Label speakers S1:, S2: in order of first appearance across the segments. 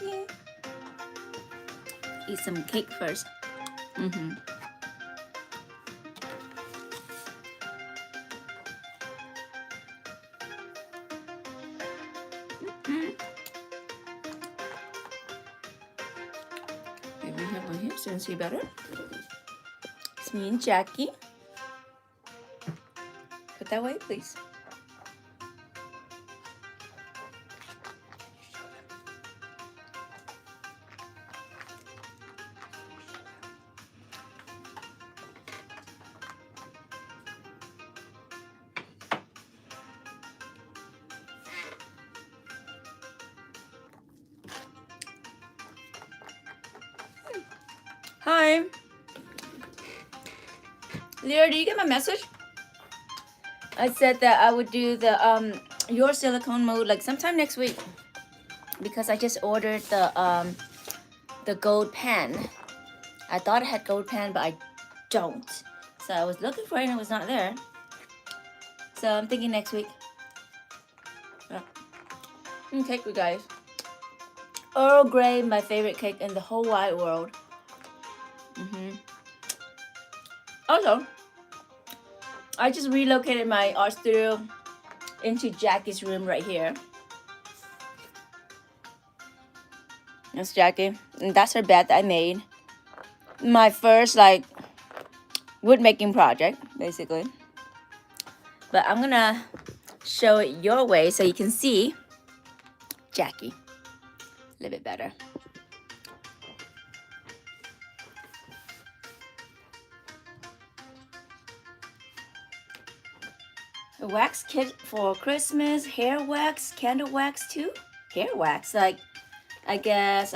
S1: Jackie. Eat some cake first. Maybe have one here so you can see better. It's me and Jackie. Put that away, please. Hi. Lyra, do you get my message? I said that I would do the your silicone mold like sometime next week because I just ordered the gold pen. I thought I had gold pen, but I don't. So I was looking for it and it was not there. So I'm thinking next week. Yeah. Cake, you guys. Earl Grey, my favorite cake in the whole wide world. Also, I just relocated my art studio into Jackie's room right here. That's Jackie, and that's her bed that I made. My first like wood making project, basically. But I'm gonna show it your way so you can see Jackie a little bit better. A wax kit for Christmas, hair wax, candle wax too. Hair wax, like I guess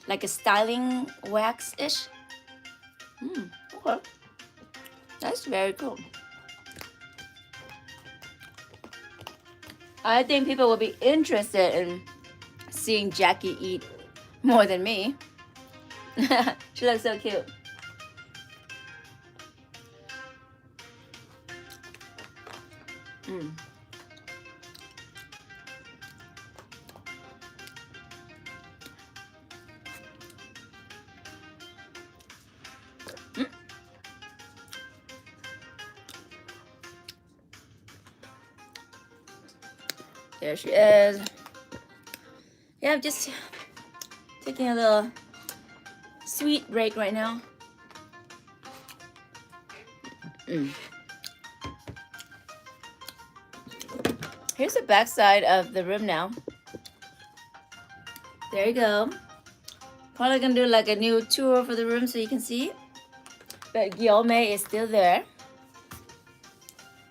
S1: like a styling wax-ish. Okay. That's very cool. I think people will be interested in seeing Jackie eat more than me. She looks so cute. There she is. Yeah, I'm just taking a little sweet break right now. Here's the back side of the room now. There you go. Probably gonna do like a new tour for the room so you can see. But Guillaume is still there.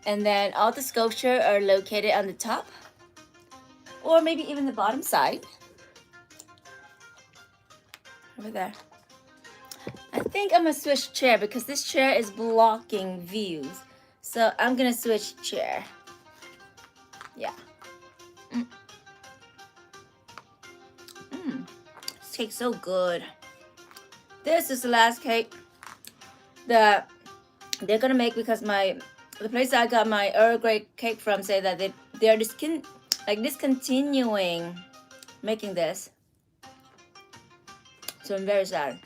S1: And then all the sculpture are located on the top. Or maybe even the bottom side. Over there. I think I'm gonna switch chair because this chair is blocking views. So I'm gonna switch chair. Yeah. This cake's so good. This is the last cake that they're gonna make because the place I got my Earl Grey cake from say that they're discontinuing making this. So I'm very sad.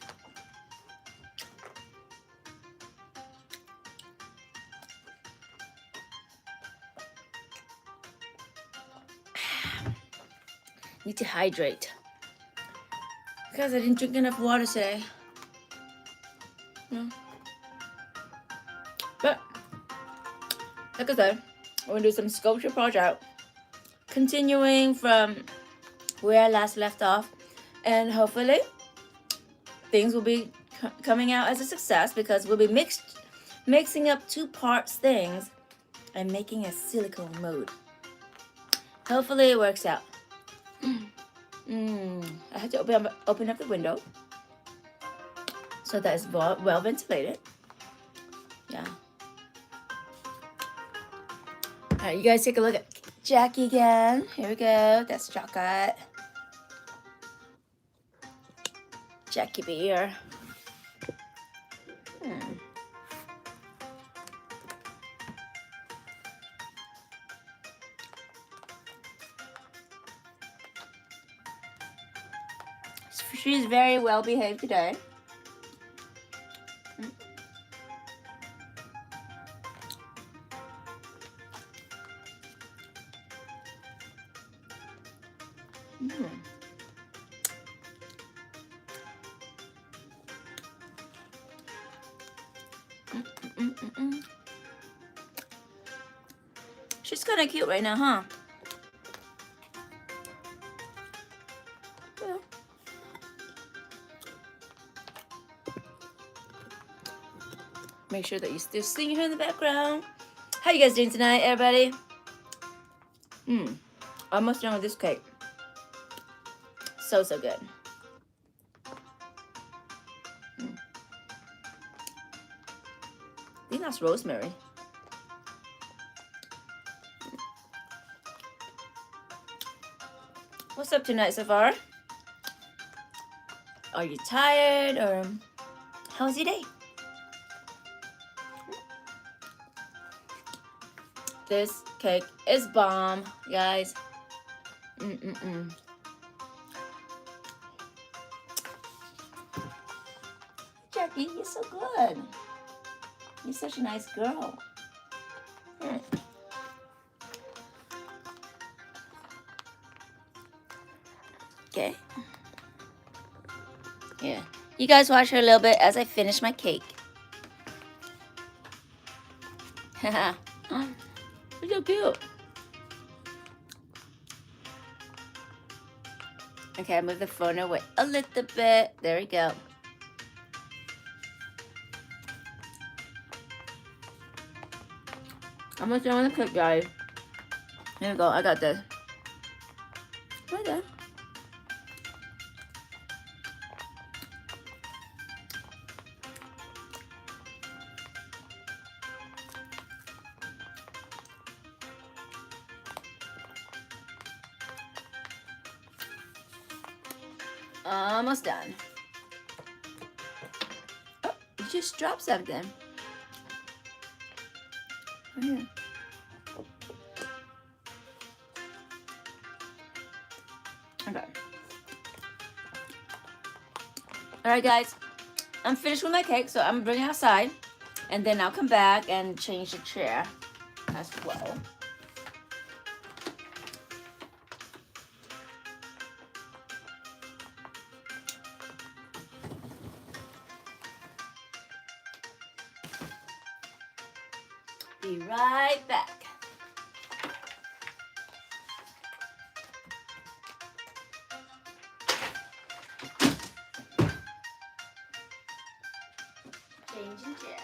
S1: Need to hydrate because I didn't drink enough water today. No. But like I said, we're gonna do some sculpture project, continuing from where I last left off, and hopefully things will be coming out as a success because we'll be mixing up two parts things and making a silicone mold. Hopefully it works out. I have to open up the window so that it's well ventilated. Yeah. All right, you guys take a look at Jackie again. Here we go. That's chocolate. Jackie beer. she's very well behaved today. She's kind of cute right now, huh? Yeah. Make sure that you still sing her in the background. How you guys doing tonight, everybody? Almost done with this cake. So good. I think that's rosemary. What's up tonight so far? Are you tired or how's your day? This cake is bomb, guys. Jackie, you're so good. You're such a nice girl. Okay. Yeah. You guys watch her a little bit as I finish my cake. Haha. You're so cute. Okay, I move the phone away a little bit. There we go. I'm almost done with the cake, guys. Here we go. I got this. Right there. Almost done. Oh, you just dropped something. Right here. Okay. Alright guys, I'm finished with my cake, so I'm gonna bring it outside and then I'll come back and change the chair as well. Be right back. Changing chairs.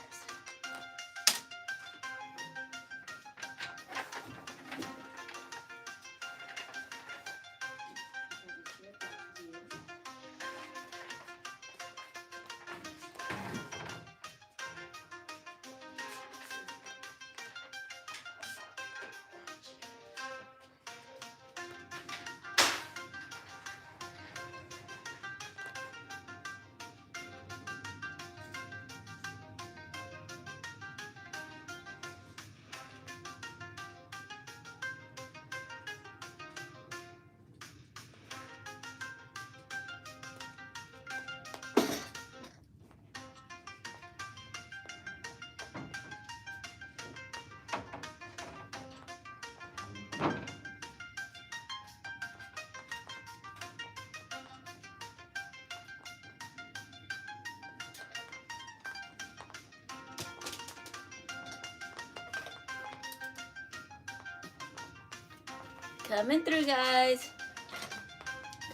S1: Coming through, guys.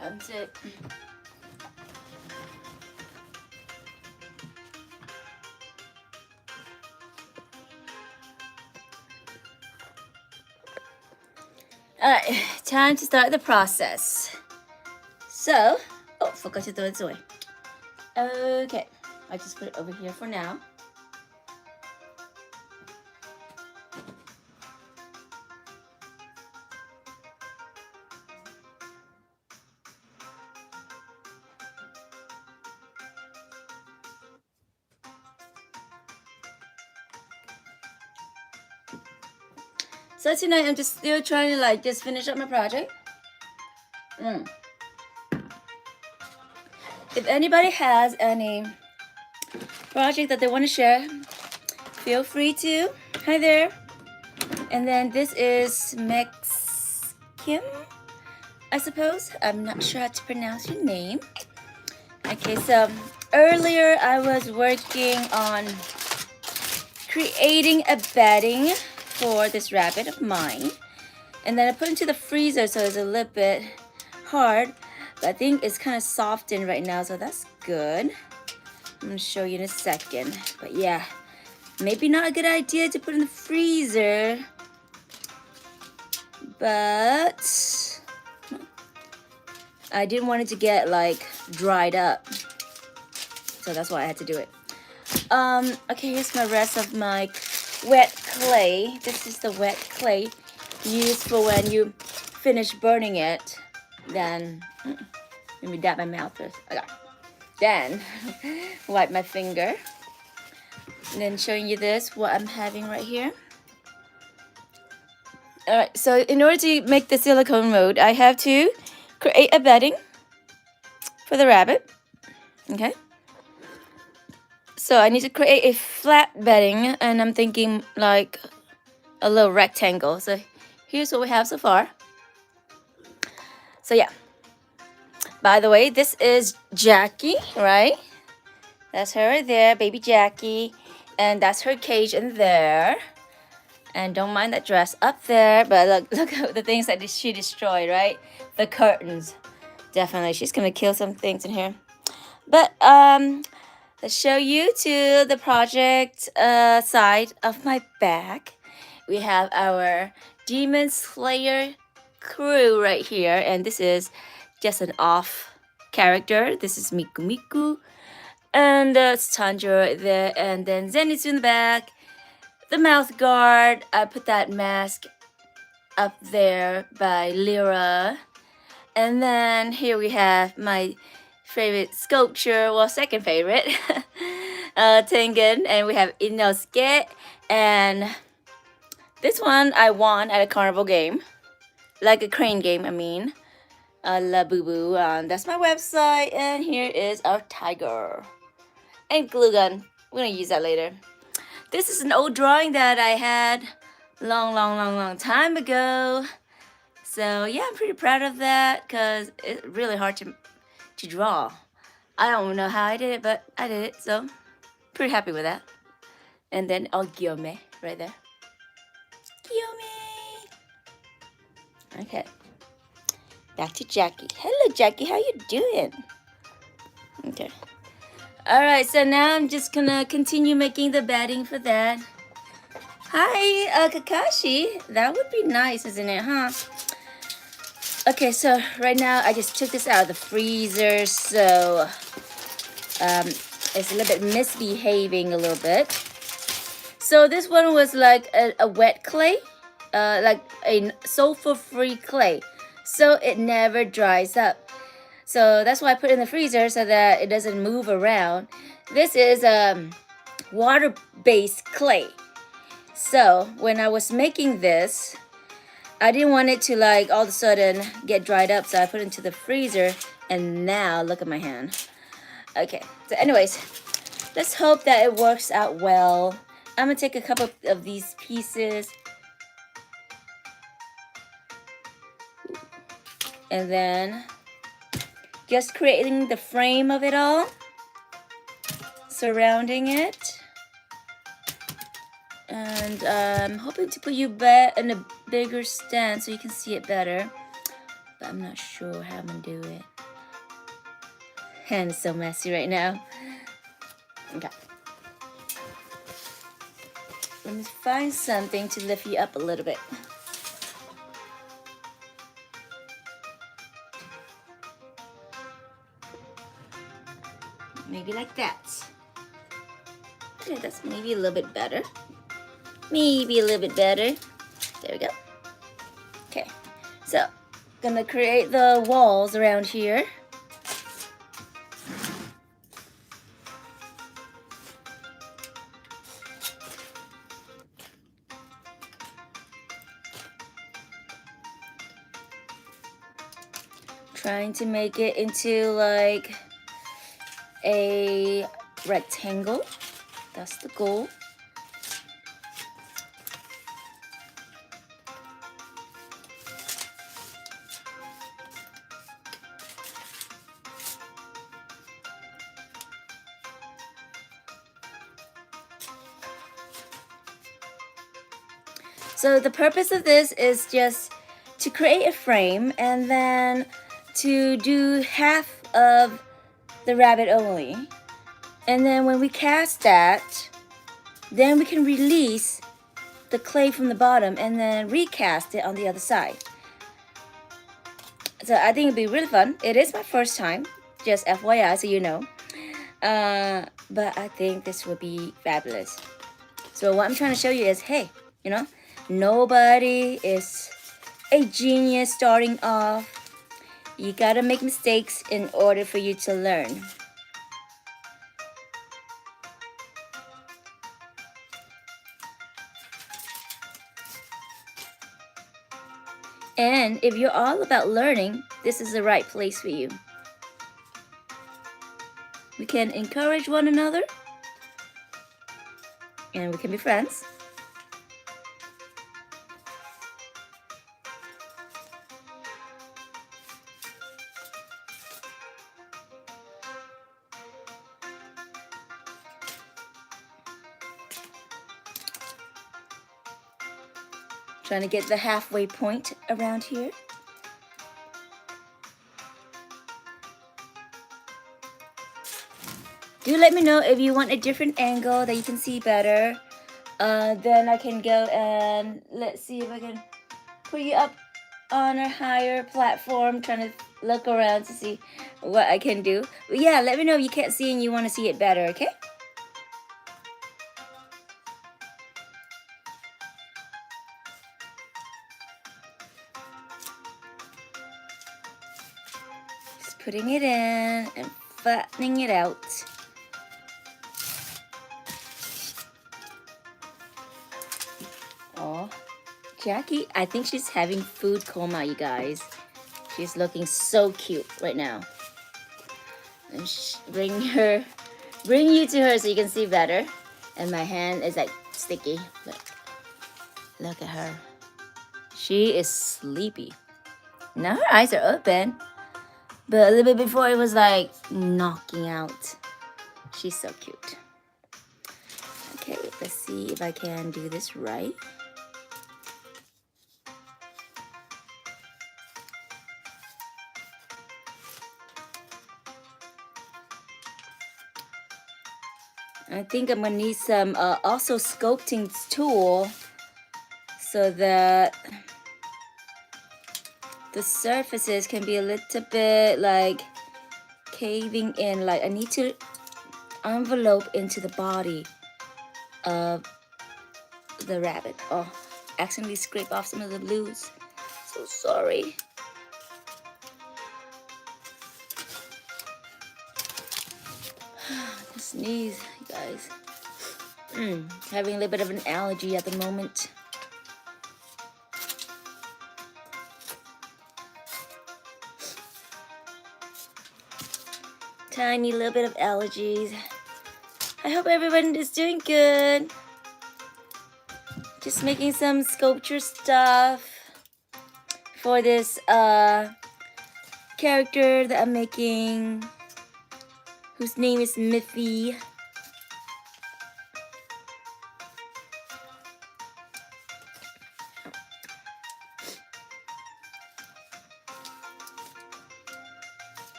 S1: Come sit. Alright, time to start the process. So, oh, forgot to throw this away. Okay, I just put it over here for now. So tonight I'm just still trying to just finish up my project. if anybody has any project that they want to share, feel free to. Hi there. And then this is Mex Kim, I suppose. I'm not sure how to pronounce your name. Okay, so earlier I was working on creating a bedding for this rabbit of mine. And then I put it into the freezer, so it's a little bit hard. But I think it's kind of softened right now, so that's good. I'm gonna show you in a second. But yeah, maybe not a good idea to put in the freezer. But I didn't want it to get like dried up. So that's why I had to do it. Okay, here's my rest of my wet clay. This is the wet clay used for when you finish burning it. Then, let me dab my mouth first. Okay. Then, wipe my finger. And then showing you this, what I'm having right here. Alright, so in order to make the silicone mold, I have to create a bedding for the rabbit. Okay. So I need to create a flat bedding, and I'm thinking like a little rectangle. So here's what we have so far. So yeah. By the way, this is Jackie, right? That's her right there, baby Jackie. And that's her cage in there. And don't mind that dress up there. But look at the things that she destroyed, right? The curtains. Definitely, she's gonna kill some things in here. But let's show you to the project side of my bag. We have our Demon Slayer crew right here. And this is just an off character. This is Miku Miku. And it's Tanjiro right there. And then Zenitsu in the back. The mouth guard. I put that mask up there by Lyra. And then here we have my favorite sculpture, well, second favorite, Tengen, and we have Inosuke, and this one I won at a carnival game, like a crane game, I mean, La Boo Boo. That's my website, and here is our tiger, and glue gun. We're gonna use that later. This is an old drawing that I had long time ago, so yeah, I'm pretty proud of that, because it's really hard to draw. I don't know how I did it, but I did it, so pretty happy with that. And then Gyome right there. Gyome! Okay. Back to Jackie. Hello, Jackie. How you doing? Okay. Alright, so now I'm just gonna continue making the bedding for that. Hi, Kakashi. That would be nice, isn't it, huh? Okay, so right now I just took this out of the freezer, so it's a little bit misbehaving a little bit. So this one was like a wet clay, like a sulfur-free clay, so it never dries up. So that's why I put it in the freezer so that it doesn't move around. This is water-based clay. So when I was making this, I didn't want it to like all of a sudden get dried up, so I put it into the freezer, and now look at my hand. Okay, so anyways, let's hope that it works out well. I'm gonna take a couple of these pieces and then just creating the frame of it all, surrounding it. And I'm hoping to put you back in a bigger stand so you can see it better. But I'm not sure how I'm gonna do it. Hand is so messy right now. Okay. Let me find something to lift you up a little bit. Maybe like that. Okay, that's maybe a little bit better. Maybe a little bit better. There we go. Okay, so gonna create the walls around here. Trying to make it into like a rectangle. That's the goal. So the purpose of this is just to create a frame and then to do half of the rabbit only. And then when we cast that, then we can release the clay from the bottom and then recast it on the other side. So I think it'd be really fun. It is my first time, just FYI, so you know. But I think this would be fabulous. So what I'm trying to show you is, hey, you know, nobody is a genius starting off. You gotta make mistakes in order for you to learn. And if you're all about learning, this is the right place for you. We can encourage one another, and we can be friends. Trying to get the halfway point around here. Do let me know if you want a different angle that you can see better. Then I can go and let's see if I can put you up on a higher platform, trying to look around to see what I can do. But yeah, let me know if you can't see and you want to see it better, okay? Just putting it in and flattening it out. Oh, Jackie, I think she's having food coma, you guys. She's looking so cute right now. And bring you to her so you can see better. And my hand is like sticky. Look at her. She is sleepy. Now her eyes are open. But a little bit before it was like knocking out. She's so cute. Okay, let's see if I can do this right. I think I'm gonna need some also sculpting tool so that the surfaces can be a little bit like caving in. Like I need to envelope into the body of the rabbit. Oh, accidentally scrape off some of the blues. So sorry. Sneeze, you guys. Having a little bit of an allergy at the moment. Tiny little bit of allergies. I hope everyone is doing good. Just making some sculpture stuff for this character that I'm making, whose name is Miffy.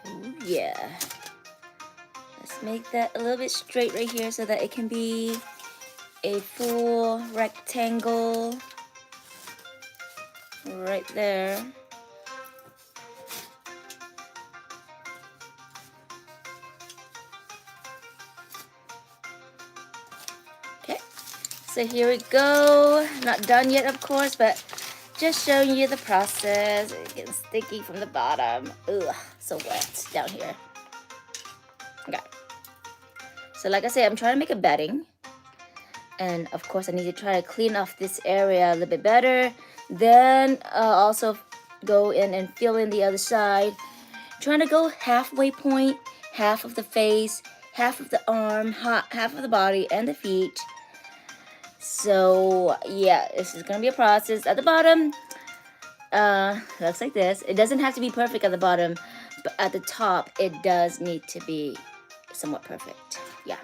S1: Oh yeah. Let's make that a little bit straight right here so that it can be a full rectangle right there. Okay, so here we go. Not done yet, of course, but just showing you the process. It's getting sticky from the bottom. Ugh, so wet down here. Okay. So like I said, I'm trying to make a bedding. And of course, I need to try to clean off this area a little bit better Then also go in and fill in the other side. Trying to go halfway point, half of the face, half of the arm, half of the body, and the feet. So yeah, this is gonna be a process. At the bottom, looks like this. It doesn't have to be perfect at the bottom, but at the top, it does need to be somewhat perfect. Yeah.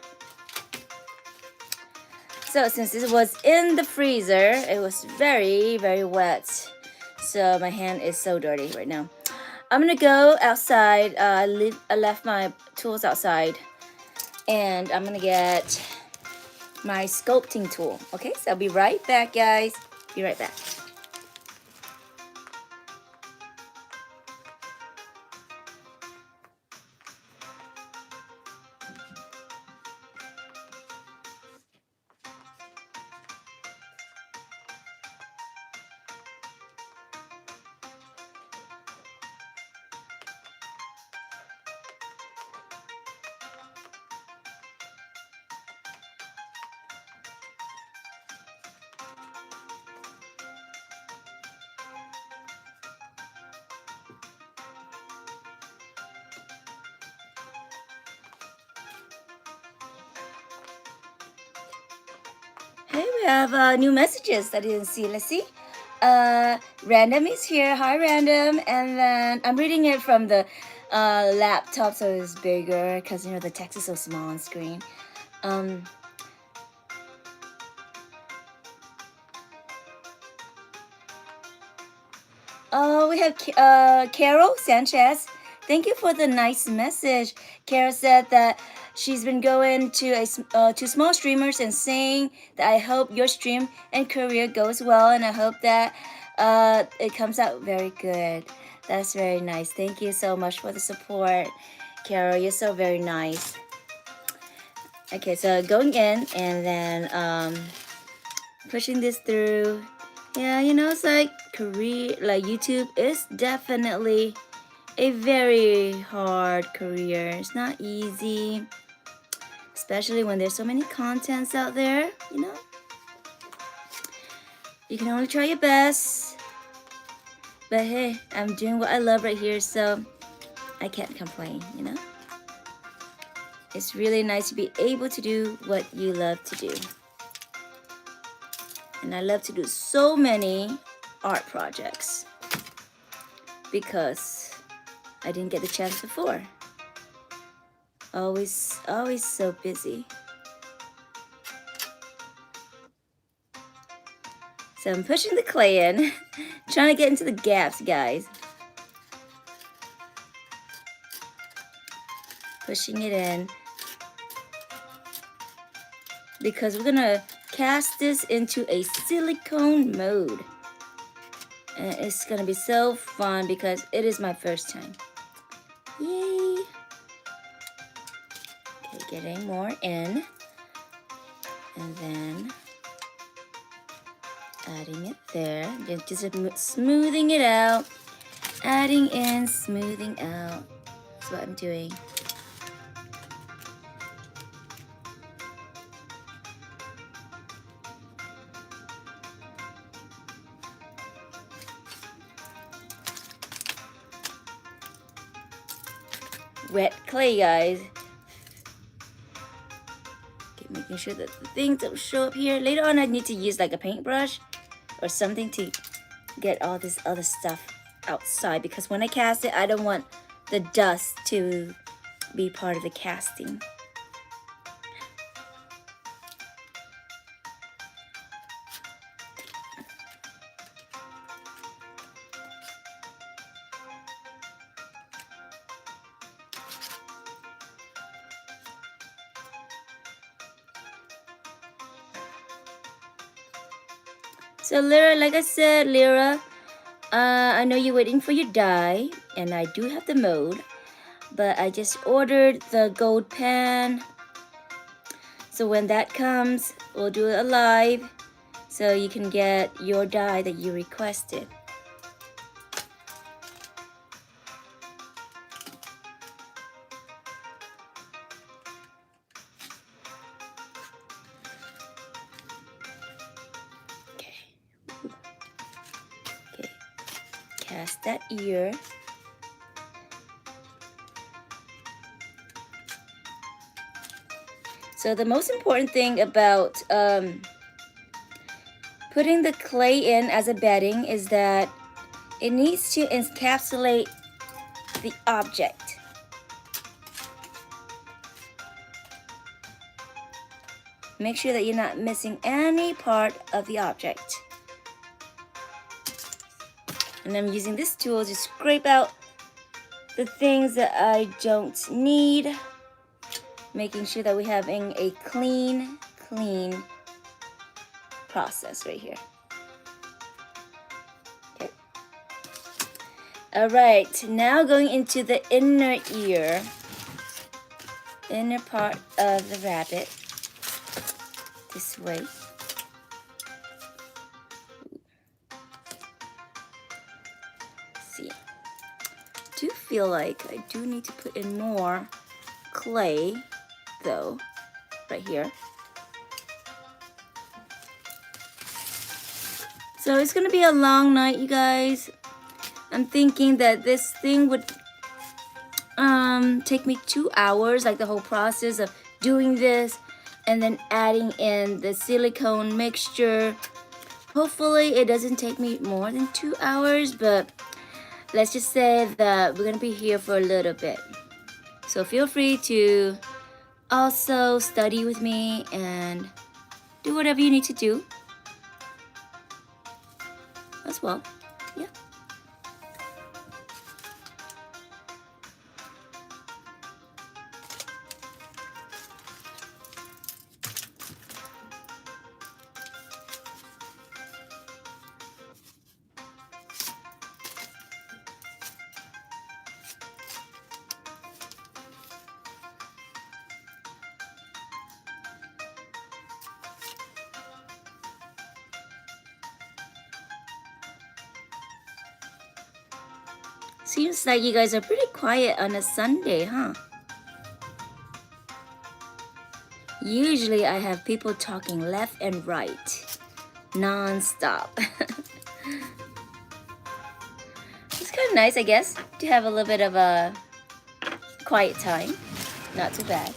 S1: So since this was in the freezer, it was very, very wet. So my hand is so dirty right now. I'm gonna go outside. I left my tools outside, and I'm gonna get my sculpting tool. Okay, so I'll be right back, guys. Be right back. Hey, we have new messages that I didn't see. Let's see. Random is here. Hi, Random. And then I'm reading it from the laptop, so it's bigger because you know the text is so small on screen. Oh, we have Carol Sanchez. Thank you for the nice message. Carol said that she's been going to to small streamers and saying that I hope your stream and career goes well, and I hope that it comes out very good. That's very nice. Thank you so much for the support, Carol. You're so very nice. Okay, so going in and then pushing this through. Yeah, you know, it's like career, like YouTube is definitely a very hard career. It's not easy, especially when there's so many contents out there, you know. You can only try your best. But hey, I'm doing what I love right here, so I can't complain, you know. It's really nice to be able to do what you love to do. And I love to do so many art projects because I didn't get the chance before. Always so busy. So I'm pushing the clay in, trying to get into the gaps, guys. Pushing it in because we're gonna cast this into a silicone mold. And it's gonna be so fun because it is my first time. Yay! Okay, getting more in. And then adding it there. Just smoothing it out. Adding in, smoothing out. That's what I'm doing. Wet clay, guys. Okay, making sure that the things don't show up here. Later on, I need to use like a paintbrush or something to get all this other stuff outside because when I cast it, I don't want the dust to be part of the casting. So Lyra, like I said, Lyra, I know you're waiting for your die, and I do have the mold, but I just ordered the gold pan. So when that comes, we'll do it live, so you can get your die that you requested. That's that ear. So the most important thing about putting the clay in as a bedding is that it needs to encapsulate the object. Make sure that you're not missing any part of the object. And I'm using this tool to scrape out the things that I don't need, making sure that we're having a clean process right here. Okay. All right, now going into the inner ear, inner part of the rabbit, this way. See, I do feel like I do need to put in more clay though, right here. So it's gonna be a long night, you guys. I'm thinking that this thing would take me 2 hours, like the whole process of doing this and then adding in the silicone mixture. Hopefully it doesn't take me more than 2 hours, but let's just say that we're gonna be here for a little bit. So feel free to also study with me and do whatever you need to do as well. Yeah. Seems like you guys are pretty quiet on a Sunday, huh? Usually I have people talking left and right, non-stop. It's kind of nice, I guess, to have a little bit of a quiet time. Not too bad.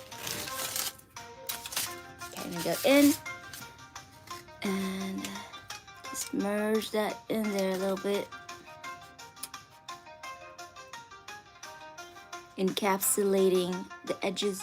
S1: Okay, I'm gonna go in and just merge that in there a little bit. Encapsulating the edges.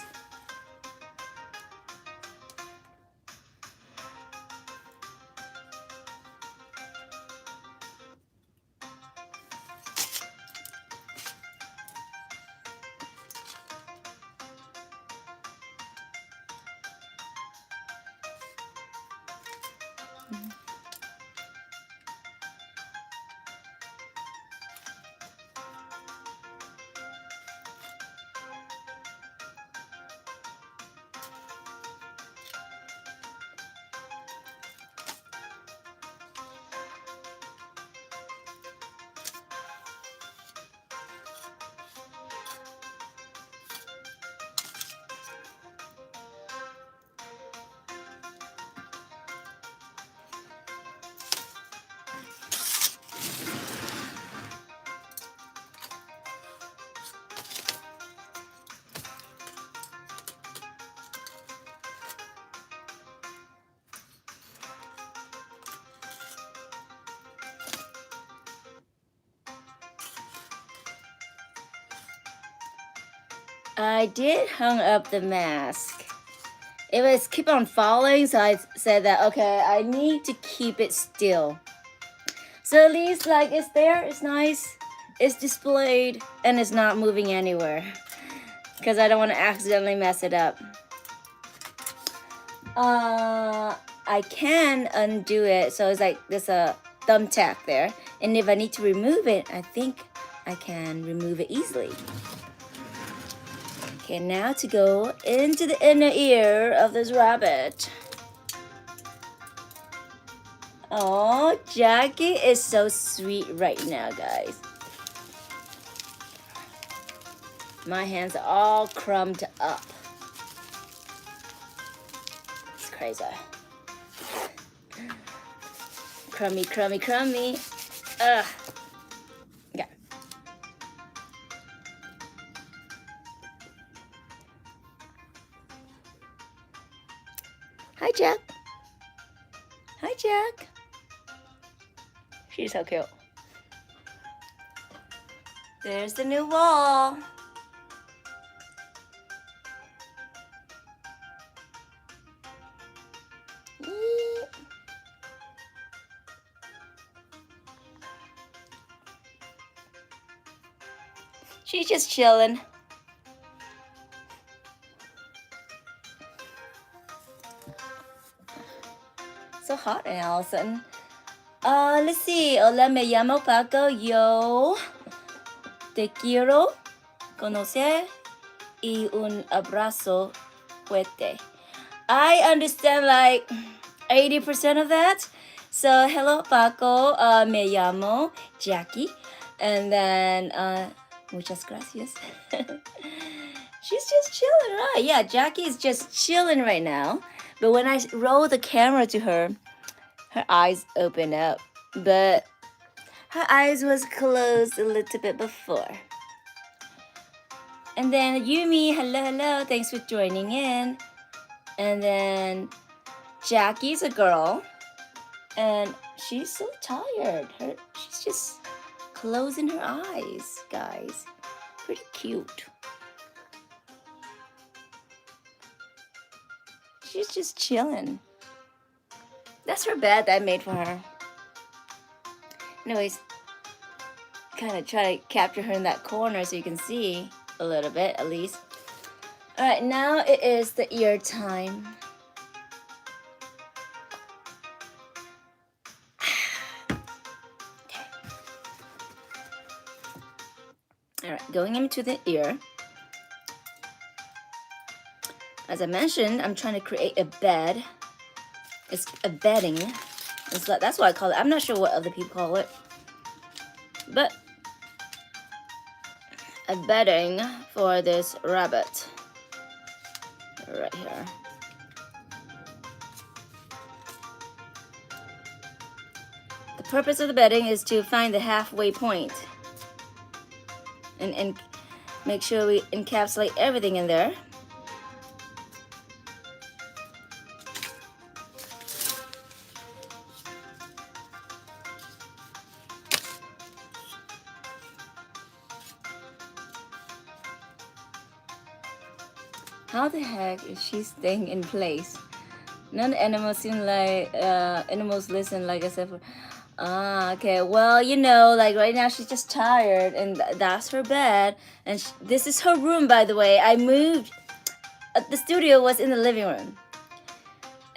S1: I did hung up the mask. It was keep on falling, so I said that, okay, I need to keep it still. So at least like it's there, it's nice, it's displayed, and it's not moving anywhere. Because I don't want to accidentally mess it up. I can undo it, so it's like there's a thumbtack there. And if I need to remove it, I think I can remove it easily. Okay, now to go into the inner ear of this rabbit. Oh, Jackie is so sweet right now, guys. My hands are all crumbed up. It's crazy. Crummy, crummy, crummy. Ugh. Hi, Jack. Hi, Jack. She's so cute. There's the new wall. She's just chilling. So hot and all of a sudden. Let's see. Hola, me llamo Paco. Yo te quiero conocer y un abrazo fuerte. I understand like 80% of that. So hello, Paco. Me llamo Jackie. And then muchas gracias. She's just chilling, right? Yeah, Jackie is just chilling right now. But when I roll the camera to her, her eyes open up. But her eyes was closed a little bit before. And then Yumi, hello, hello. Thanks for joining in. And then Jackie's a girl. And she's so tired. She's just closing her eyes, guys. Pretty cute. She's just chilling. That's her bed that I made for her. Anyways, kind of try to capture her in that corner so you can see a little bit at least. All right, now it is the ear time. Okay. All right, going into the ear. As I mentioned, I'm trying to create a bed. It's a bedding. That's what I call it. I'm not sure what other people call it. But a bedding for this rabbit. Right here. The purpose of the bedding is to find the halfway point. And make sure we encapsulate everything in there. How the heck is she staying in place? None of the animals seem like animals listen, like I said. Okay. Well, you know, like right now she's just tired, and that's her bed. And this is her room, by the way. I moved. The studio was in the living room,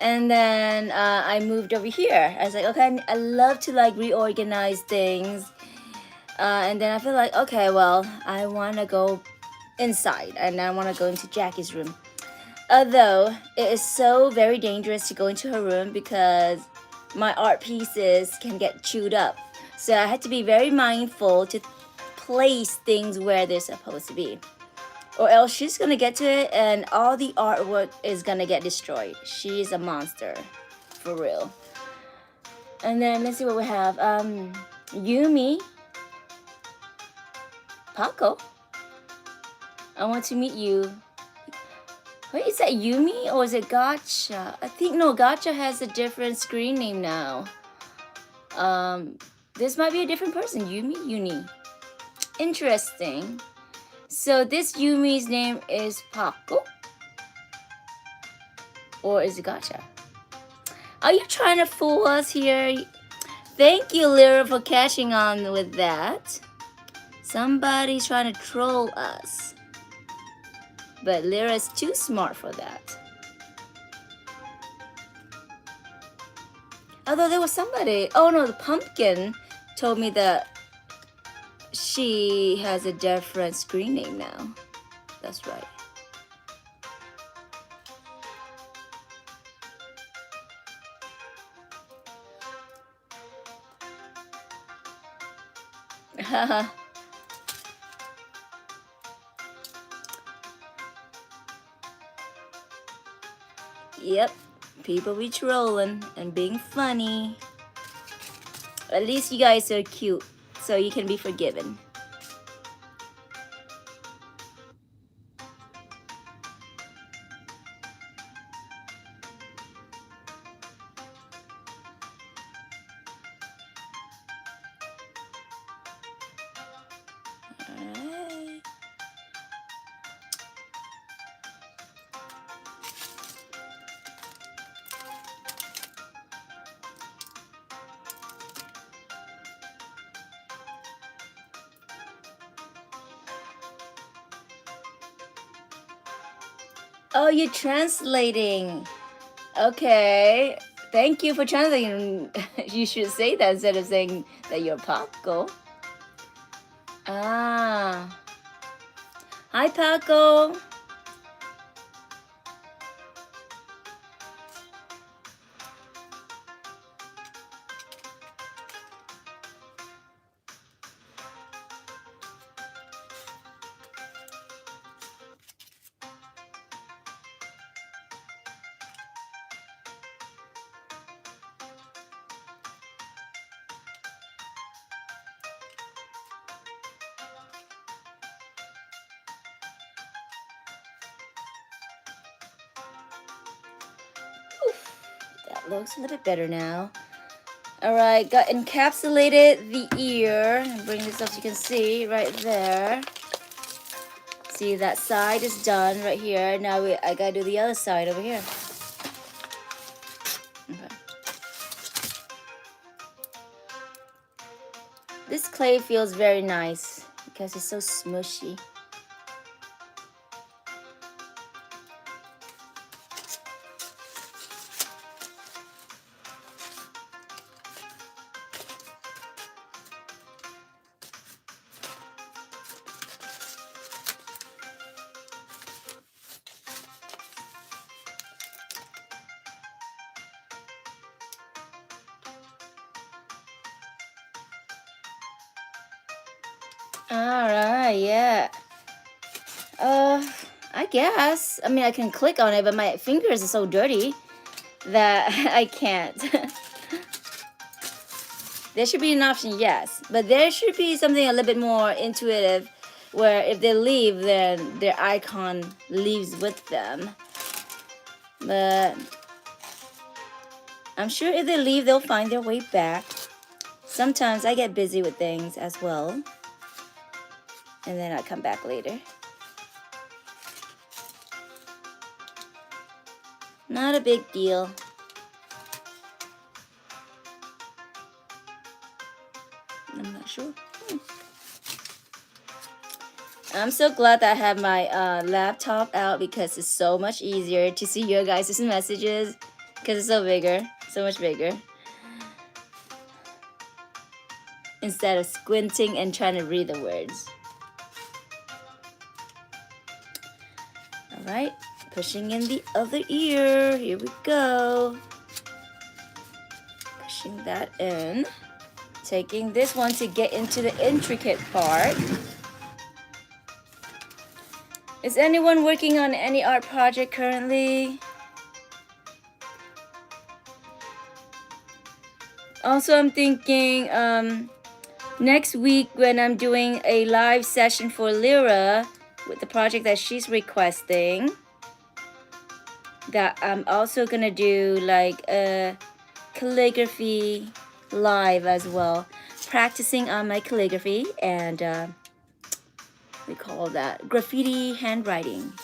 S1: and then I moved over here. I was like, okay, I love to like reorganize things, and then I feel like, okay, well, I want to go inside, and I want to go into Jackie's room. Although it is so very dangerous to go into her room because my art pieces can get chewed up. So I had to be very mindful to place things where they're supposed to be. Or else she's gonna get to it and all the artwork is gonna get destroyed. She's a monster, for real. And then let's see what we have. Yumi, Paco, I want to meet you. Wait, is that Yumi or is it Gotcha? I think, no, Gotcha has a different screen name now. This might be a different person. Yumi, Uni. Interesting. So this Yumi's name is Paco? Or is it Gotcha? Are you trying to fool us here? Thank you, Lyra, for catching on with that. Somebody's trying to troll us. But Lyra's too smart for that. Although there was somebody, oh no, the pumpkin told me that she has a different screen name now. That's right. Yep, people be trolling and being funny. At least you guys are cute, so you can be forgiven. Oh, you're translating. Okay. Thank you for translating. You should say that instead of saying that you're Paco. Ah. Hi, Paco. Oof, that looks a little bit better now. All right, got encapsulated the ear. Bring this up so you can see right there. See, that side is done right here. Now I gotta do the other side over here. Okay. This clay feels very nice because it's so smushy. Alright, yeah. I guess. I mean, I can click on it, but my fingers are so dirty that I can't. There should be an option, yes. But there should be something a little bit more intuitive where if they leave, then their icon leaves with them. But I'm sure if they leave, they'll find their way back. Sometimes I get busy with things as well. And then I come back later. Not a big deal. I'm not sure. I'm so glad that I have my laptop out because it's so much easier to see your guys' messages because it's so bigger, so much bigger. Instead of squinting and trying to read the words. All right, pushing in the other ear. Here we go. Pushing that in. Taking this one to get into the intricate part. Is anyone working on any art project currently? Also, I'm thinking next week when I'm doing a live session for Lyra with the project that she's requesting, that I'm also gonna do like a calligraphy live as well, practicing on my calligraphy and we call that graffiti handwriting.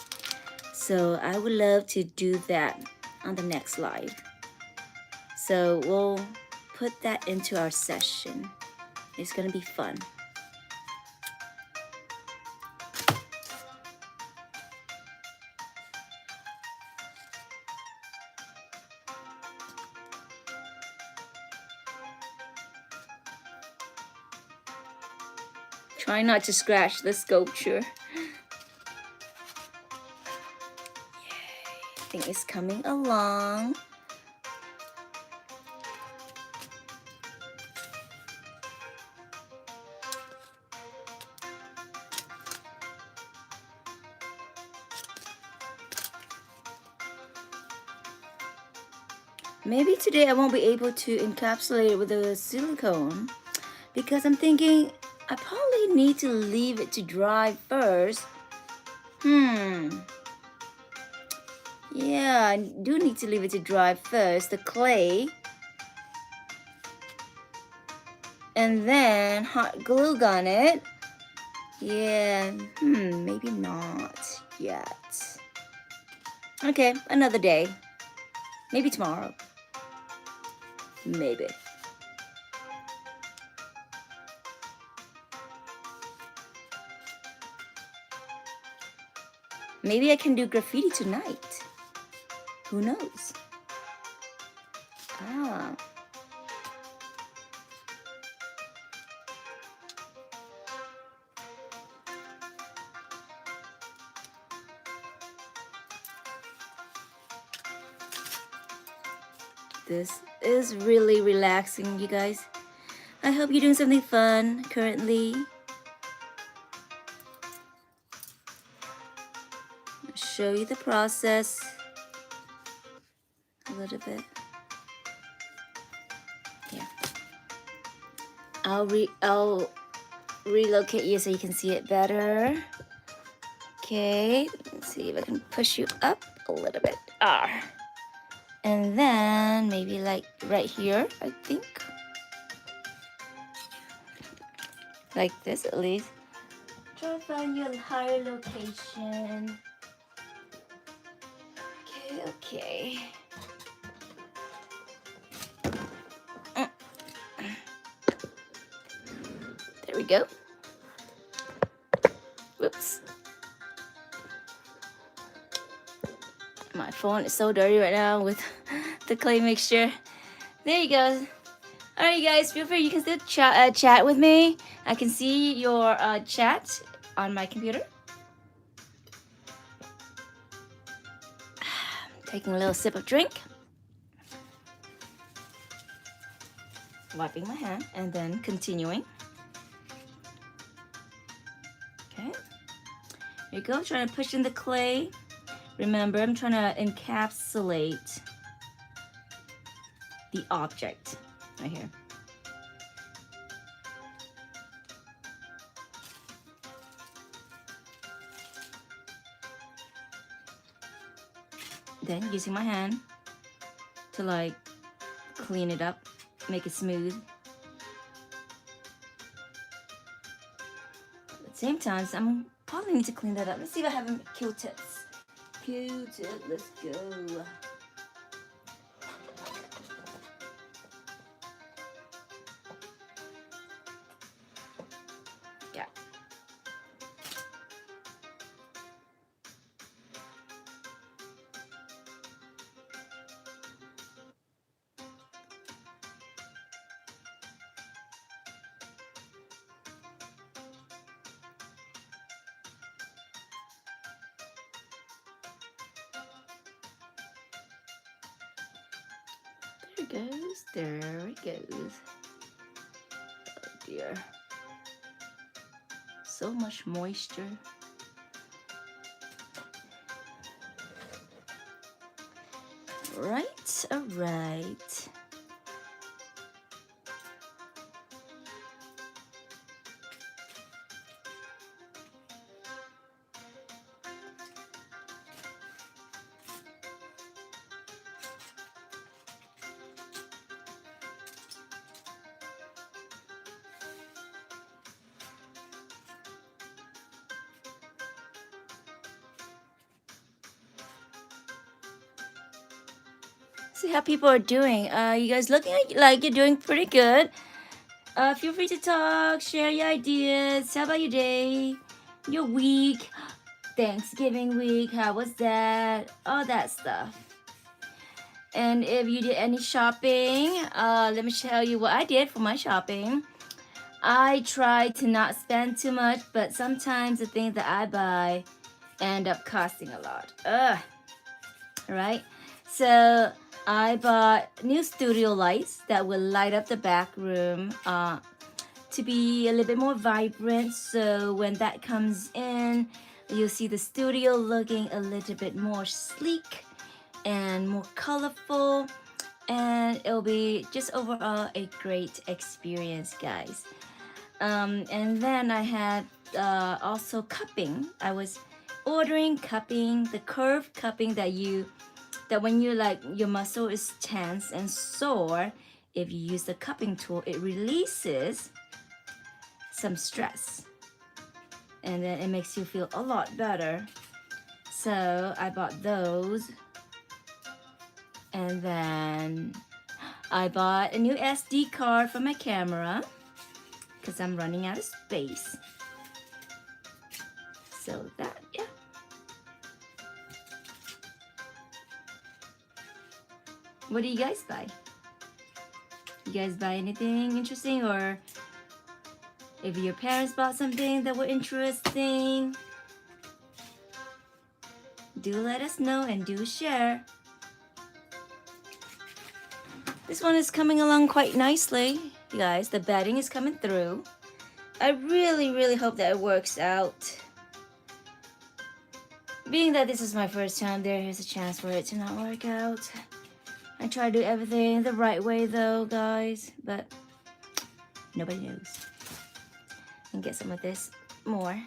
S1: So I would love to do that on the next live. So we'll put that into our session. It's gonna be fun. Try not to scratch the sculpture. I think it's coming along. Maybe today I won't be able to encapsulate it with the silicone because I'm thinking I probably need to leave it to dry first. Yeah, I do need to leave it to dry first, the clay. And then hot glue gun it. Yeah, maybe not yet. Okay, another day. Maybe tomorrow. Maybe. Maybe I can do graffiti tonight. Who knows? Ah. This is really relaxing, you guys. I hope you're doing something fun currently. I'll show you the process a little bit. Yeah. I'll relocate you so you can see it better. Okay, let's see if I can push you up a little bit. And then maybe like right here, I think. Like this at least. Try to find your higher location. Okay. There we go. Whoops. My phone is so dirty right now with the clay mixture. There you go. Alright, you guys, feel free. You can still chat with me. I can see your chat on my computer. Taking a little sip of drink. Wiping my hand and then continuing. Okay. There you go. Trying to push in the clay. Remember, I'm trying to encapsulate the object right here. Then using my hand to like clean it up, make it smooth. At the same time, so I'm probably need to clean that up. Let's see if I have any Q-tips. Q-tip, let's go. Yeah. There it goes. There it goes. Oh dear. So much moisture. Right, all right. See how people are doing. You guys looking like you're doing pretty good. Feel free to talk, share your ideas. How about your day, your week, Thanksgiving week? How was that? All that stuff. And if you did any shopping, let me tell you what I did for my shopping. I try to not spend too much, but sometimes the things that I buy end up costing a lot. Right? So I bought new studio lights that will light up the back room to be a little bit more vibrant. So when that comes in, you'll see the studio looking a little bit more sleek and more colorful. And it'll be just overall a great experience, guys. And then I had also cupping. I was ordering cupping, the curved cupping that when you like your muscle is tense and sore, if you use the cupping tool, it releases some stress. And then it makes you feel a lot better. So I bought those. And then I bought a new SD card for my camera because I'm running out of space. So that, yeah. What do you guys buy? You guys buy anything interesting, or if your parents bought something that were interesting, do let us know and do share. This one is coming along quite nicely, you guys. The bedding is coming through. I really hope that it works out. Being that this is my first time, there is a chance for it to not work out. I try to do everything the right way though, guys, but nobody knows. And get some of this more.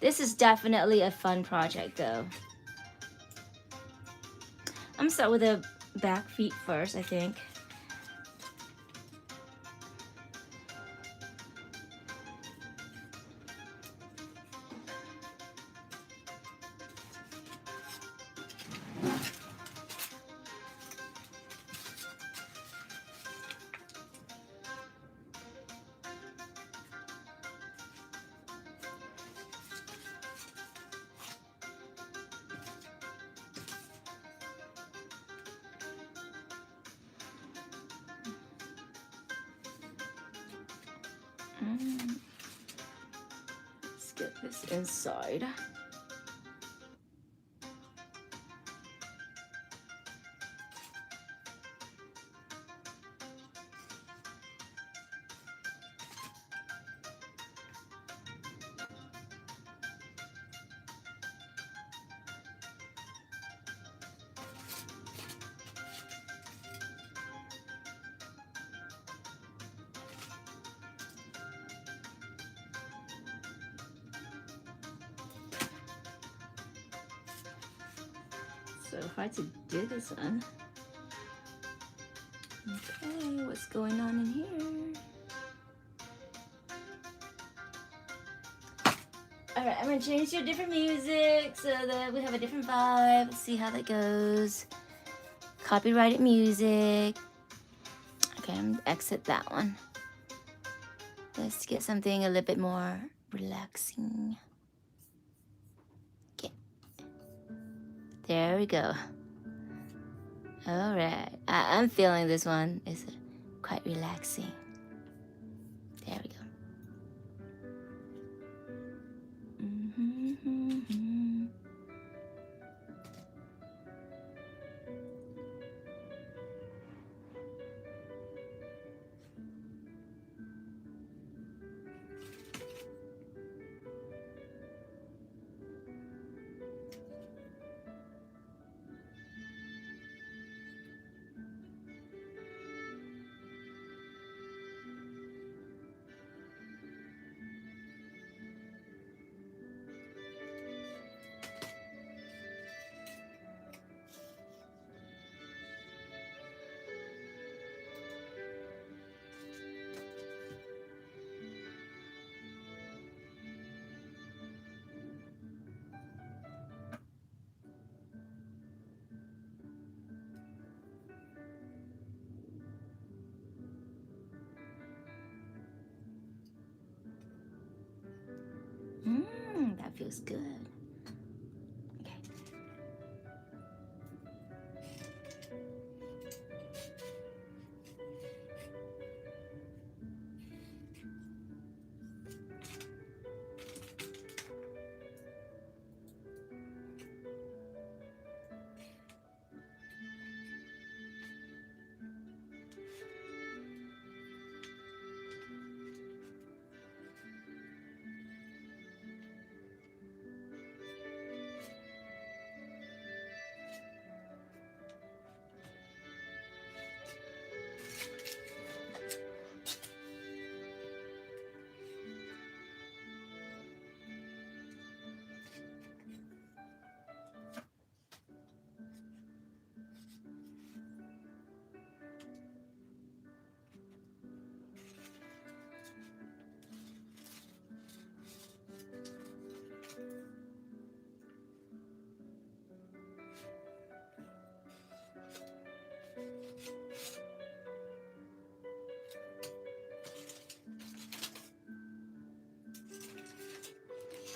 S1: This is definitely a fun project though. I'm gonna start with the back feet first, I think. Let's get this inside. So if I to do this one. Okay, what's going on in here? Alright, I'm gonna change to a different music so that we have a different vibe. Let's see how that goes. Copyrighted music. Okay, I'm gonna exit that one. Let's get something a little bit more relaxing. Okay. There we go. Alright, I'm feeling this one. It's quite relaxing. There we go. That feels good. Okay.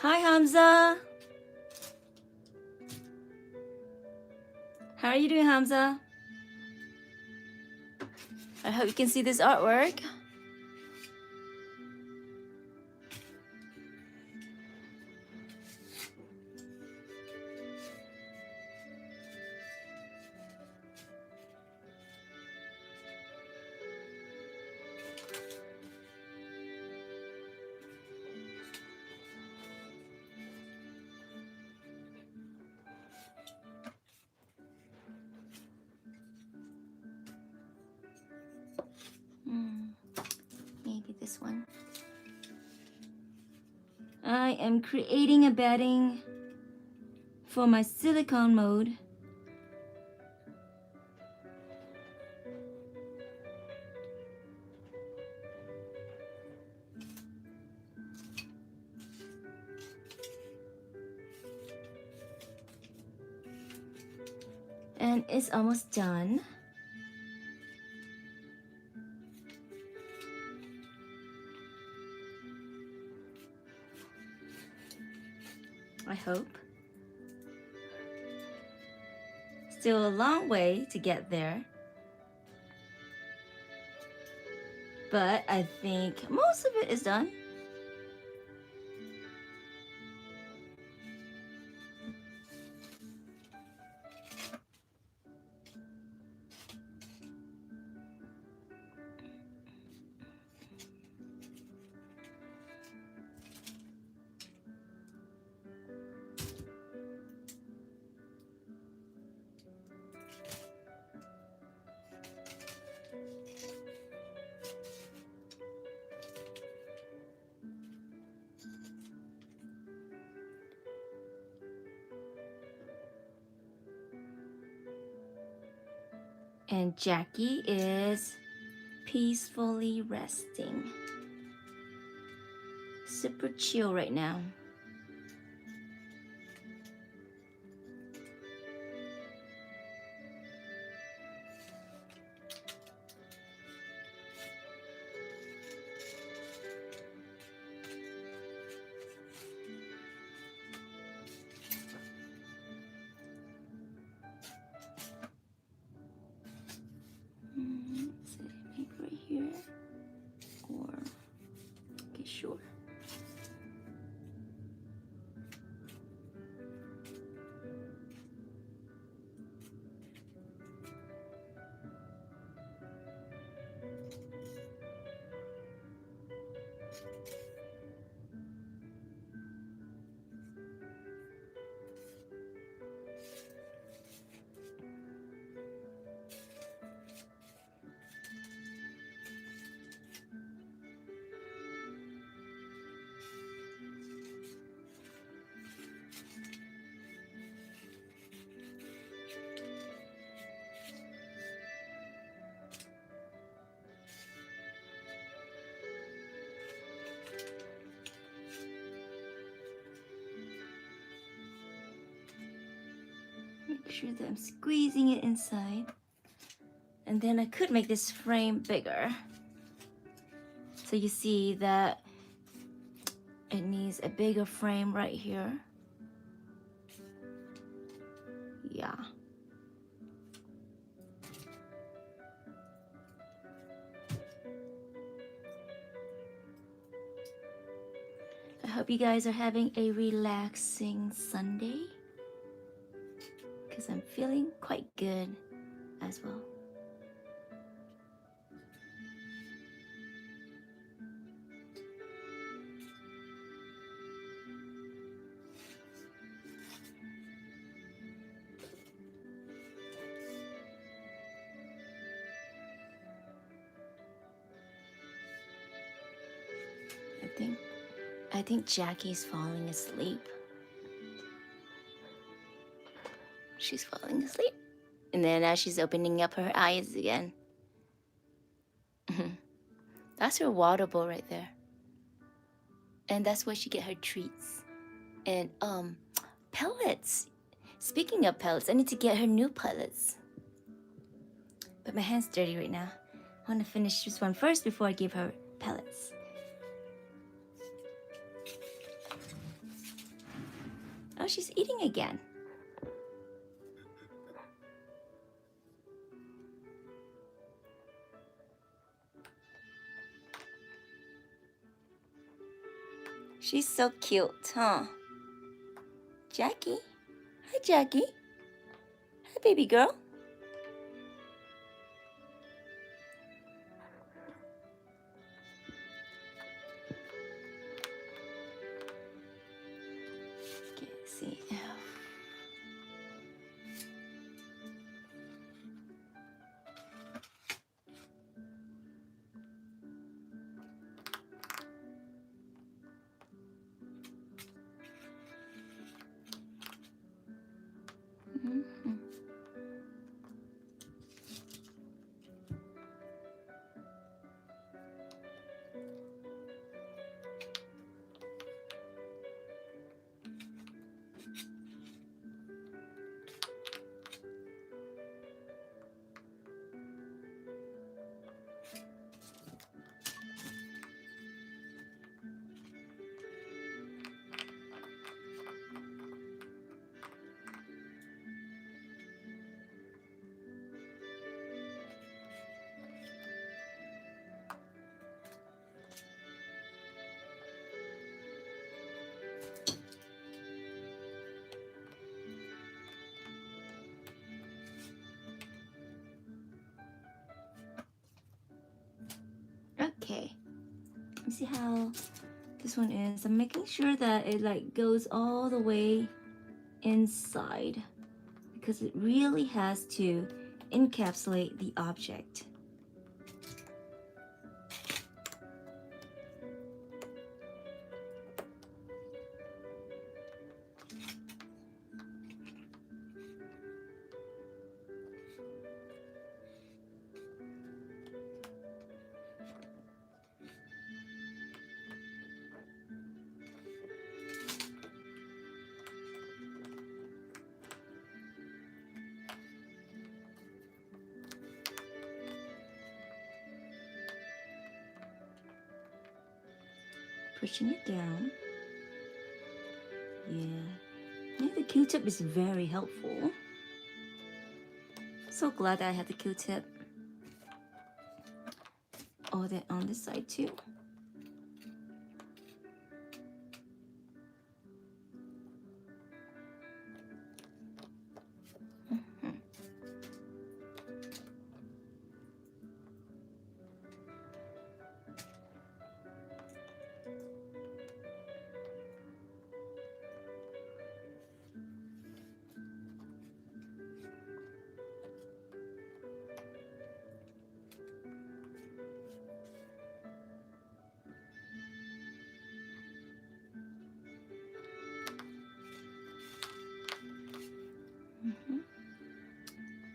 S1: Hi, Hamza. How are you doing, Hamza? I hope you can see this artwork. Maybe this one. I am creating a bedding for my silicone mold. And it's almost done. I hope. Still a long way to get there. But I think most of it is done. And Jackie is peacefully resting. Super chill right now. Let's see, maybe right here. Or, okay, sure. Make sure that I'm squeezing it inside. And then I could make this frame bigger. So you see that it needs a bigger frame right here. Yeah. I hope you guys are having a relaxing Sunday, because I'm feeling quite good as well. I think Jackie's falling asleep. She's falling asleep. And then now she's opening up her eyes again. That's her water bowl right there. And that's where she get her treats. And pellets. Speaking of pellets, I need to get her new pellets. But my hand's dirty right now. I want to finish this one first before I give her pellets. she's eating again. She's so cute, huh? Jackie? Hi, Jackie. Hi, baby girl. Okay, let's see. Mm-hmm. Okay, let's see how this one is. I'm making sure that it like goes all the way inside because it really has to encapsulate the object. Pushing it down. Yeah, the Q-tip is very helpful. So glad that I had the Q-tip. Oh, that on this side too.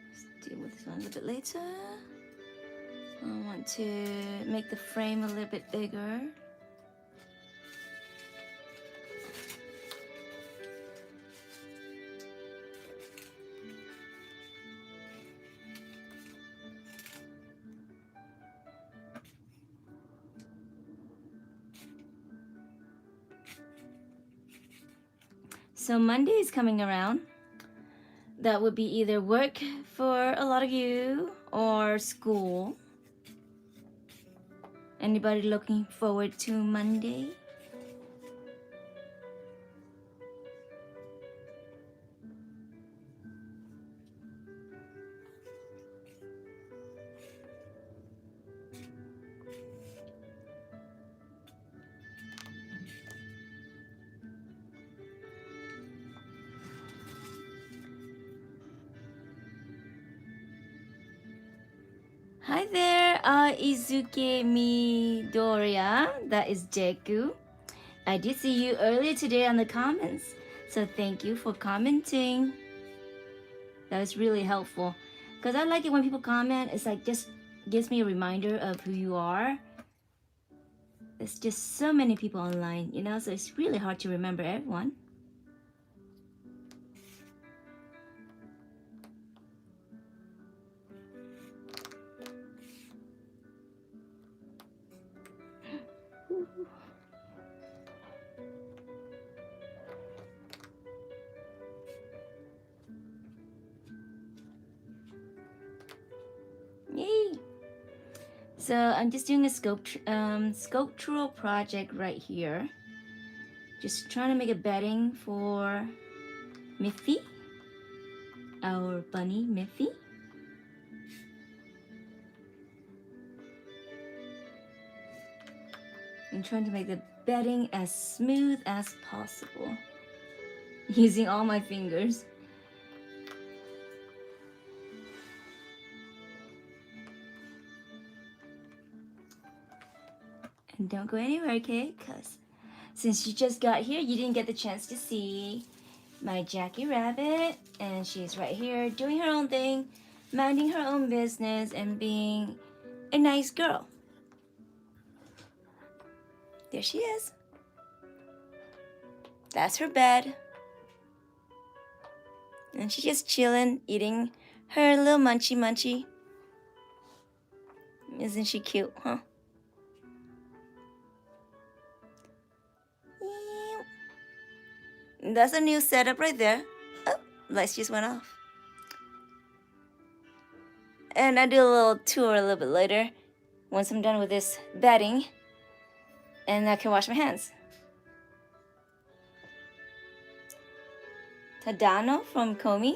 S1: Let's deal with this one a little bit later. I want to make the frame a little bit bigger. So Monday is coming around. That would be either work for a lot of you or school. Anybody looking forward to Monday? Hi there, Izuke Midoriya. That is Jeku. I did see you earlier today on the comments, so thank you for commenting. That was really helpful. Because I like it when people comment. It's like just gives me a reminder of who you are. There's just so many people online, you know, so it's really hard to remember everyone. So I'm just doing a sculptural project right here. Just trying to make a bedding for Miffy, our bunny Miffy. I'm trying to make the bedding as smooth as possible using all my fingers. And don't go anywhere, okay? Because since you just got here, you didn't get the chance to see my Jackie Rabbit. And she's right here doing her own thing, minding her own business, and being a nice girl. There she is. That's her bed. And she's just chilling, eating her little munchy munchy. Isn't she cute, huh? That's a new setup right there. Oh, lights just went off. And I do a little tour a little bit later once I'm done with this bedding. And I can wash my hands. Tadano from Komi.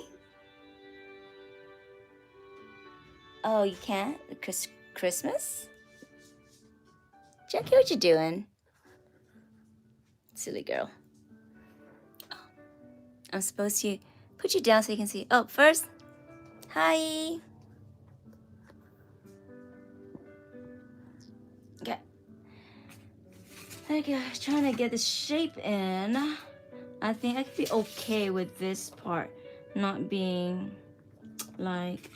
S1: Oh, you can't? Christmas? Jackie, what you doing? Silly girl. Oh, I'm supposed to put you down so you can see. Oh, first, hi. Okay. Okay, I was trying to get the shape in. I think I could be okay with this part not being like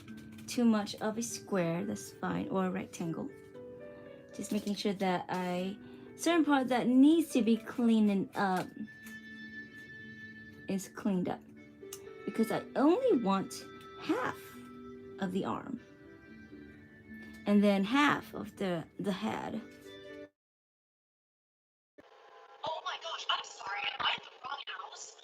S1: too much of a square. That's fine, or a rectangle. Just making sure that certain part that needs to be cleaning up is cleaned up, because I only want half of the arm and then half of the head.
S2: Oh my gosh, I'm sorry. Am I in the wrong house?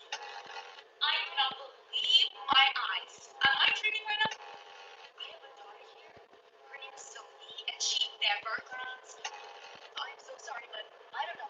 S2: I cannot believe my eyes. Am I dreaming right now? I have a daughter here. Her name is Sophie, and she never cleans. I'm so sorry, but I don't know.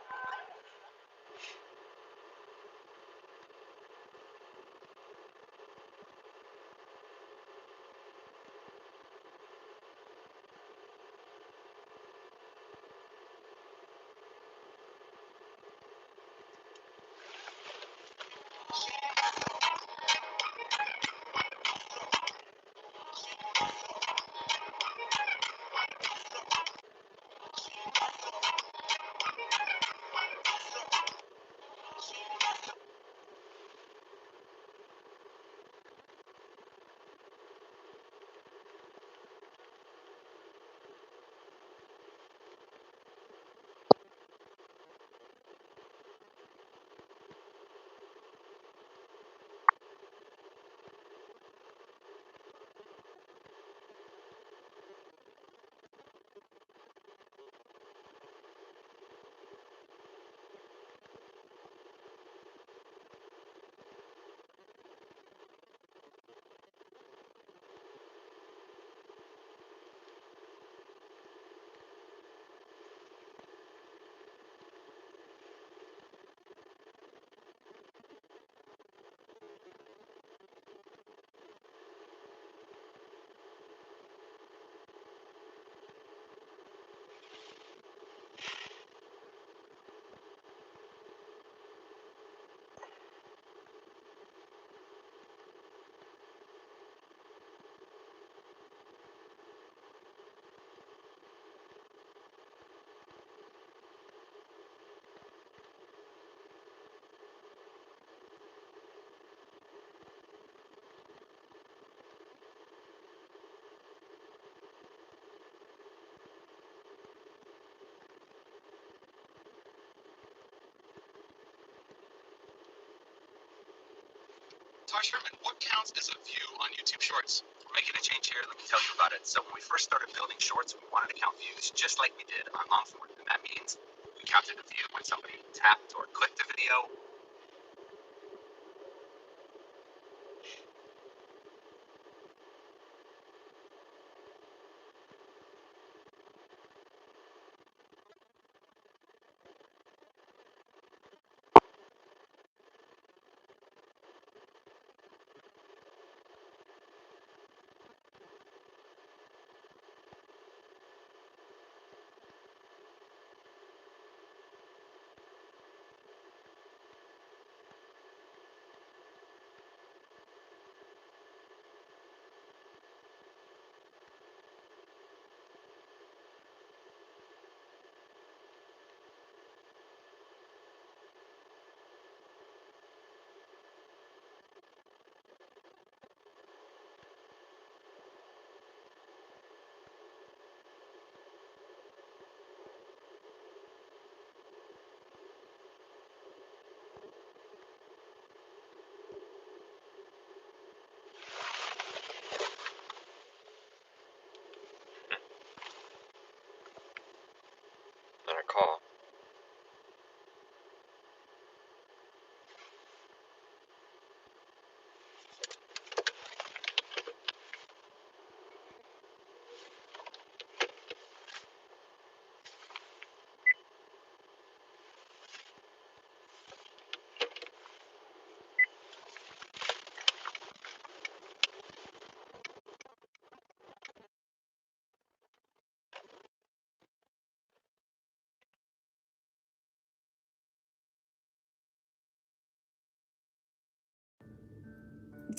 S3: Tosh Herman, what counts as a view on YouTube Shorts? We're making a change here. Let me tell you about it. So when we first started building Shorts, we wanted to count views just like we did on Longform. And that means we counted a view when somebody tapped or clicked a video.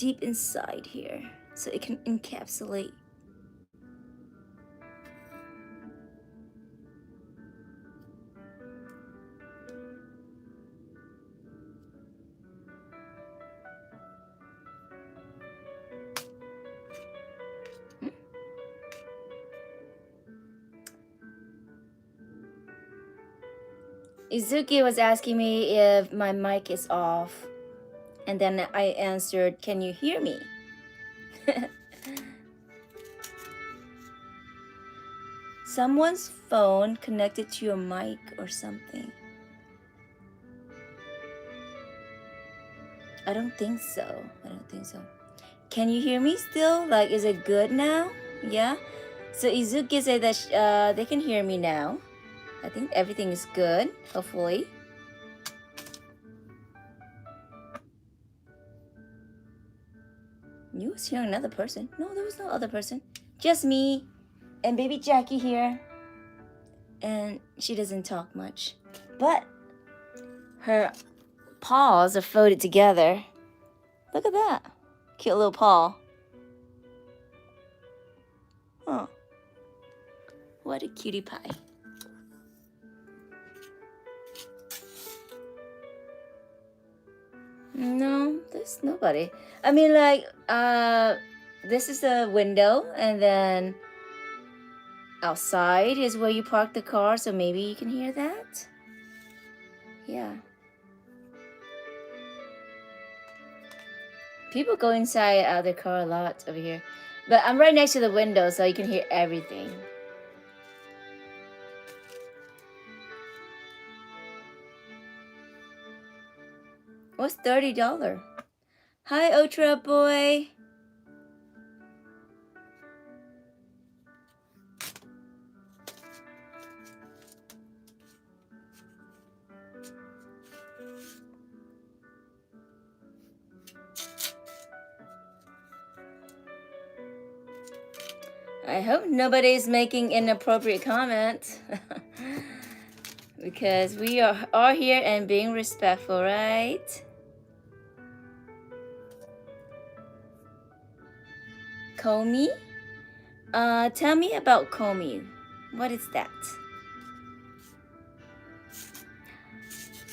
S1: deep inside here so it can encapsulate. Izuki was asking me if my mic is off, and then I answered, "Can you hear me?" Someone's phone connected to your mic or something. I don't think so. Can you hear me still? Like, is it good now? Yeah? So Izuki said that they can hear me now. I think everything is good, hopefully. You was hearing another person. No, there was no other person. Just me and baby Jackie here. And she doesn't talk much. But her paws are folded together. Look at that. Cute little paw. Huh. What a cutie pie. No, there's nobody. I mean, like, this is the window, and then outside is where you park the car, so maybe you can hear that. Yeah. People go inside their car a lot over here. But I'm right next to the window, so you can hear everything. What's $30? Hi, Ultra Boy. I hope nobody's making inappropriate comments. Because we are here and being respectful, right? Komi? Tell me about Komi. What is that?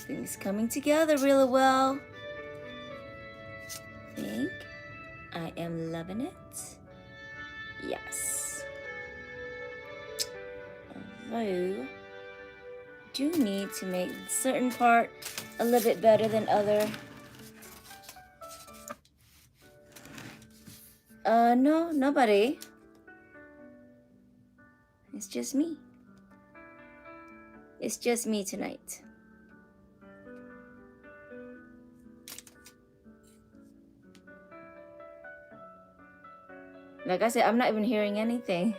S1: Things coming together really well. I think I am loving it. Yes. Although, do need to make certain part a little bit better than other. No, nobody. It's just me. It's just me tonight. Like I said, I'm not even hearing anything.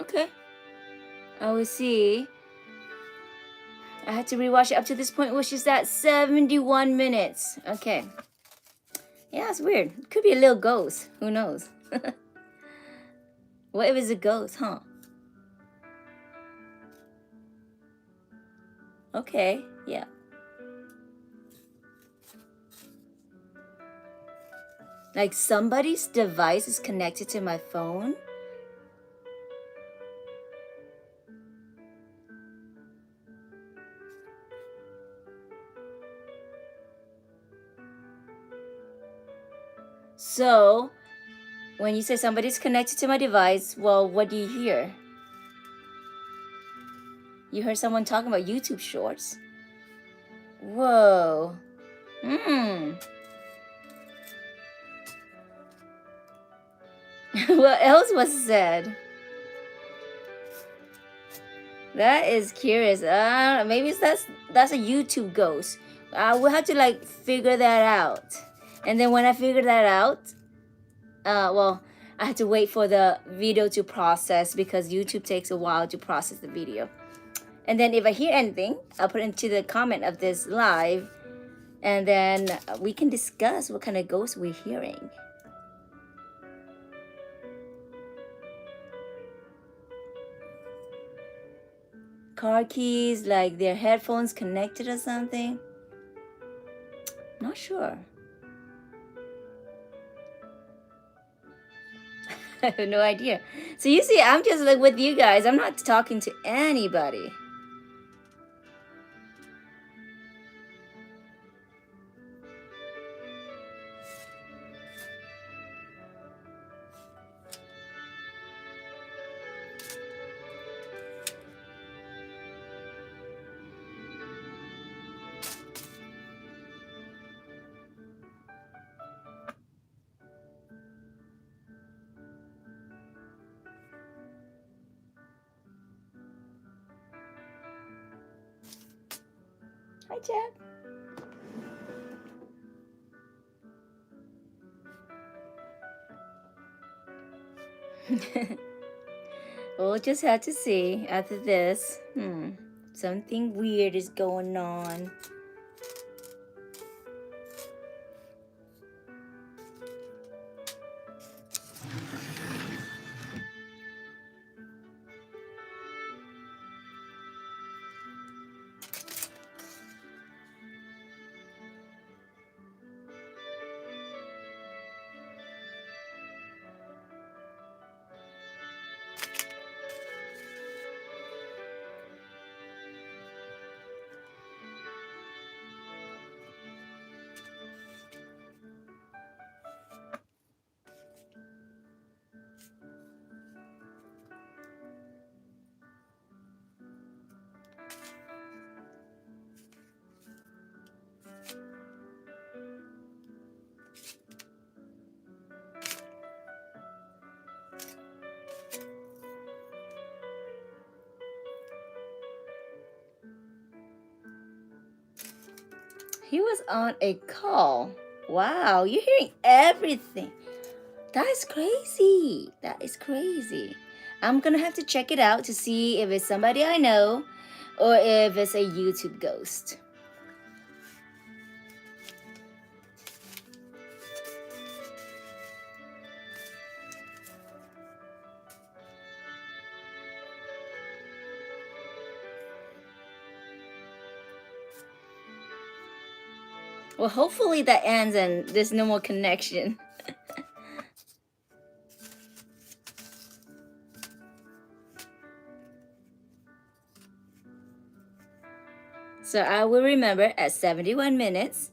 S1: Okay. I will see. I had to rewatch it up to this point, which is at 71 minutes. Okay. Yeah, it's weird. It could be a little ghost. Who knows? What if it's a ghost, huh? Okay, yeah. Like somebody's device is connected to my phone. So, when you say somebody's connected to my device, well, what do you hear? You heard someone talking about YouTube Shorts. Whoa. What else was said? That is curious. Maybe that's a YouTube ghost. We'll have to like figure that out. And then when I figured that out, well, I had to wait for the video to process because YouTube takes a while to process the video. And then if I hear anything, I'll put it into the comment of this live, and then we can discuss what kind of ghosts we're hearing. Car keys, like their headphones connected or something. Not sure. I have no idea. So you see, I'm just like with you guys. I'm not talking to anybody. Hi, Chad. We'll just have to see after this. Something weird is going on. He was on a call. Wow, you're hearing everything. That is crazy. That is crazy. I'm gonna have to check it out to see if it's somebody I know or if it's a YouTube ghost. Well, hopefully that ends and there's no more connection. So I will remember at 71 minutes,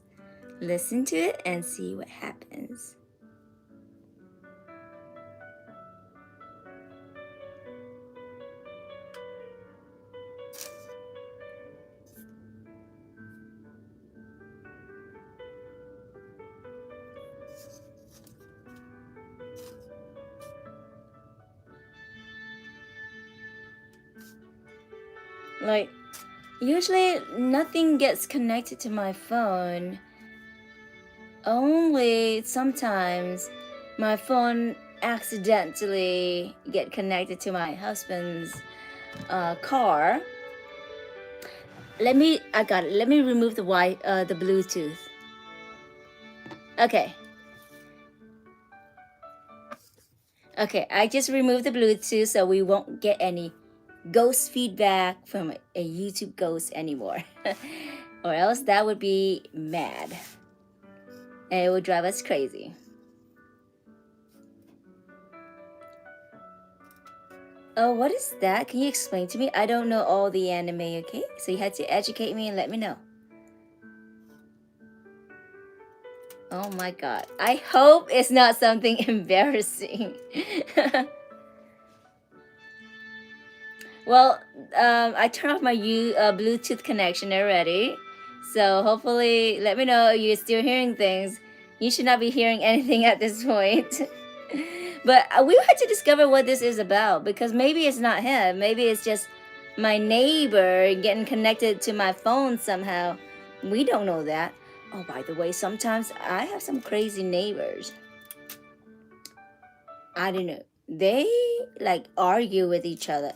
S1: listen to it and see what happens. Like, usually nothing gets connected to my phone. Only sometimes my phone accidentally get connected to my husband's car. I got it. Let me remove the Bluetooth. Okay. Okay, I just removed the Bluetooth so we won't get any ghost feedback from a YouTube ghost anymore. Or else that would be mad. And it would drive us crazy. Oh, what is that? Can you explain to me? I don't know all the anime, okay? So you had to educate me and let me know. Oh my god. I hope it's not something embarrassing. Well, I turned off my Bluetooth connection already. So hopefully, let me know if you're still hearing things. You should not be hearing anything at this point. But we had to discover what this is about, because maybe it's not him. Maybe it's just my neighbor getting connected to my phone somehow. We don't know that. Oh, by the way, sometimes I have some crazy neighbors. I don't know. They like argue with each other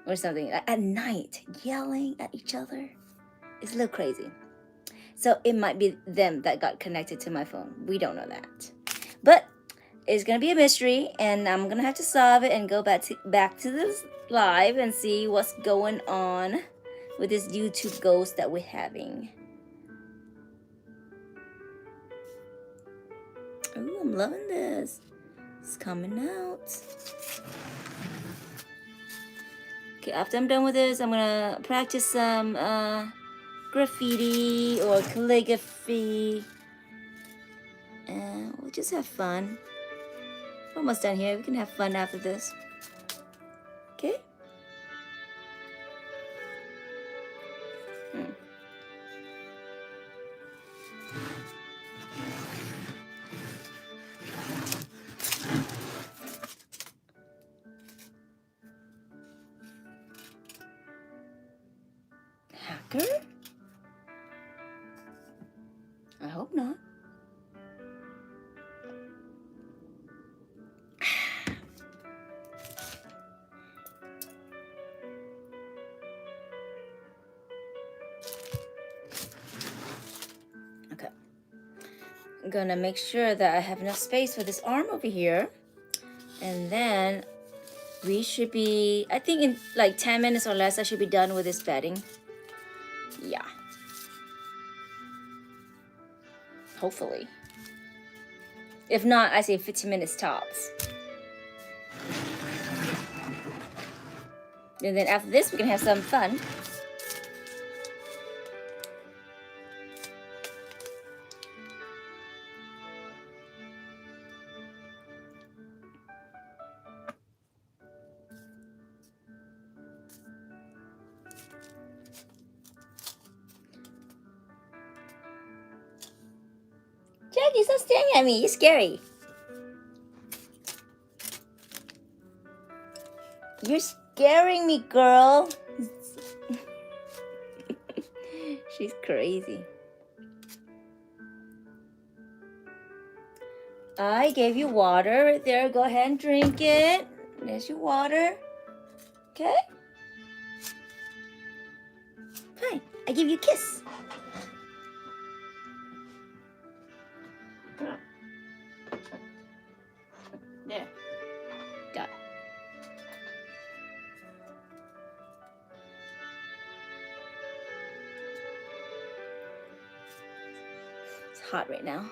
S1: or something at night, yelling at each other. It's a little crazy. So it might be them that got connected to my phone. We don't know that. But it's gonna be a mystery, and I'm gonna have to solve it and go back to this live and see what's going on with this YouTube ghost that we're having. Ooh, I'm loving this. It's coming out. Okay, after I'm done with this, I'm gonna practice some graffiti or calligraphy, and we'll just have fun. We're almost done here. We can have fun after this. Okay? Hacker? I hope not. Okay. I'm gonna make sure that I have enough space for this arm over here. And then we should be, I think in like 10 minutes or less, I should be done with this bedding. Yeah. Hopefully. If not, I say 15 minutes tops. And then after this, we can have some fun. Jackie, stop staring at me. You're scary. You're scaring me, girl. She's crazy. I gave you water right there. Go ahead and drink it. There's your water. Okay? Fine. I give you a kiss. There. Got it. It's hot right now.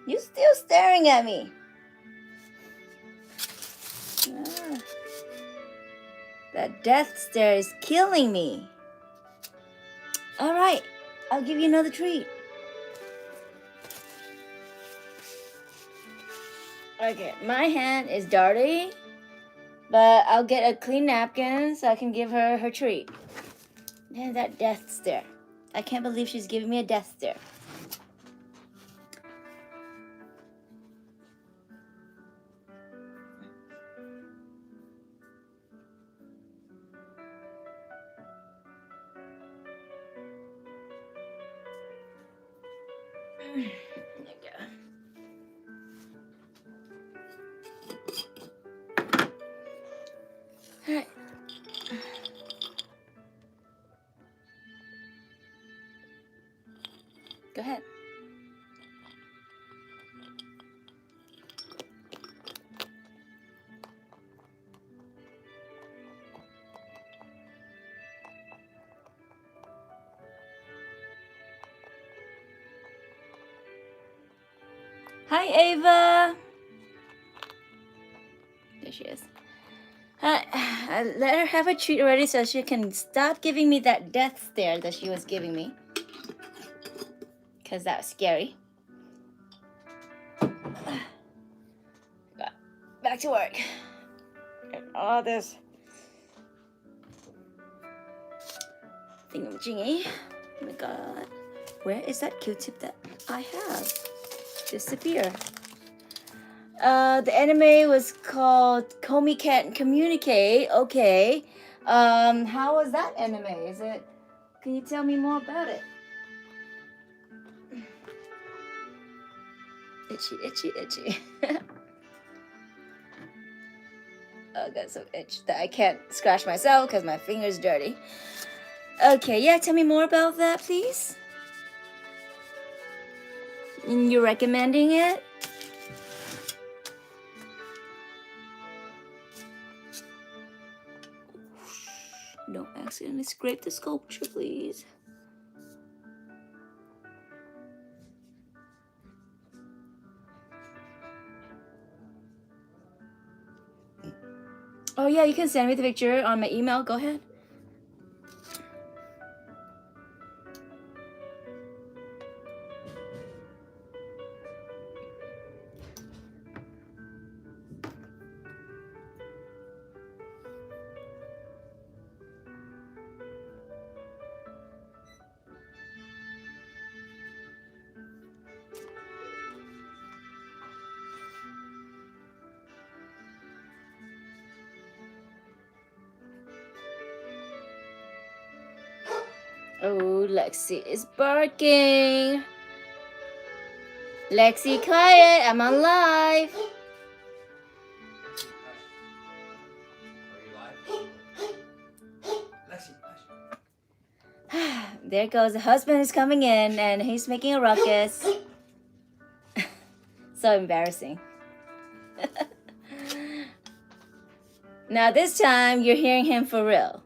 S1: You're still staring at me. Ah, that death stare is killing me. All right, I'll give you another treat. Okay, my hand is dirty, but I'll get a clean napkin so I can give her her treat. And that death stare. I can't believe she's giving me a death stare. There you go. All right. Go ahead. Hi, Ava. There she is. I let her have a treat already so she can stop giving me that death stare that she was giving me. Because that was scary. Back to work. All this thingamajiggy. Oh my god. Where is that Q-tip that I have? Disappear. The anime was called Komi Can't Communicate. Okay. How was that anime? Is it? Can you tell me more about it? Itchy, itchy, itchy. I got so itch that I can't scratch myself because my finger's dirty. Okay, yeah, tell me more about that, please. And you're recommending it? Don't accidentally scrape the sculpture, please. Oh yeah, you can send me the picture on my email. Go ahead. Oh, Lexi is barking. Lexi, quiet. I'm on live. There goes the husband is coming in and he's making a ruckus. So embarrassing. Now this time you're hearing him for real.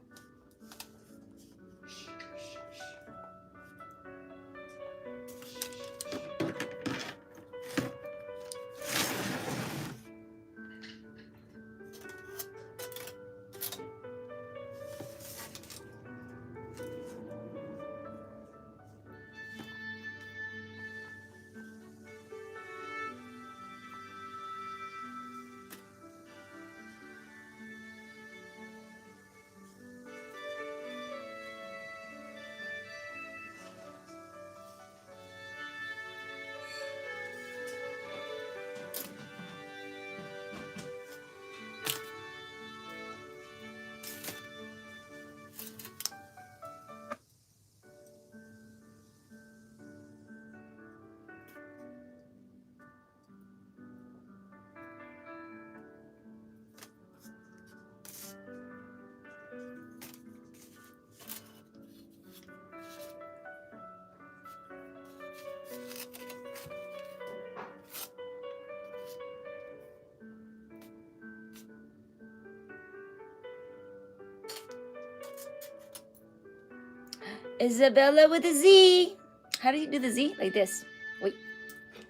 S1: Isabella with a Z. How do you do the Z? Like this. Wait.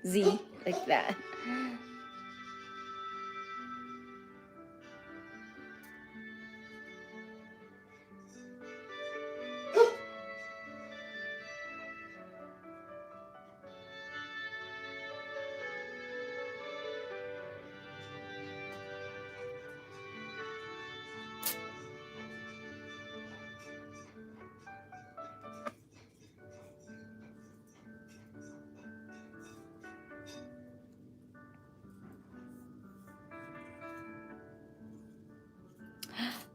S1: Z. Like that.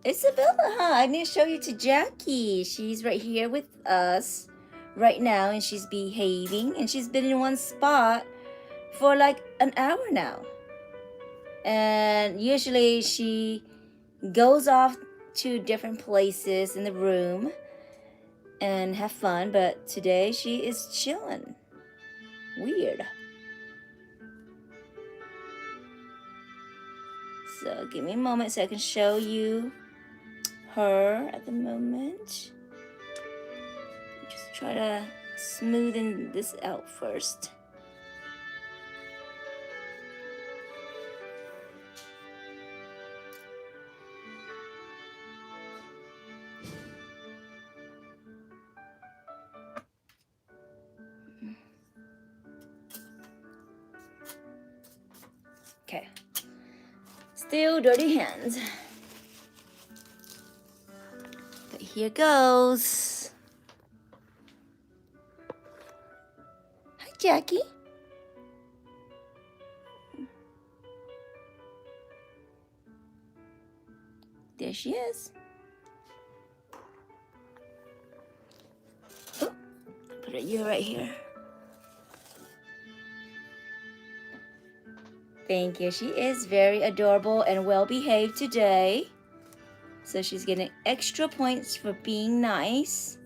S1: Isabella, huh? I need to show you to Jackie. She's right here with us right now and she's behaving and she's been in one spot for like an hour now. And usually she goes off to different places in the room and have fun, but today she is chilling. Weird. So give me a moment so I can show you her at the moment. Just try to smoothen this out first. Okay. Still dirty hands. But here goes. Hi, Jackie. There she is. Oh, put you right here. Thank you. She is very adorable and well behaved today. So she's getting extra points for being nice.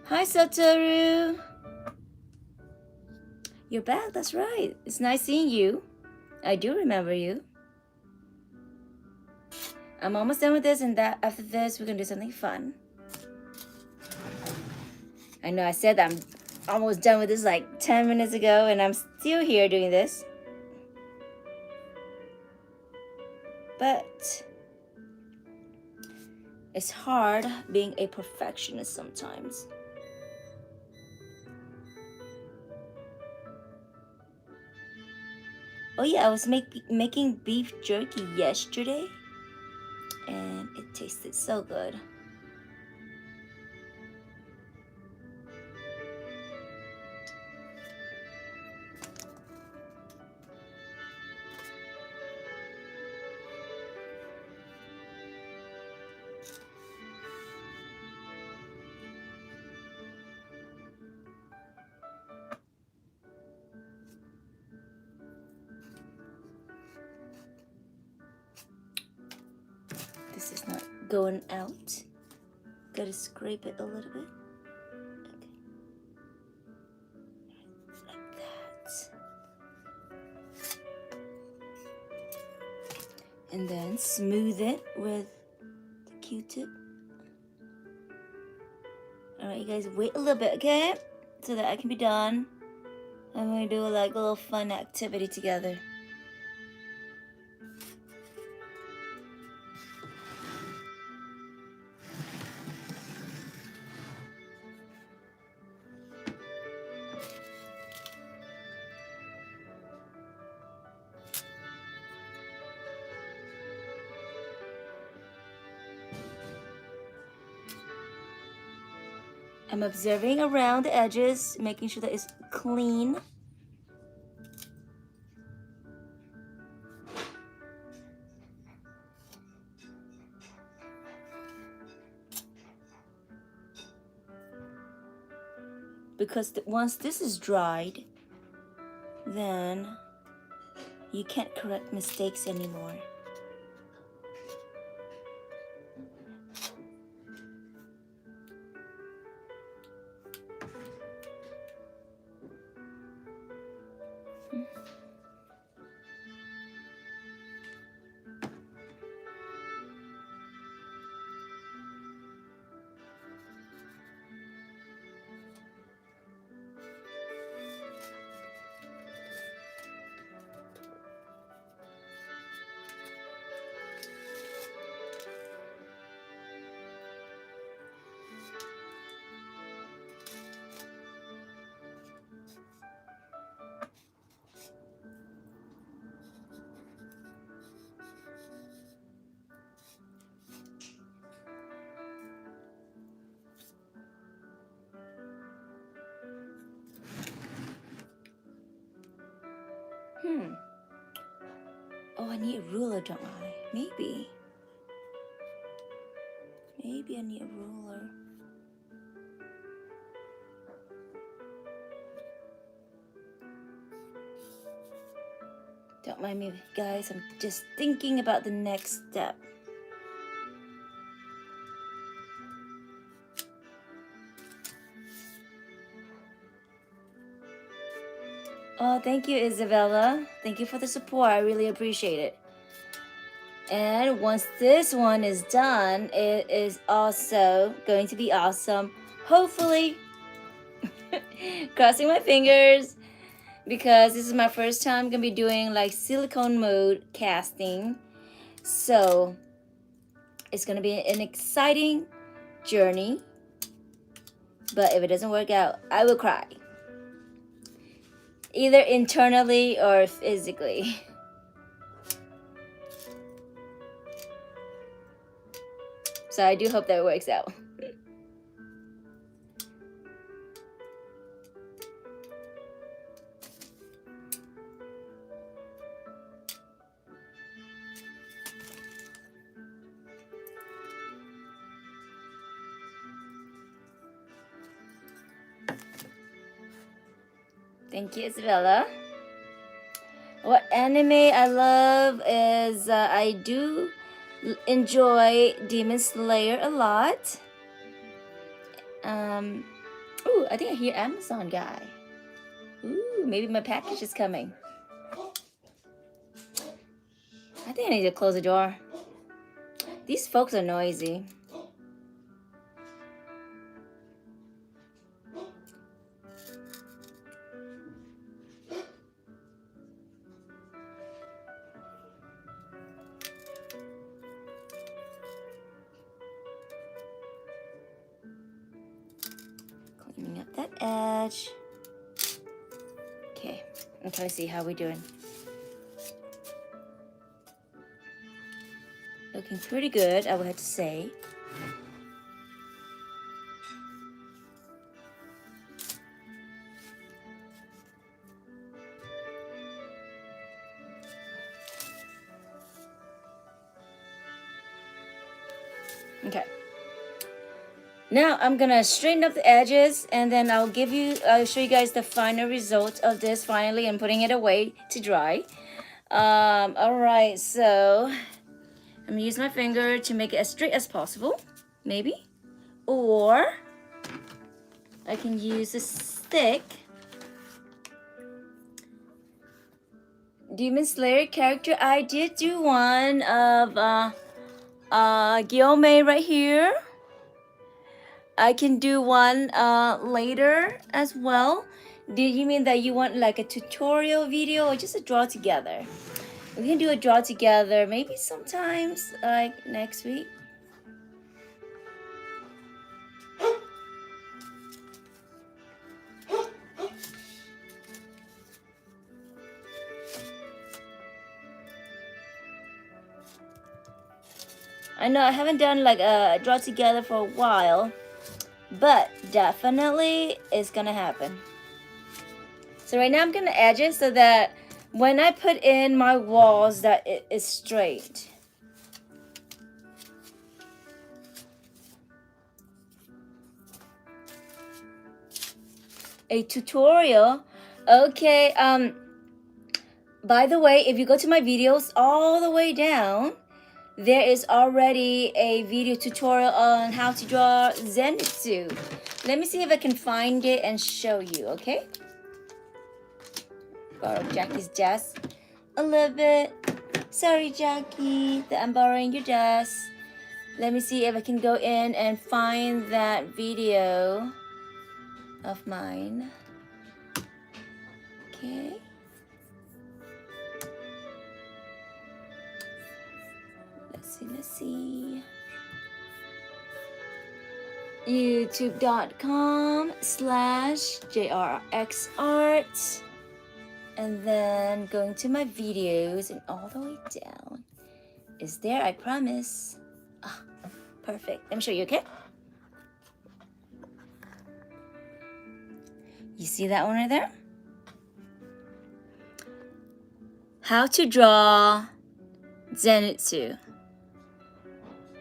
S1: Hi, Satoru. You're back, that's right. It's nice seeing you. I do remember you. I'm almost done with this, and that after this, we're gonna do something fun. I know I said I'm almost done with this like 10 minutes ago, and I'm still here doing this. But it's hard being a perfectionist sometimes. Oh yeah, I was making beef jerky yesterday, and it tasted so good. This is not going out. Gotta scrape it a little bit. Okay. Like that. And then smooth it with the Q-tip. Alright, you guys, wait a little bit, okay? So that I can be done. I'm gonna do like a little fun activity together. I'm observing around the edges, making sure that it's clean. Because once this is dried, then you can't correct mistakes anymore. Oh, I need a ruler, don't I? Maybe. Maybe I need a ruler. Don't mind me, guys. I'm just thinking about the next step. Oh, thank you, Isabella. Thank you for the support. I really appreciate it. And once this one is done, it is also going to be awesome. Hopefully, crossing my fingers, because this is my first time gonna be doing like silicone mold casting. So it's gonna be an exciting journey. But if it doesn't work out, I will cry. Either internally or physically. So I do hope that it works out. Thank you, Isabella. What anime I love is I do enjoy Demon Slayer a lot. Ooh, I think I hear Amazon guy. Ooh, maybe my package is coming. I think I need to close the door. These folks are noisy. Cleaning up that edge. Okay, I'm trying to see how we're doing. Looking pretty good, I would have to say. Okay. Now I'm gonna straighten up the edges, and then I'll show you guys the final result of this finally. I'm putting it away to dry. All right, so I'm gonna use my finger to make it as straight as possible, maybe. Or I can use a stick. Demon Slayer character, I did do one of Guillaume right here. I can do one later as well. Do you mean that you want like a tutorial video or just a draw together? We can do a draw together maybe sometimes like next week. I know I haven't done like a draw together for a while, but definitely it's gonna happen. So right now I'm gonna edge it so that when I put in my walls that it is straight. A tutorial. Okay, by the way, if you go to my videos all the way down, there is already a video tutorial on how to draw Zenitsu. Let me see if I can find it and show you, okay? Borrow Jackie's desk a little bit. Sorry, Jackie, that I'm borrowing your desk. Let me see if I can go in and find that video of mine. Okay. Let's see. youtube.com/JRRXart. And then going to my videos and all the way down. Is there, I promise. Ah, perfect. Let me show you, okay? You see that one right there? How to draw Zenitsu.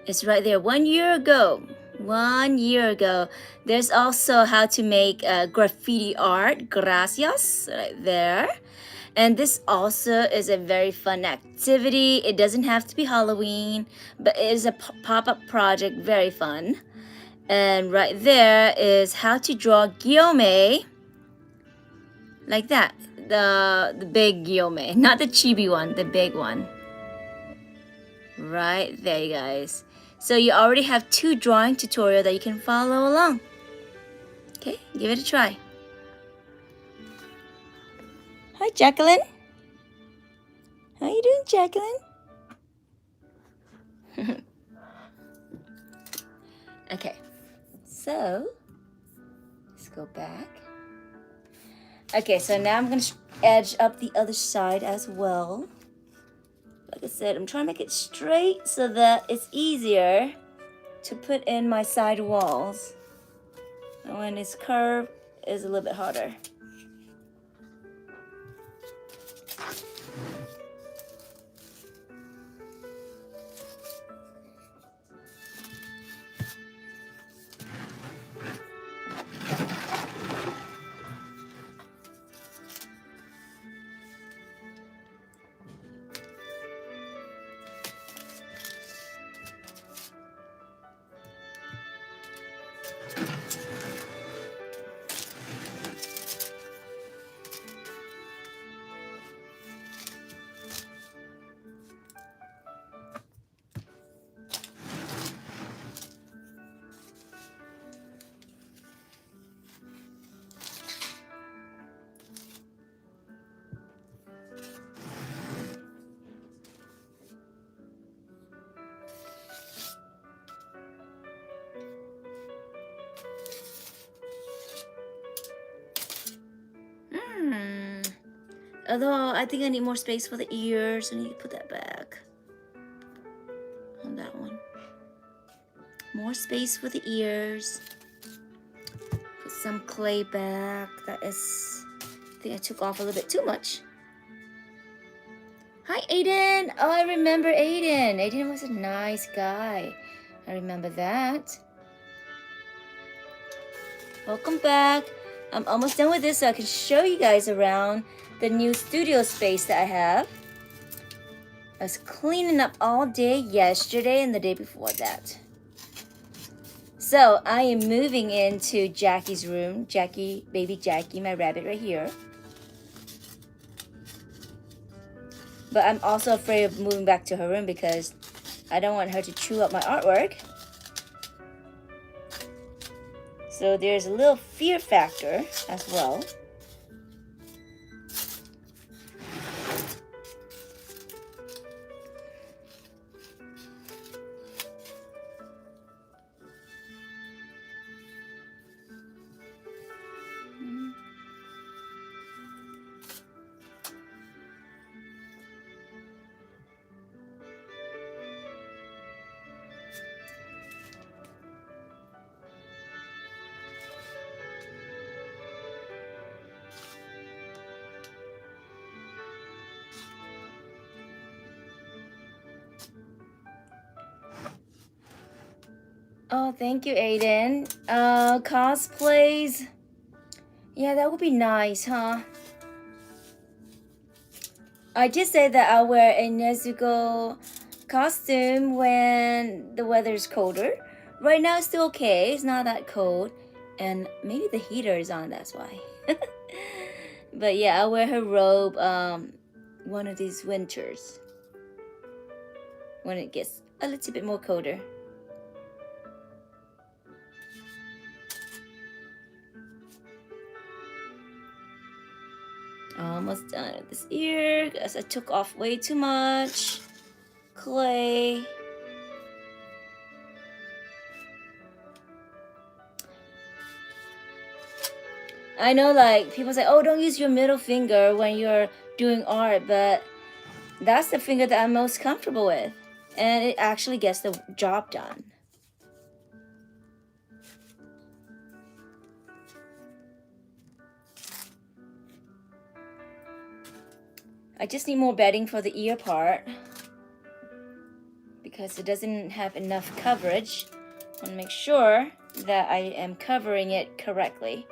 S1: It's right there 1 year ago. 1 year ago. There's also how to make graffiti art. Gracias. Right there. And this also is a very fun activity. It doesn't have to be Halloween, but it is a pop-up project. Very fun. And right there is how to draw Guillaume. Like that. The big Guillaume. Not the chibi one. The big one. Right there, you guys. So you already have 2 drawing tutorials that you can follow along. Okay, give it a try. Hi, Jacqueline. How you doing, Jacqueline? Okay, so let's go back. Okay, so now I'm gonna edge up the other side as well. Like I said, I'm trying to make it straight so that it's easier to put in my side walls. And when it's curved, it's a little bit harder. Although I think I need more space for the ears. I need to put that back on that one. More space for the ears. Put some clay back. That is, I think I took off a little bit too much. Hi, Aiden. Oh, I remember Aiden. Aiden was a nice guy. I remember that. Welcome back. I'm almost done with this so I can show you guys around the new studio space that I have. I was cleaning up all day yesterday and the day before that. So I am moving into Jackie's room. Jackie, baby Jackie, my rabbit right here. But I'm also afraid of moving back to her room because I don't want her to chew up my artwork. So there's a little fear factor as well. Oh, thank you, Aiden. Cosplays. Yeah, that would be nice, huh? I did say that I'll wear a Nezuko costume when the weather's colder. Right now it's still okay. It's not that cold. And maybe the heater is on, that's why. But yeah, I'll wear her robe one of these winters. When it gets a little bit more colder. Almost done with this ear because I took off way too much clay. I know, like, people say, oh, don't use your middle finger when you're doing art, but that's the finger that I'm most comfortable with. And it actually gets the job done. I just need more bedding for the ear part because it doesn't have enough coverage. I want to make sure that I am covering it correctly.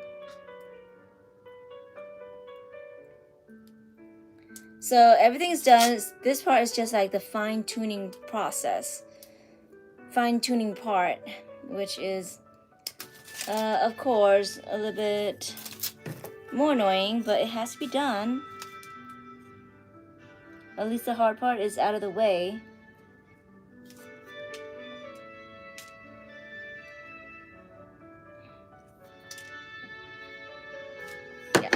S1: So everything's done. This part is just like the fine-tuning process. Fine-tuning part, which is, of course, a little bit more annoying, but it has to be done. At least the hard part is out of the way. Yeah.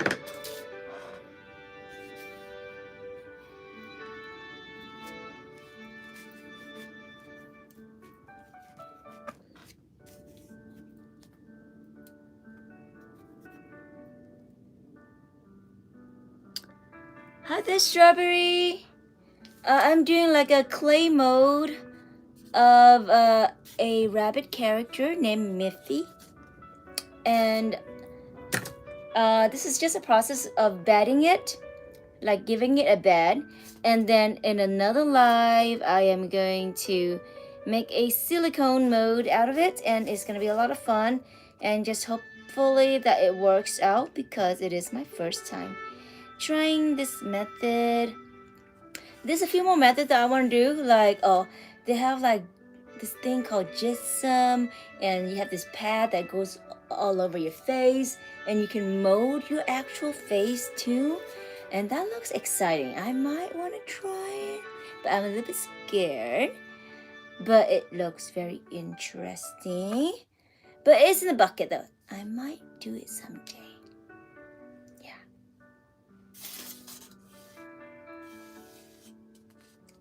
S1: Hi there, Strawberry. I'm doing like a clay mold of a rabbit character named Miffy. And this is just a process of bedding it, like giving it a bed. And then in another live, I am going to make a silicone mold out of it. And it's going to be a lot of fun. And just hopefully that it works out because it is my first time trying this method. There's a few more methods that I want to do. Like, oh, they have like this thing called gypsum, and you have this pad that goes all over your face, and you can mold your actual face too. And that looks exciting. I might want to try it, but I'm a little bit scared. But it looks very interesting. But it's in the bucket though. I might do it someday.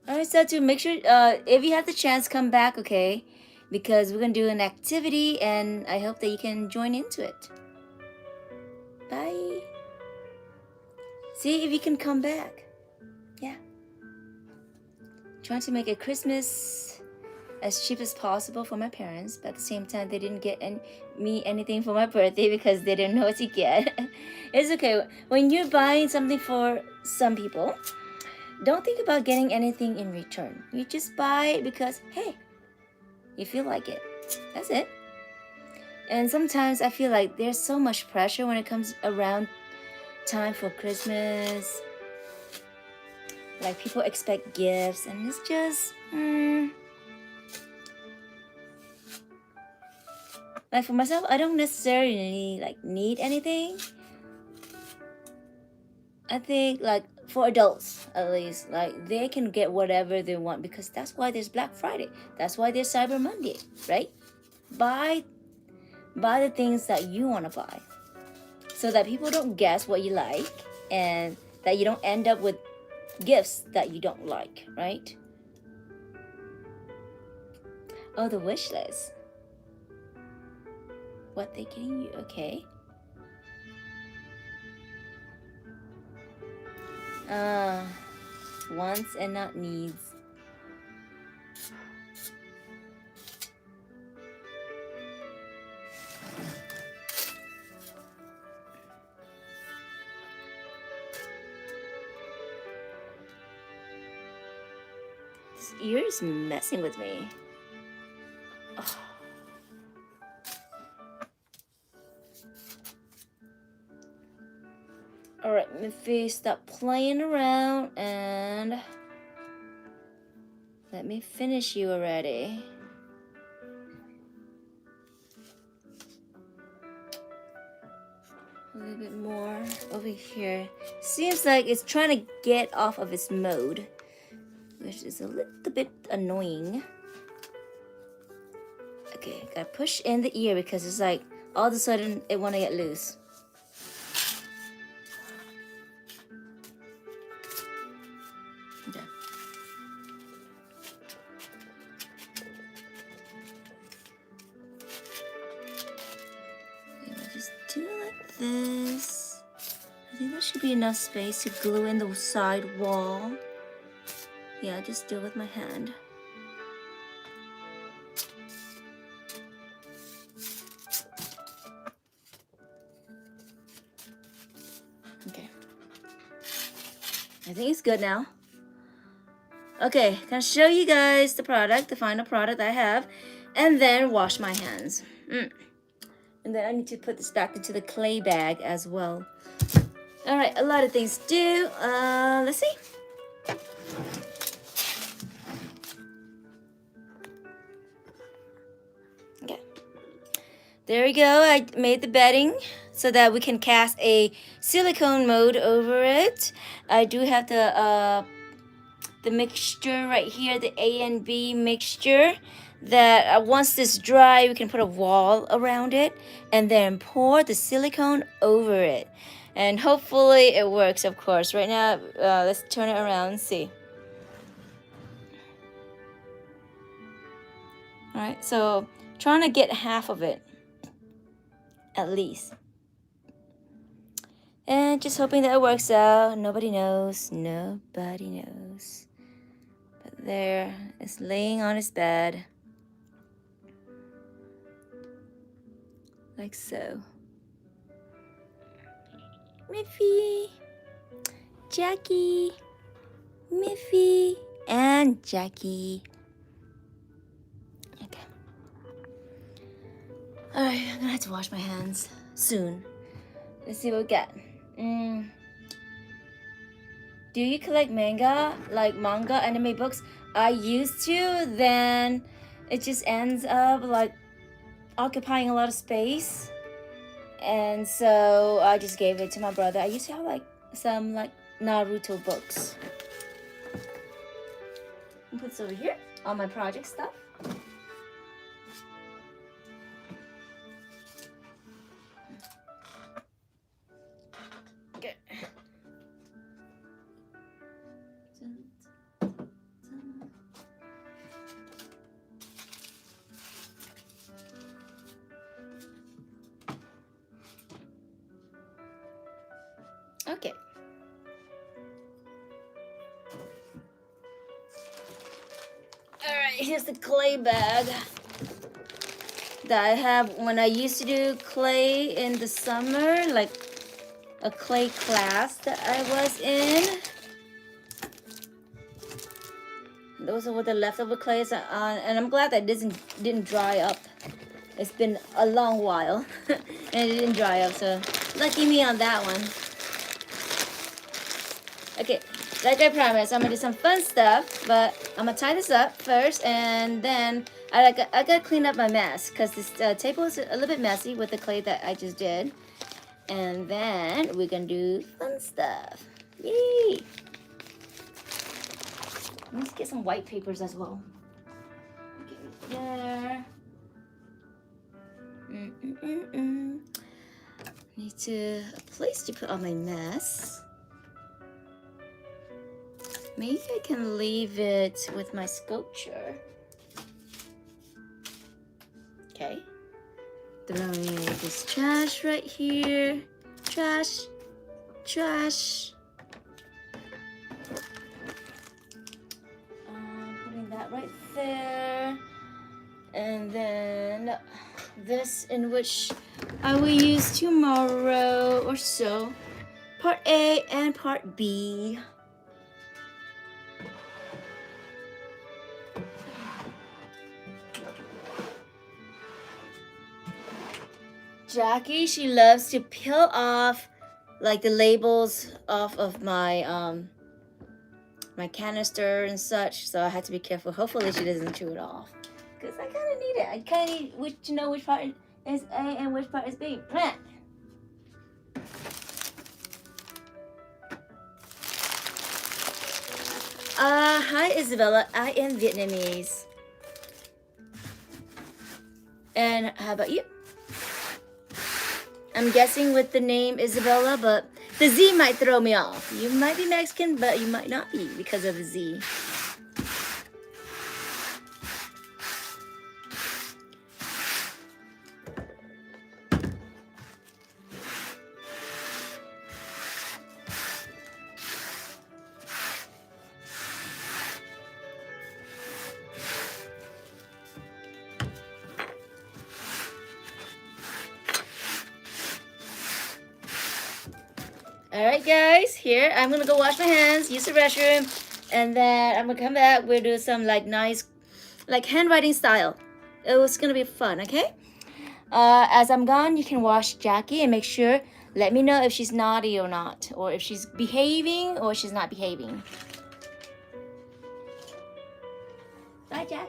S1: Alright, so to make sure, if you have the chance, come back, okay? Because we're gonna do an activity, and I hope that you can join into it. Bye. See if you can come back. Yeah. Trying to make a Christmas as cheap as possible for my parents, but at the same time, they didn't get me anything for my birthday because they didn't know what to get. It's okay. When you're buying something for some people, don't think about getting anything in return. You just buy it because, hey, you feel like it. That's it. And sometimes I feel like there's so much pressure when it comes around time for Christmas. Like people expect gifts, and it's just, like for myself, I don't necessarily like need anything. I think like for adults at least, like they can get whatever they want because that's why there's Black Friday. That's why there's Cyber Monday, right? Buy the things that you want to buy so that people don't guess what you like and that you don't end up with gifts that you don't like, right? Oh, the wish list. What they getting you, okay. Wants and not needs. This ear is messing with me. Oh. Alright, Miffy, stop playing around and let me finish you already. A little bit more over here. Seems like it's trying to get off of its mode, which is a little bit annoying. Okay, gotta push in the ear because it's like all of a sudden it wanna get loose. Okay. Just do it like this. I think there should be enough space to glue in the side wall. Yeah, just do it with my hand. Okay. I think it's good now. Okay, gonna show you guys the product, the final product I have, and then wash my hands. And then I need to put this back into the clay bag as well. All right, a lot of things to do. Let's see. Okay. There we go. I made the bedding so that we can cast a silicone mold over it. I do have the mixture right here, the A and B mixture, that once this dry, we can put a wall around it and then pour the silicone over it. And hopefully it works, of course. Right now, let's turn it around and see. All right, so trying to get half of it, at least. And just hoping that it works out. Nobody knows. Nobody knows. But there, it's laying on his bed. Like so. Miffy, Jackie, Miffy, and Jackie. Okay. Alright, I'm gonna have to wash my hands soon. Let's see what we got. Do you collect manga, like manga anime books? I used to, then it just ends up like occupying a lot of space. And so I just gave it to my brother. I used to have like some like Naruto books. I'll put this over here, all my project stuff. Okay. Okay. Alright, here's the clay bag that I have when I used to do clay in the summer, like a clay class that I was in. Those are what the leftover clays are on, and I'm glad that didn't dry up. It's been a long while, and it didn't dry up, so lucky me on that one. Okay, like I promised, I'm gonna do some fun stuff, but I'm gonna tie this up first, and then I gotta clean up my mess because this table is a little bit messy with the clay that I just did, and then we're gonna do fun stuff. Yay! Let's get some white papers as well. Okay, there. Need a place to put all my mess. Maybe I can leave it with my sculpture. Okay. Throwing this trash right here. Trash. Trash. Putting that right there. And then this, in which I will use tomorrow or so. Part A and part B. Jackie, she loves to peel off like the labels off of my my canister and such, so I had to be careful. Hopefully she doesn't chew it off, because I kind of need it. I kind of need to know which part is A and which part is B. Hi Isabella, I am Vietnamese. And how about you? I'm guessing with the name Isabella, but the Z might throw me off. You might be Mexican, but you might not be because of the Z. Alright guys, here, I'm gonna go wash my hands, use the restroom, and then I'm gonna come back, we'll do some like nice, like handwriting style. It was gonna be fun, okay? As I'm gone, you can wash Jackie and make sure, let me know if she's naughty or not, or if she's behaving or she's not behaving. Bye, Jack.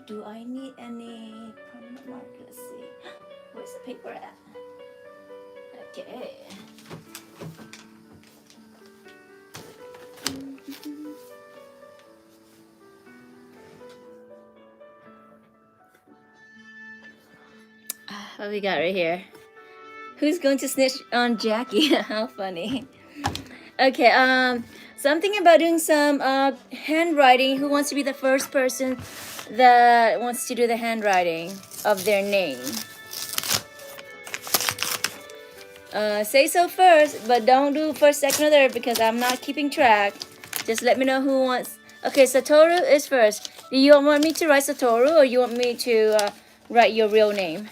S1: do I need any permanent mark? Let's see. Where's the paper at? Okay. What we got right here? Who's going to snitch on Jackie? How funny. Okay, something about doing some handwriting. Who wants to be the first person that wants to do the handwriting of their name? Say so first, but don't do first, second, or third because I'm not keeping track. Just let me know who wants. Okay, Satoru is first. Do you want me to write Satoru or you want me to write your real name?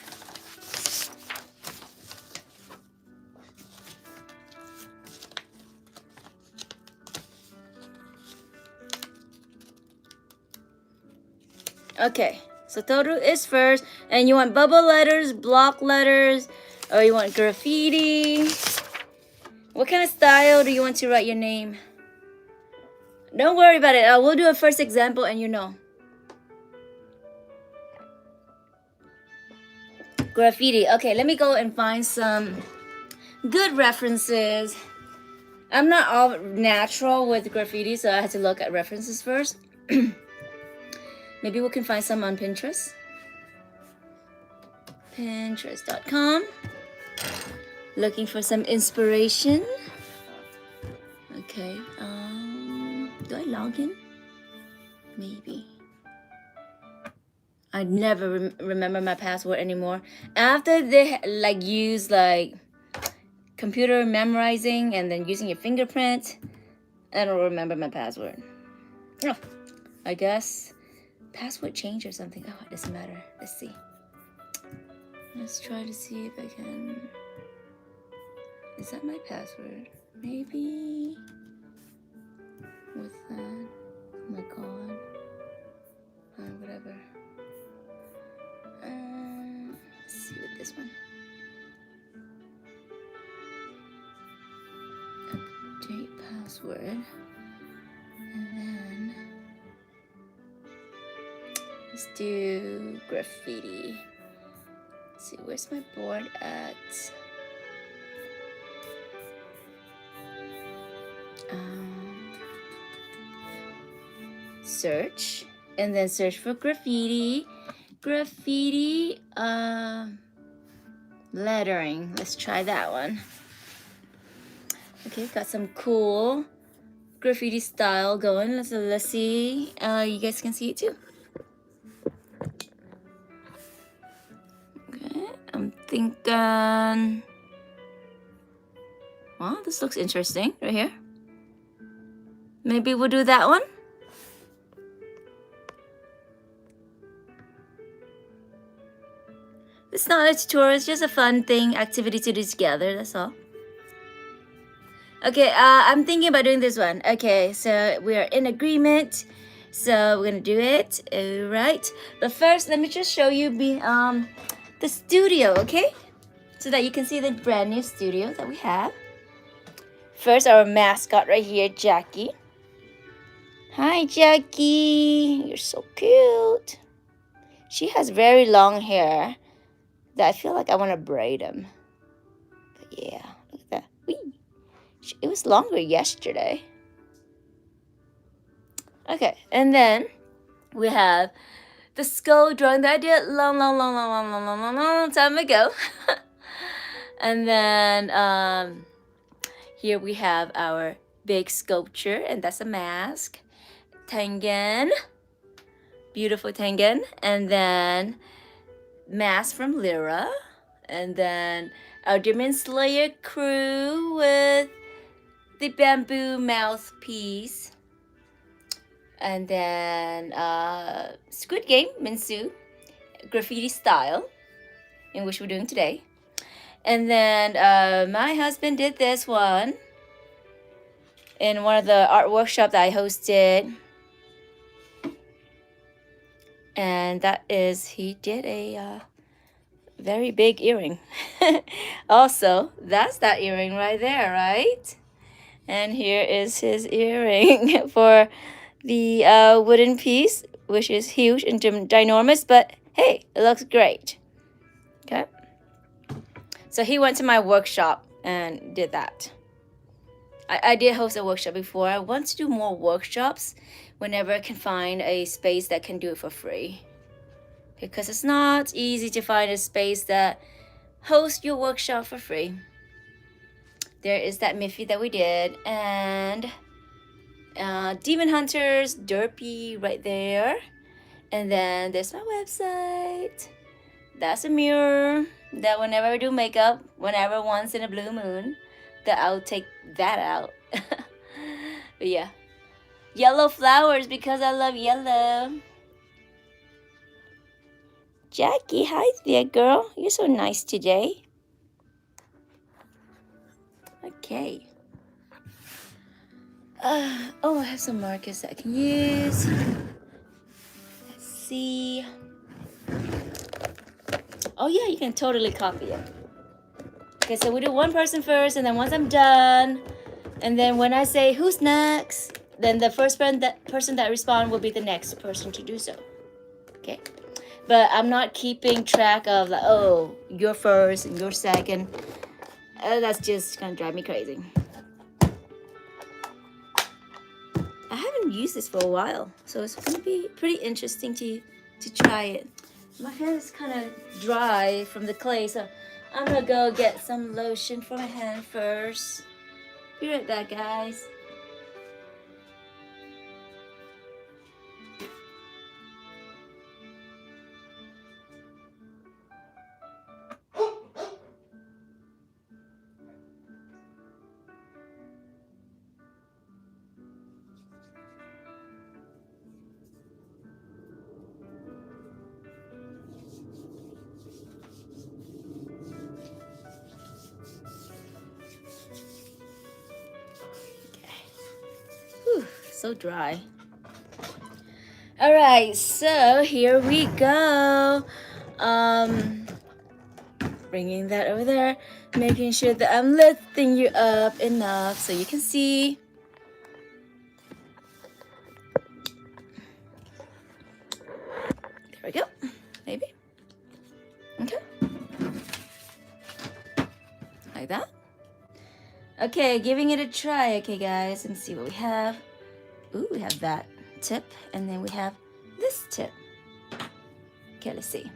S1: Okay, Satoru is first, and you want bubble letters, block letters, or you want graffiti? What kind of style do you want to write your name? Don't worry about it. I will do a first example, and you know. Graffiti. Okay, let me go and find some good references. I'm not all natural with graffiti, so I had to look at references first. Maybe we can find some on Pinterest. Pinterest.com. Looking for some inspiration. Okay. Do I log in? Maybe. I never remember my password anymore. After they use computer memorizing and then using your fingerprint, I don't remember my password. Oh, I guess password change or something. Oh, it doesn't matter. Let's see. Let's try to see if I can. Is that my password? Maybe. What's that? Oh my god. Whatever. Let's see with this one. Update password. And then let's do graffiti. Let's see, where's my board at? Search, and then search for graffiti. Graffiti lettering. Let's try that one. Okay, got some cool graffiti style going. Let's see. You guys can see it too. Okay, I'm thinking. Wow, this looks interesting right here. Maybe we'll do that one. It's not a tutorial, it's just a fun thing, activity to do together, that's all. Okay, I'm thinking about doing this one. Okay, so we are in agreement. So we're gonna do it, all right. But first, let me just show you the studio, okay? So that you can see the brand new studio that we have. First, our mascot right here, Jackie. Hi, Jackie, you're so cute. She has very long hair that I feel like I want to braid them. But yeah, look at that. Whee! It was longer yesterday. Okay, and then we have the skull drawing that I did long time ago. And then here we have our big sculpture, and that's a mask. Tengen, beautiful Tengen, and then mask from Lyra, and then our Demon Slayer crew with the bamboo mouthpiece, and then Squid Game Minsu graffiti style, in which we're doing today. And then my husband did this one in one of the art workshops that I hosted. And that is, he did a very big earring. Also, that's that earring right there, right? And here is his earring for the wooden piece. which is huge and ginormous, but hey, it looks great. Okay. So he went to my workshop and did that. I did host a workshop before. I want to do more workshops whenever I can find a space that can do it for free. Because it's not easy to find a space that hosts your workshop for free. There is that Miffy that we did, and Demon Hunters, Derpy right there. And then there's my website. That's a mirror that whenever I do makeup, whenever once in a blue moon, that I'll take that out. But yeah. Yellow flowers because I love yellow. Jackie, hi there, girl. You're so nice today. Okay. Oh, I have some markers that I can use. Let's see. Oh yeah, you can totally copy it. Okay, so we do one person first, and then once I'm done, and then when I say who's next, then the first person that responds will be the next person to do so. Okay, but I'm not keeping track of like, oh, you're first and you're second. That's just gonna drive me crazy. I haven't used this for a while, so it's gonna be pretty interesting to try it. My hand is kind of dry from the clay, so I'm gonna go get some lotion for my hand first. Be right back, guys. Whew, so dry. All right, so here we go. Bringing that over there, making sure that I'm lifting you up enough so you can see. There we go, maybe. Okay, like that. Okay, giving it a try. Okay, guys, and see what we have. Ooh, we have that tip, and then we have this tip. Okay, let's see.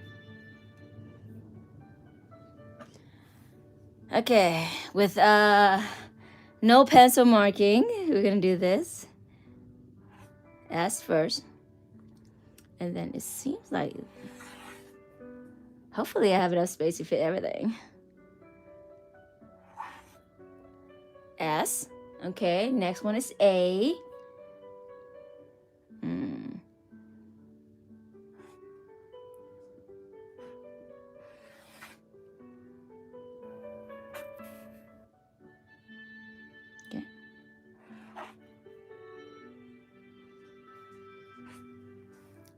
S1: Okay, with no pencil marking, we're gonna do this S first, and then it seems like hopefully I have enough space to fit everything. S. Okay, next one is A. Okay.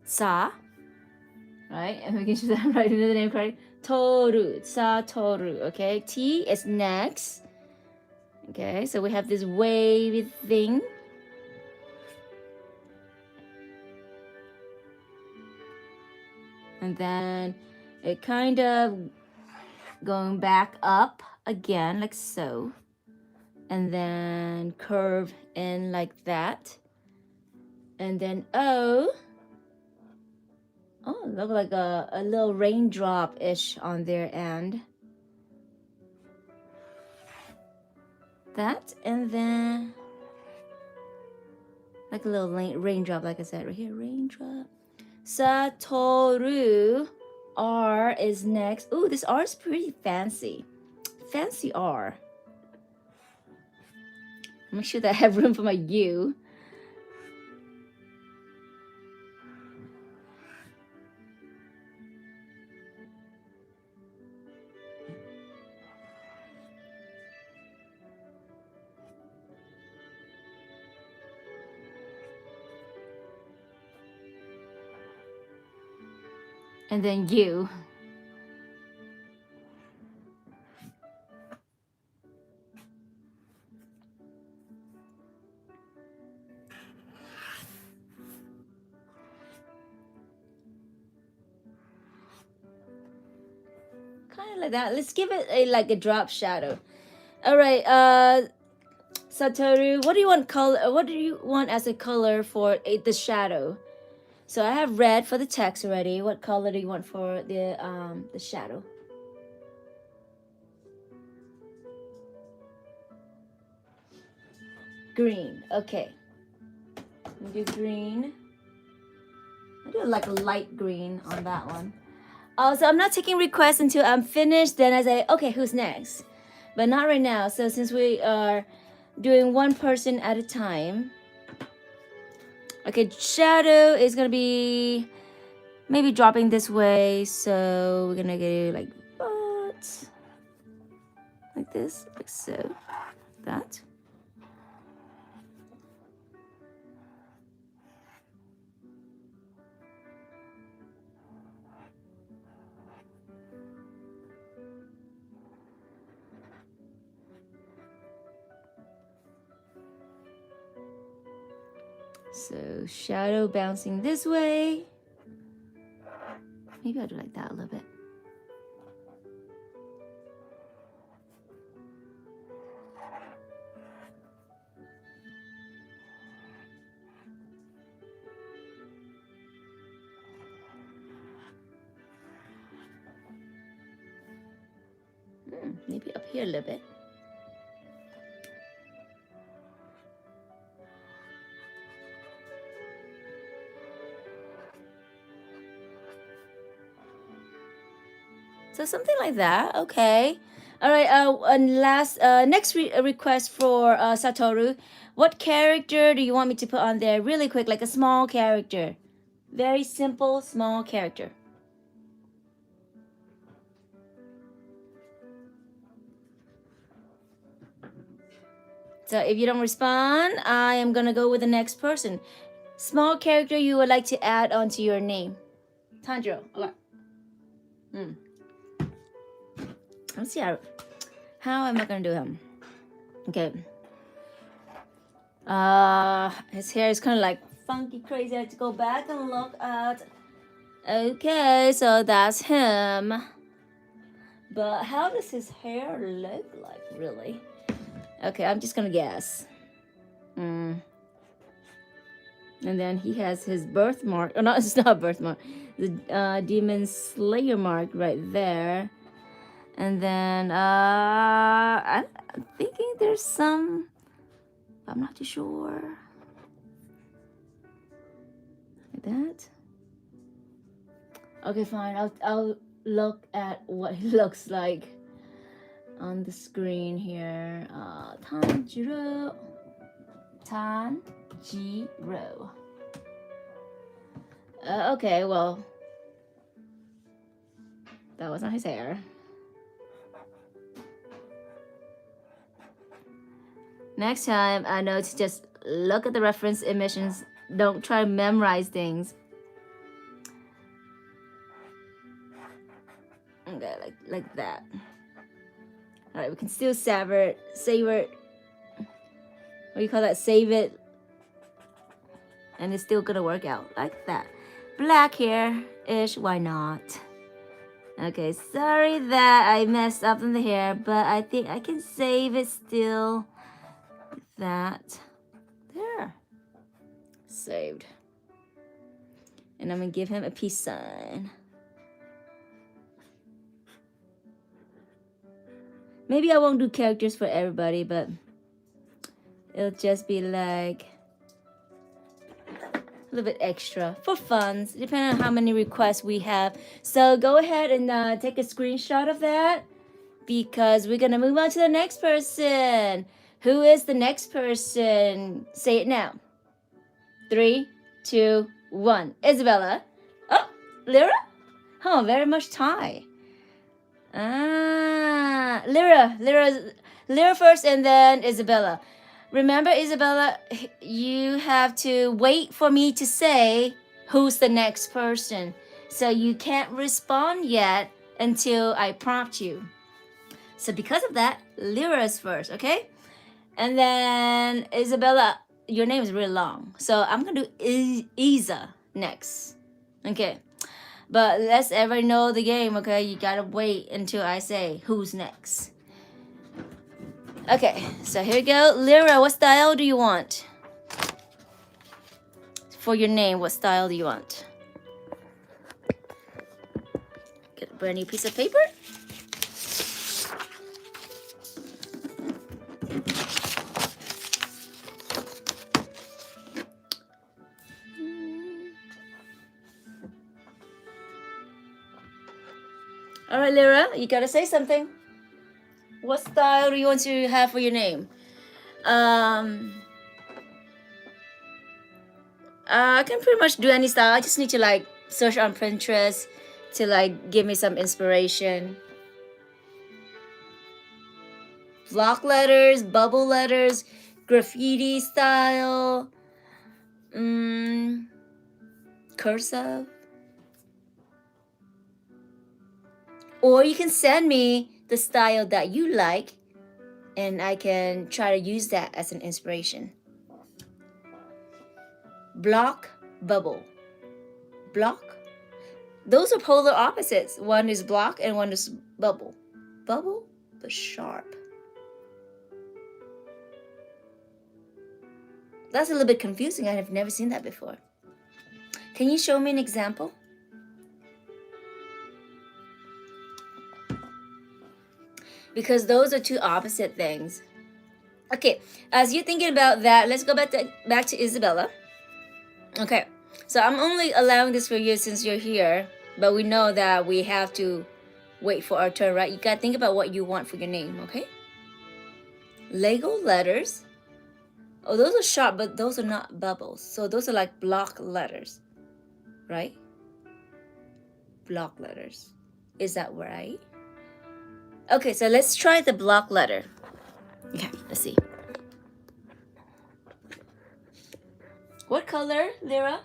S1: Sa. Right, and making sure that I'm writing the name correct. Toru. Sa toru. Okay, T is next. Okay, so we have this wavy thing. And then it kind of going back up again like so. And then curve in like that. And then O. Oh, look like a little raindrop-ish on their end. That, and then like a little raindrop, like I said, right here, raindrop. Satoru. R is next. Ooh, this R is pretty fancy. Fancy R. Make sure that I have room for my U. And then U. like that. Let's give it like a drop shadow. All right, Satoru, what do you want color? What do you want as a color for the shadow? So I have red for the text already. What color do you want for the shadow? Green. Okay. We do green. I do like a light green on that one. So I'm not taking requests until I'm finished. Then I say, okay, who's next? But not right now. So since we are doing one person at a time. Okay, shadow is gonna be maybe dropping this way. So we're gonna get like that, like this, like so, that. So shadow bouncing this way. Maybe I'll do like that a little bit. Maybe up here a little bit. So something like that. Okay. All right. And last, next request for Satoru. What character do you want me to put on there? Really quick, like a small character. Very simple, small character. So if you don't respond, I am gonna go with the next person. Small character you would like to add onto your name. Tanjiro. Okay. Let's see how am I gonna do him? Okay. His hair is kind of like funky, crazy. I have to go back and look at. Okay, so that's him. But how does his hair look like, really? Okay, I'm just gonna guess. And then he has his birthmark. Oh, no, it's not a birthmark. The Demon Slayer mark right there. And then I'm thinking there's some. I'm not too sure. Like that. Okay, fine. I'll look at what he looks like on the screen here. Tanjiro. Okay, well, that was not his hair. Next time, I know to just look at the reference emissions. Don't try to memorize things. Okay, like that. All right, we can still savor it. What do you call that? Save it. And it's still gonna work out like that. Black hair-ish, why not? Okay, sorry that I messed up in the hair, but I think I can save it still. That. There. Saved. And I'm gonna give him a peace sign. Maybe I won't do characters for everybody, but it'll just be like a little bit extra for fun, depending on how many requests we have. So go ahead and take a screenshot of that, because we're gonna move on to the next person. Who is the next person? Say it now. 3, 2, 1. Isabella. Oh, Lyra? Oh, very much Thai. Lyra first, and then Isabella. Remember, Isabella, you have to wait for me to say who's the next person. So you can't respond yet until I prompt you. So because of that, Lyra's first, okay? And then Isabella, your name is really long. So I'm going to do Isa next. Okay. But let's ever know the game, okay? You gotta wait until I say who's next. Okay, so here we go. Lyra, what style do you want? For your name, what style do you want? Get a brand new piece of paper. All right, Lyra, you gotta say something. What style do you want to have for your name? I can pretty much do any style. I just need to like search on Pinterest to like give me some inspiration. Block letters, bubble letters, graffiti style, cursive. Or you can send me the style that you like and I can try to use that as an inspiration. Block, bubble. Block. Those are polar opposites. One is block and one is bubble. Bubble, but sharp. That's a little bit confusing. I have never seen that before. Can you show me an example? Because those are two opposite things. Okay, as you're thinking about that, let's go back to Isabella. Okay, so I'm only allowing this for you since you're here, but we know that we have to wait for our turn, right? You gotta think about what you want for your name, okay? Lego letters. Oh, those are sharp, but those are not bubbles. So those are like block letters, right? Block letters. Is that right? Okay, so let's try the block letter. Okay, let's see. What color, Lyra?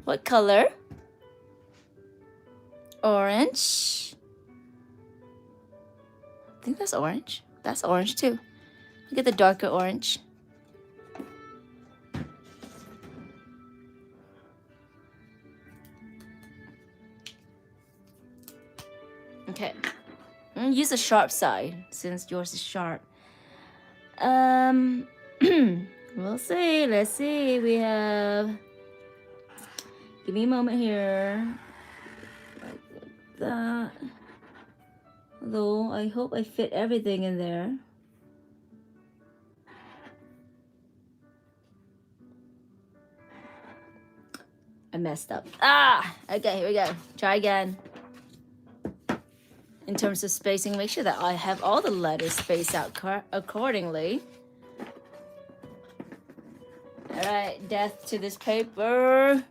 S1: What color? Orange. I think that's orange. That's orange too. Look at the darker orange. Okay. Use a sharp side since yours is sharp. We'll see. Let's see. We have. Give me a moment here. Like that. Although I hope I fit everything in there. I messed up. Okay, here we go. Try again. In terms of spacing, make sure that I have all the letters spaced out accordingly. All right, death to this paper.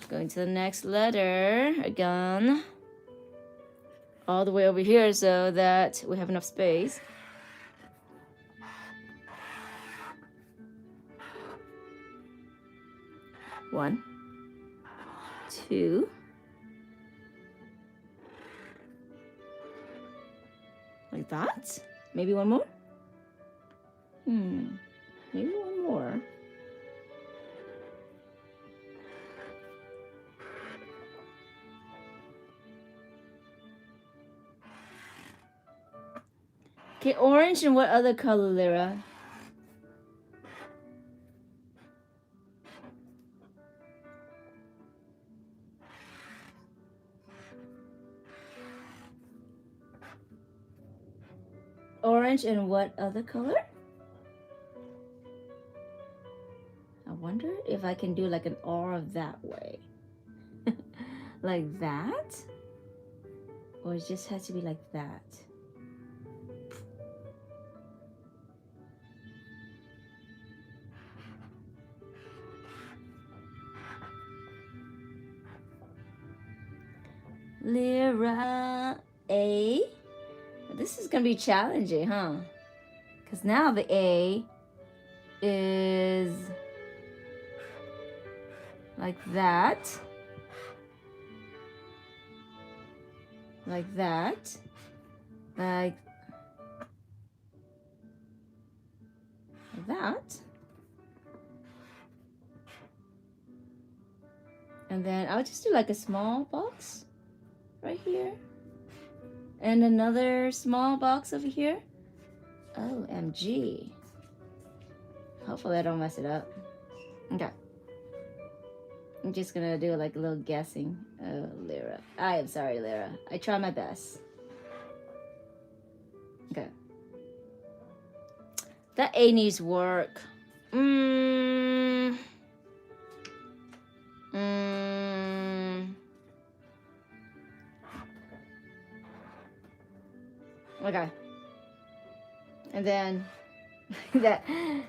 S1: Going to the next letter again. All the way over here so that we have enough space. One, two. Like that? Maybe one more? Maybe one more. Okay, orange and what other color, Lyra? Orange and what other color? I wonder if I can do like an R that way. Like that? Or it just has to be like that? Lyra A. This is gonna be challenging, huh? Because now the A is like that. Like that. Like that. And then I'll just do like a small box right here. And another small box over here. OMG. Hopefully I don't mess it up. Okay. I'm just gonna do like a little guessing. Oh, Lyra. I am sorry, Lyra. I try my best. Okay. That A needs work. Okay. And then that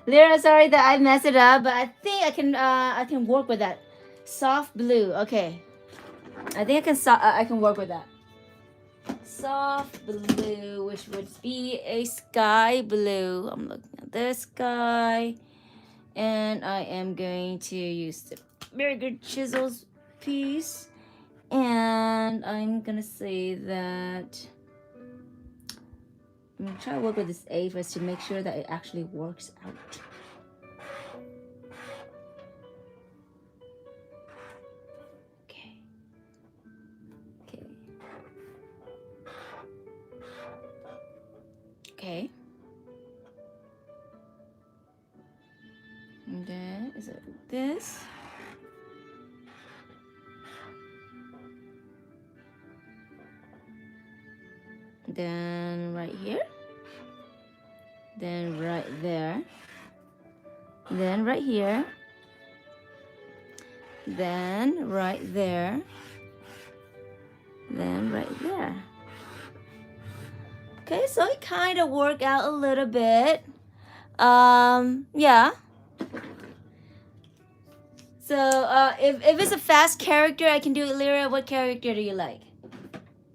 S1: Lyra, sorry that I messed it up, but I think I can work with that. Soft blue. Okay. I think I can work with that. Soft blue, which would be a sky blue. I'm looking at this guy. And I am going to use the bigger chisels piece. And I'm gonna say that I'm gonna try to work with this A first to make sure that it actually works out. Okay. Okay. Okay. And then is it this? Then right here. Then right there. Then right here. Then right there. Then right there. Okay, so it kind of worked out a little bit. Yeah. So if it's a fast character, I can do it. Lyra, what character do you like?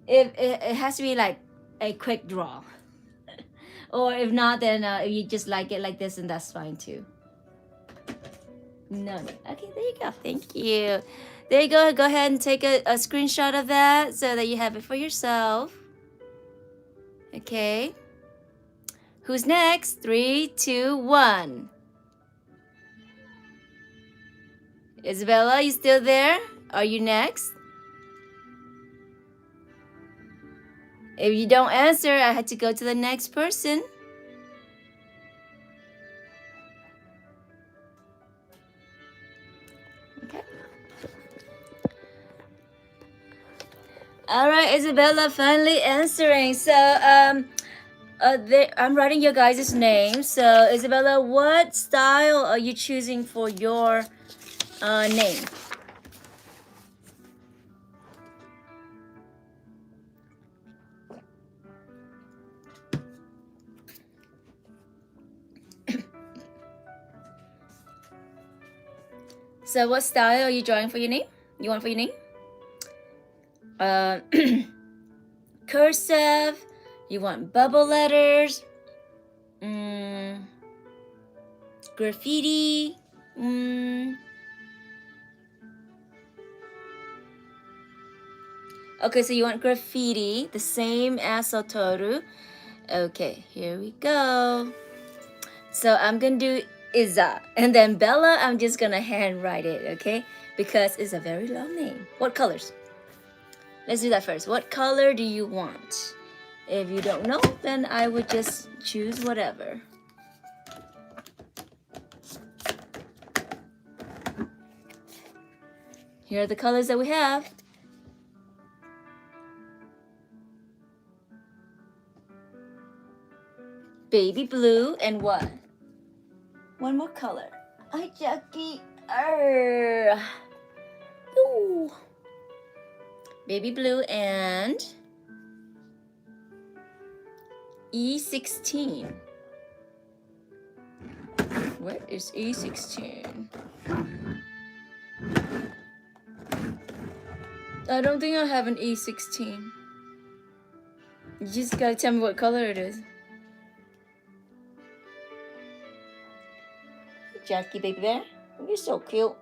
S1: If it has to be like a quick draw. Or if not, then if you just like it like this, then that's fine too. No. Okay, there you go. Thank you. There you go. Go ahead and take a screenshot of that so that you have it for yourself. Okay. Who's next? 3, 2, 1. Isabella, you still there? Are you next? If you don't answer, I had to go to the next person. Okay. All right, Isabella finally answering. So, I'm writing your guys' names. So, Isabella, what style are you choosing for your name? So what style are you drawing for your name? You want for your name? Cursive. You want bubble letters. Graffiti. Okay, so you want graffiti, the same as Satoru. Okay, here we go. So I'm gonna do Iza. And then Bella, I'm just gonna handwrite it, okay? Because it's a very long name. What colors? Let's do that first. What color do you want? If you don't know, then I would just choose whatever. Here are the colors that we have. Baby blue and what? One more color. Hi, Jackie. Ooh. Baby blue and E16. What is E16? I don't think I have an E16. You just gotta tell me what color it is. Jackie, baby bear, you're so cute.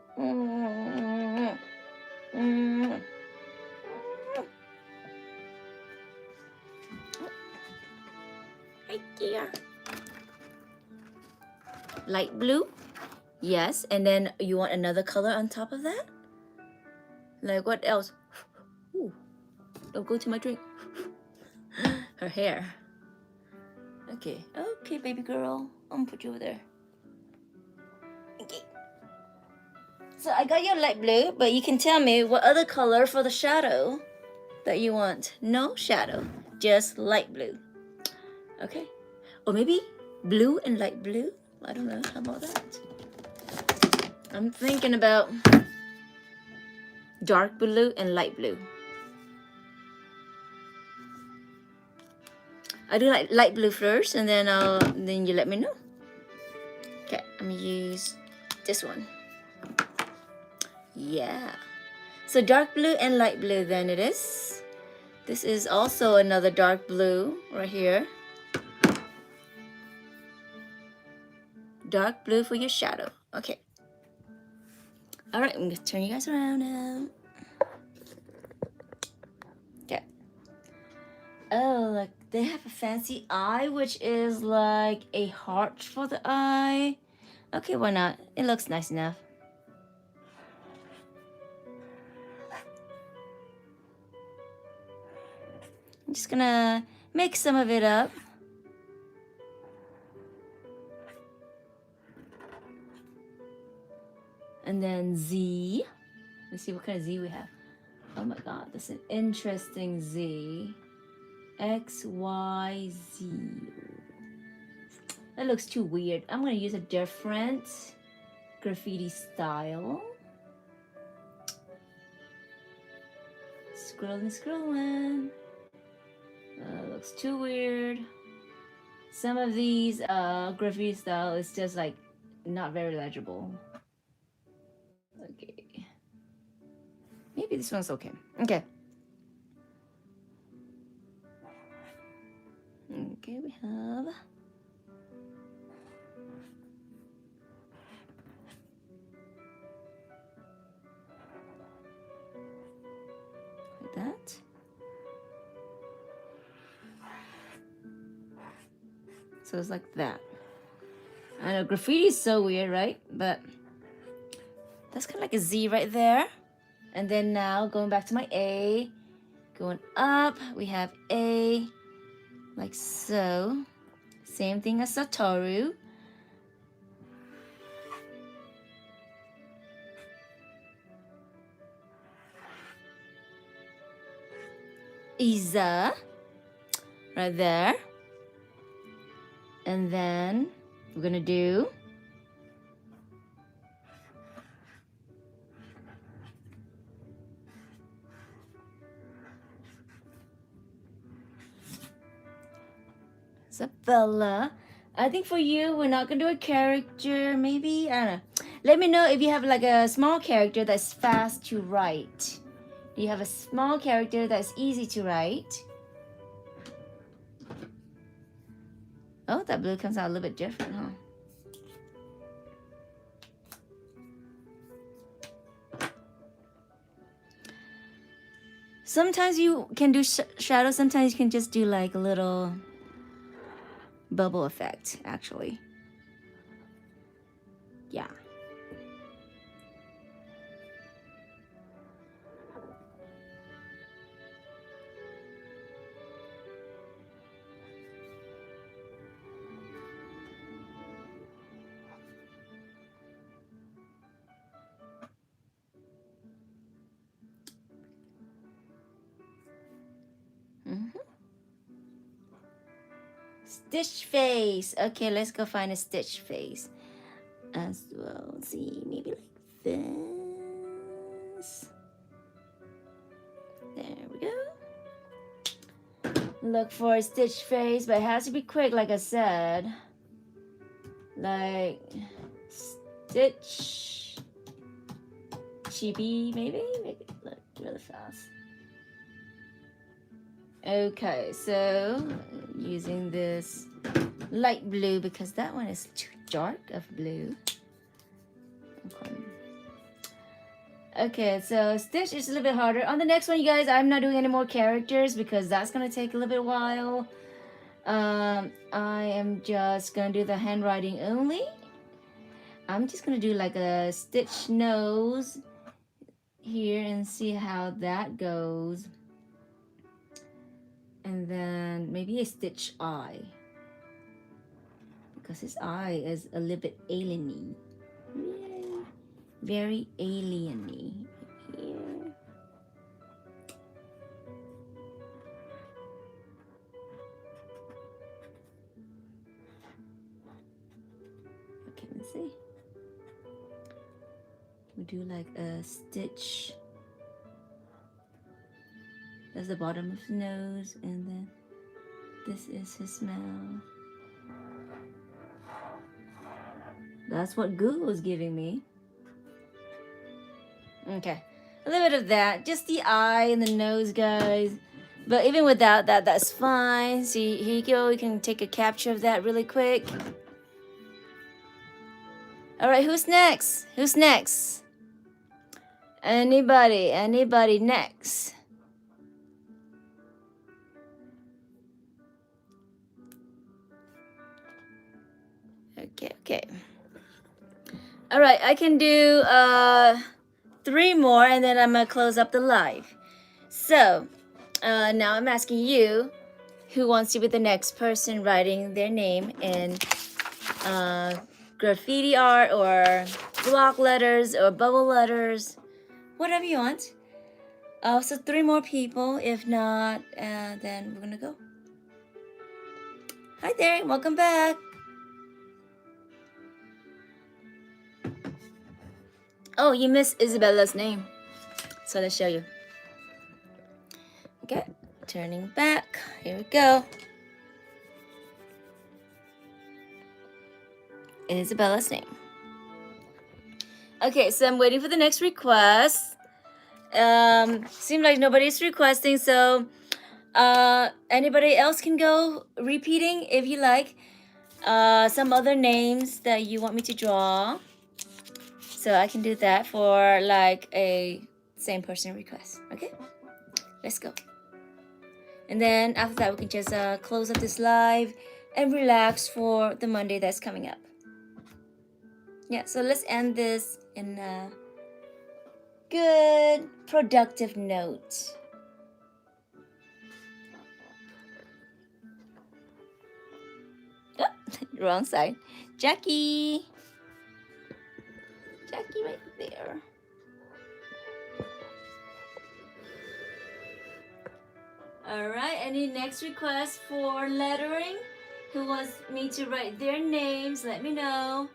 S1: Hi, dear. Light blue? Yes. And then you want another color on top of that? Like what else? Ooh, don't go to my drink. Her hair. Okay. Okay, baby girl. I'm gonna put you over there. Okay. So I got your light blue, but you can tell me what other color for the shadow that you want. No shadow, just light blue. Okay. Or maybe blue and light blue. I don't know. How about that? I'm thinking about dark blue and light blue. I do like light blue first, and then you let me know. Okay, I'm gonna use this one. Yeah. So dark blue and light blue then it is. This is also another dark blue right here. Dark blue for your shadow. Okay. All right, I'm gonna turn you guys around now. Okay. Oh, look, they have a fancy eye, which is like a heart for the eye. Okay, why not? It looks nice enough. I'm just gonna make some of it up. And then Z. Let's see what kind of Z we have. Oh my god, that's an interesting Z. X, Y, Z. That looks too weird. I'm gonna use a different graffiti style. Scrolling. Looks too weird. Some of these graffiti style is just like not very legible. Okay. Maybe this one's okay. Okay. Okay, we have like that. So it's like that. I know graffiti is so weird, right? But that's kind of like a Z right there. And then now going back to my A, going up, we have A, like so. Same thing as Satoru. Iza, right there. And then we're gonna do Isabella. I think for you, we're not gonna do a character, maybe, I don't know. Let me know if you have like a small character that's fast to write. Do you have a small character that's easy to write? Oh, that blue comes out a little bit different, huh? Sometimes you can do shadow, sometimes you can just do like a little bubble effect, actually. Yeah. Stitch face. Okay, let's go find a stitch face as well. Let's see, maybe like this. There we go. Look for a stitch face, but it has to be quick, like I said. Like stitch chibi, maybe? Make it look really fast. Okay, so using this light blue because that one is too dark of blue. Okay, so stitch is a little bit harder. On the next one, you guys, I'm not doing any more characters because that's gonna take a little bit while. I am just gonna do the handwriting only. I'm just gonna do like a stitch nose here and see how that goes. And then maybe a stitch eye, because his eye is a little bit alien-y. Very alien-y here. Okay, let's see. We do like a stitch. That's the bottom of his nose, and then this is his mouth. That's what Google is giving me. Okay, a little bit of that, just the eye and the nose, guys. But even without that, that's fine. See, here you go. You can take a capture of that really quick. All right, who's next? Who's next? Anybody next? Okay. All right, I can do 3 more, and then I'm gonna close up the live. So now I'm asking you, who wants to be the next person writing their name in graffiti art or block letters or bubble letters, whatever you want. So 3 more people. If not, then we're gonna go. Hi there, welcome back. Oh, you missed Isabella's name. So let's show you. Okay, turning back. Here we go. Isabella's name. Okay, so I'm waiting for the next request. Seems like nobody's requesting, so anybody else can go repeating if you like. Some other names that you want me to draw. So I can do that for like a same person request. Okay, let's go. And then after that, we can just close up this live and relax for the Monday that's coming up. Yeah, so let's end this in a good, productive note. Oh, wrong side. Jackie right there. All right, any next requests for lettering? Who wants me to write their names? Let me know.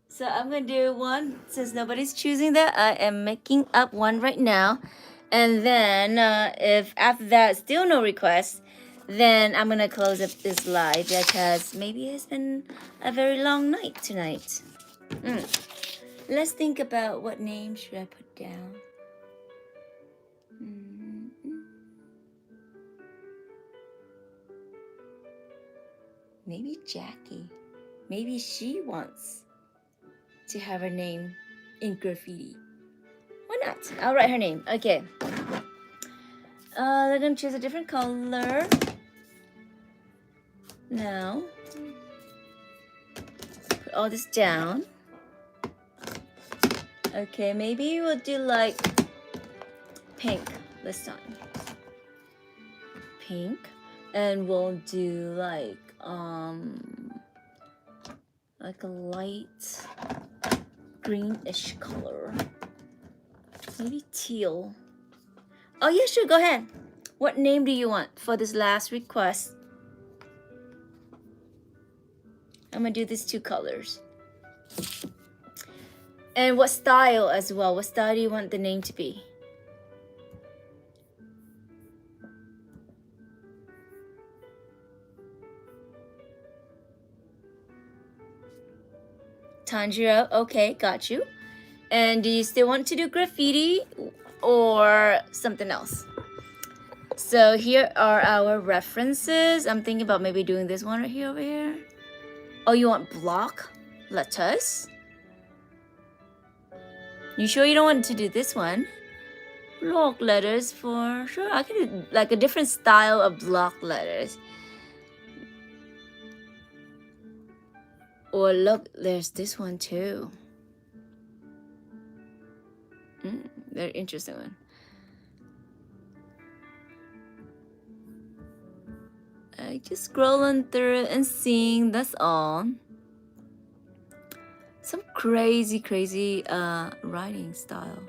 S1: So I'm gonna do one, since nobody's choosing that, I am making up one right now. And then if after that still no requests, then I'm gonna close up this live, because maybe it's been a very long night tonight. Let's think about what name should I put down. Maybe Jackie. Maybe she wants to have her name in graffiti. Why not? I'll write her name. Okay. They're gonna choose a different color. Now, put all this down. Okay, maybe we'll do like pink this time. Pink. And we'll do like a light greenish color. Maybe teal. Oh yeah, sure, go ahead. What name do you want for this last request? I'm gonna do these 2 colors. And what style as well? What style do you want the name to be? Tanjiro, okay, got you. And do you still want to do graffiti or something else? So here are our references. I'm thinking about maybe doing this one right here over here. Oh, you want block letters? You sure you don't want to do this one? block letters for sure. I can do like a different style of block letters. Or look, there's this one too. Very interesting one. I just scrolling through it and seeing, that's all. Some crazy writing style.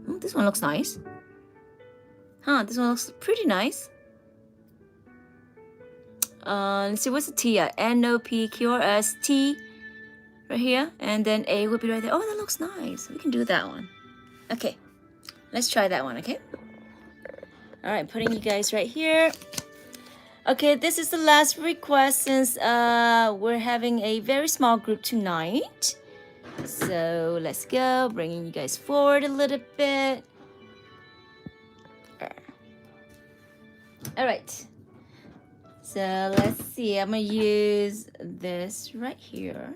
S1: Oh, this one looks nice. Huh, this one looks pretty nice. Let's see, what's the T at? NOPQRS right here, and then A would be right there. Oh, that looks nice. We can do that one. Okay, let's try that one, okay? All right, putting you guys right here. Okay, this is the last request since we're having a very small group tonight. So let's go, bringing you guys forward a little bit. All right. So let's see, I'm gonna use this right here.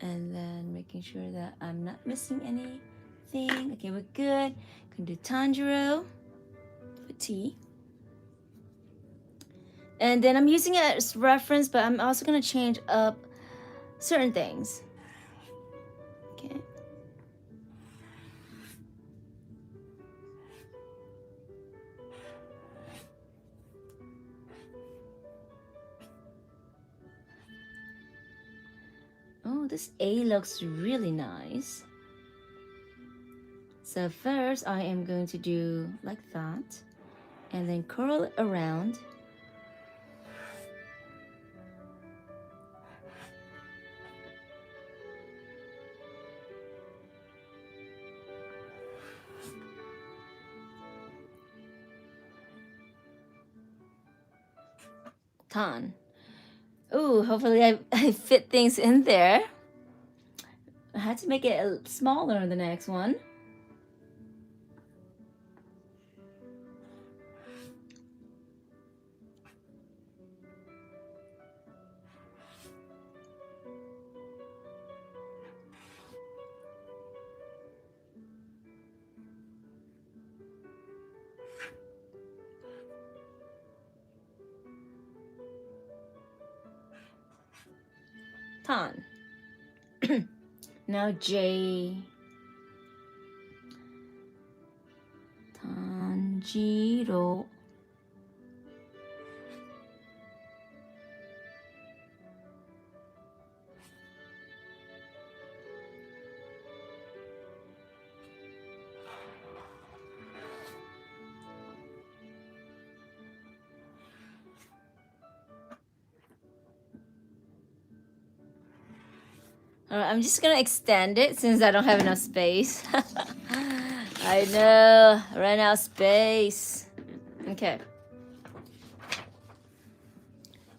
S1: And then making sure that I'm not missing anything. Okay, we're good. Gonna do Tanjiro for T. And then I'm using it as reference, but I'm also gonna change up certain things. Okay. Oh, this A looks really nice. So first I am going to do like that and then curl it around. Tan. Ooh, hopefully I fit things in there. I had to make it smaller in the next one. Tan. Now J. Tanjiro. Alright, I'm just gonna extend it since I don't have enough space. I know, ran out of space. Okay.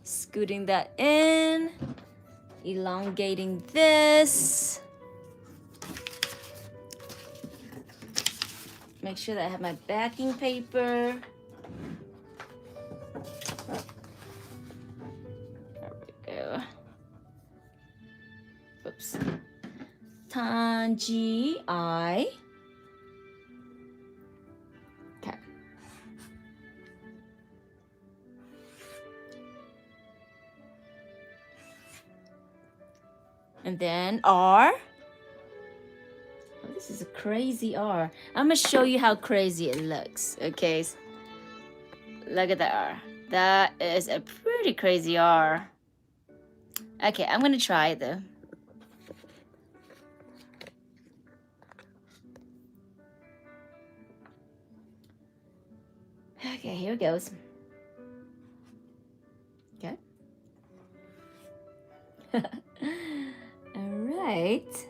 S1: Scooting that in, elongating this. Make sure that I have my backing paper. There we go. Oops. Tanji I. Okay. And then R. Oh, this is a crazy R. I'm gonna show you how crazy it looks. Okay. Look at that R. That is a pretty crazy R. Okay, I'm gonna try it though. Okay, here it goes. Okay. All right.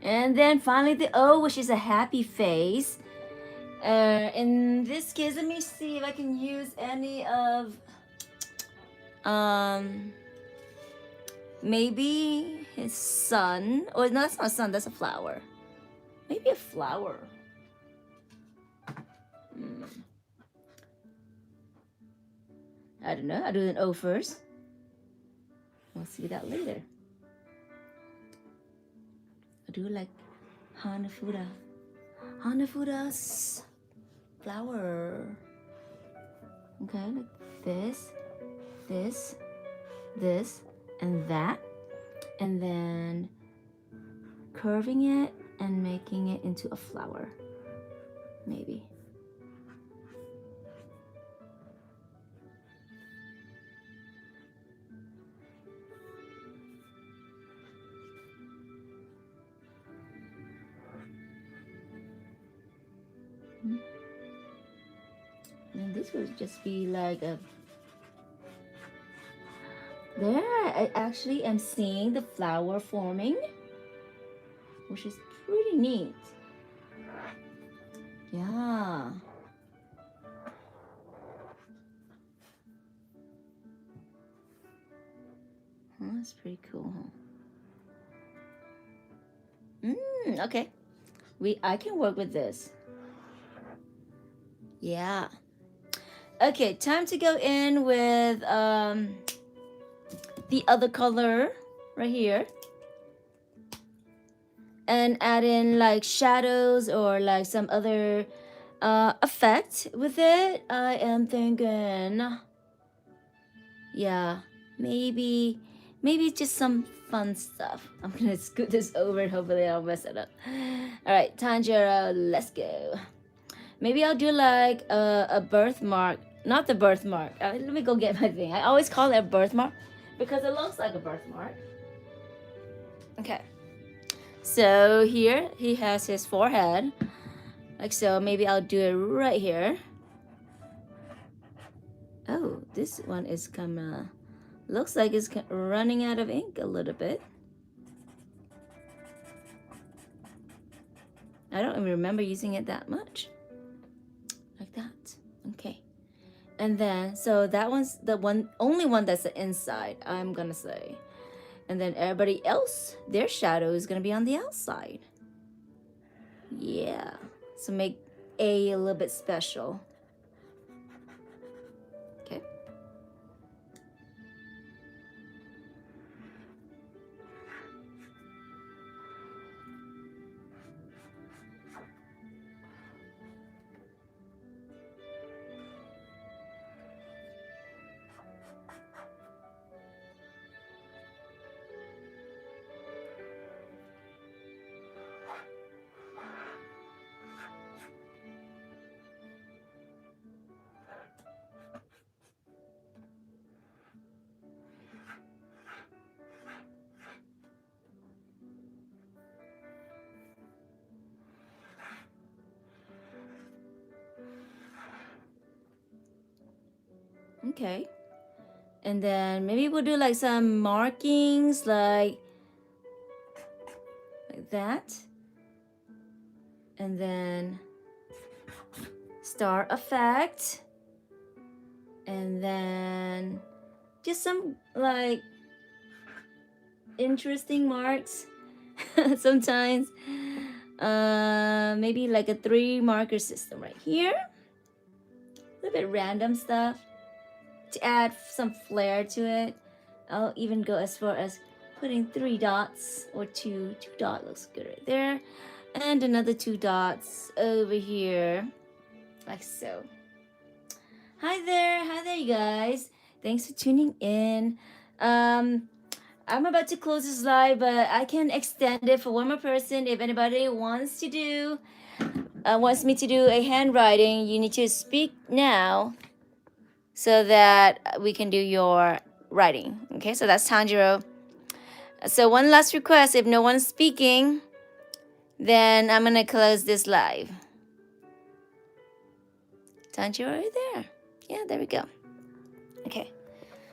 S1: And then finally the O, which is a happy face. In this case, let me see if I can use any of maybe his son. Oh no, that's not a son, that's a flower. Maybe a flower. I don't know. I'll do an O first. We'll see that later. I do like Hanafuda. Hanafuda's flower. Okay, like this, this, and that. And then curving it and making it into a flower. Maybe. And this would just be like a... There, I actually am seeing the flower forming, which is pretty neat. Yeah. That's pretty cool, huh? Okay. I can work with this. Yeah. Okay, time to go in with the other color right here. And add in like shadows or like some other effect with it. I am thinking, yeah, maybe just some fun stuff. I'm gonna scoot this over and hopefully I'll mess it up. All right, Tanjiro, let's go. Maybe I'll do like a birthmark. Not the birthmark. Let me go get my thing. I always call it a birthmark because it looks like a birthmark. Okay. So here he has his forehead, like so. Maybe I'll do it right here. Oh, this one is kinda, looks like it's running out of ink a little bit. I don't even remember using it that much. Like that. Okay. And then, so that one's the only one that's the inside, I'm gonna say. And then everybody else, their shadow is gonna be on the outside. Yeah. So make A little bit special. Okay. Okay. And then maybe we'll do like some markings like that. And then star effect. And then just some like interesting marks sometimes. Maybe like a 3 marker system right here. A little bit random stuff to add some flair to it. I'll even go as far as putting 3 dots or 2 dot looks good right there, and another 2 dots over here like so. Hi there you guys, thanks for tuning in. I'm about to close this live, but I can extend it for one more person. If anybody wants to do wants me to do a handwriting, you need to speak now so that we can do your writing. Okay, so that's Tanjiro. So one last request, if no one's speaking, then I'm gonna close this live. Tanjiro, are you there? Yeah, there we go. Okay,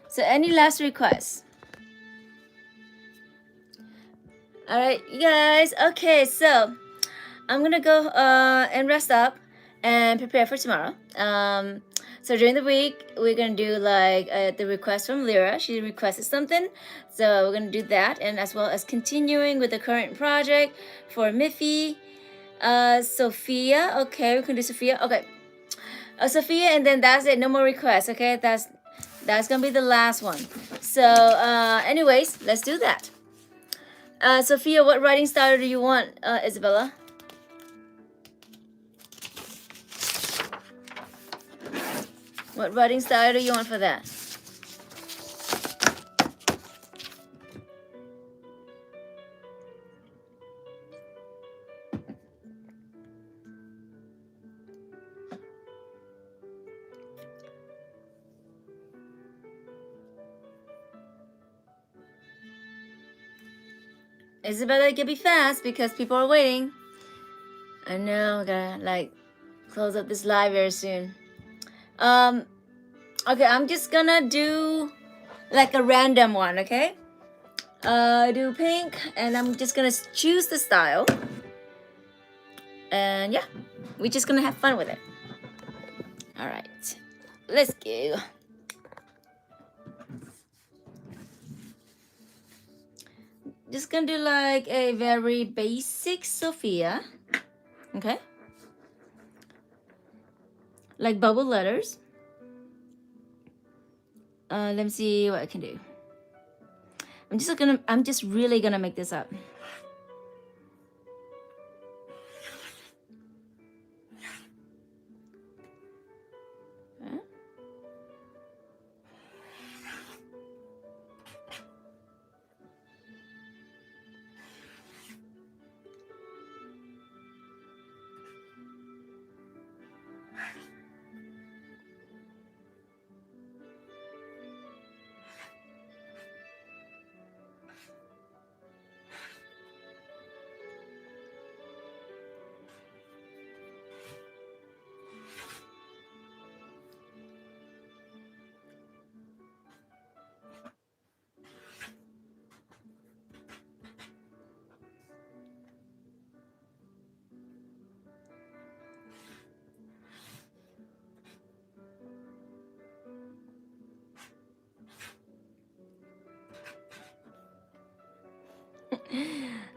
S1: so any last requests? All right, you guys. Okay, so I'm gonna go and rest up, and prepare for tomorrow. So during the week, we're gonna do like the request from Lyra. She requested something, so we're gonna do that, and as well as continuing with the current project for Miffy. Sophia, okay, we can do Sophia. Okay, Sophia, and then that's it. No more requests. Okay, that's gonna be the last one. So, anyways, let's do that. Sophia, what writing style do you want, Isabella? What writing style do you want for that? Isabella, you can be fast because people are waiting. I know, I gotta like close up this live very soon. Okay, I'm just gonna do like a random one, okay? Do pink, and I'm just gonna choose the style. And yeah, we're just gonna have fun with it. All right, let's go. Just gonna do like a very basic Sophia, okay? Like bubble letters. Let me see what I can do. I'm just really gonna make this up. Okay.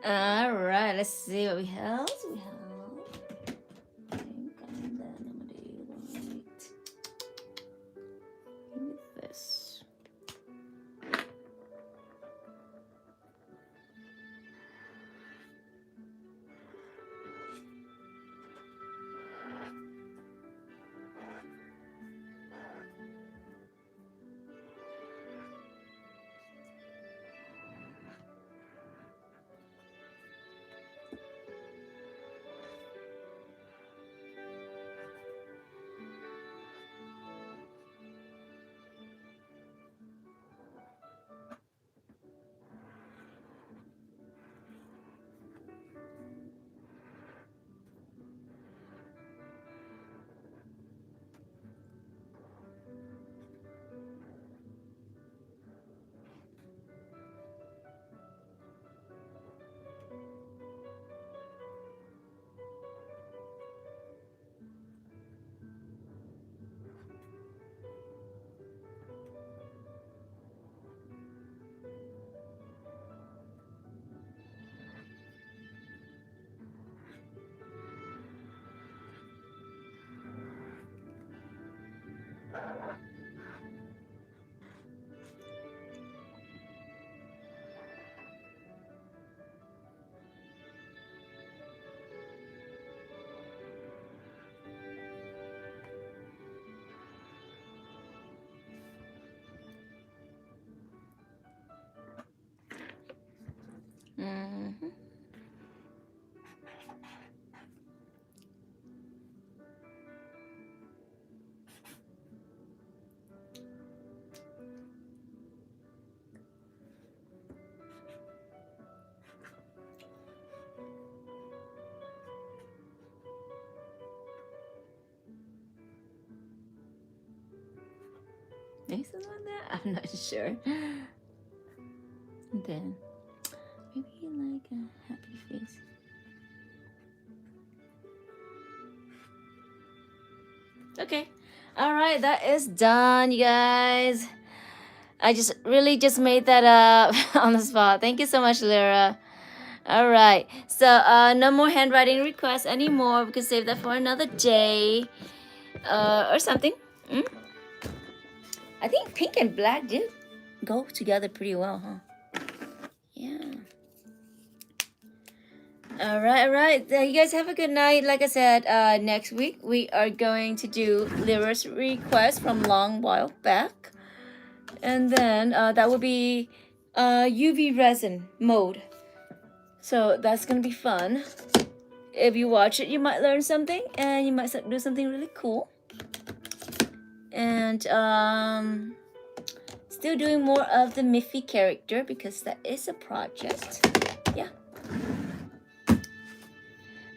S1: All right, let's see what we have. We have pink, and then I'm gonna do white. With this. Mm-hmm. Maybe something like that. I'm not sure. And then maybe like a happy face. Okay. All right, that is done, you guys. I just really just made that up on the spot. Thank you so much, Lyra. All right. So no more handwriting requests anymore. We can save that for another day or something. Mm? I think pink and black did go together pretty well, huh? Yeah. All right, all right. You guys have a good night. Like I said, next week we are going to do Lyra's request from long while back, and then that will be UV resin mode. So that's gonna be fun. If you watch it, you might learn something, and you might do something really cool. And still doing more of the Miffy character because that is a project. Yeah.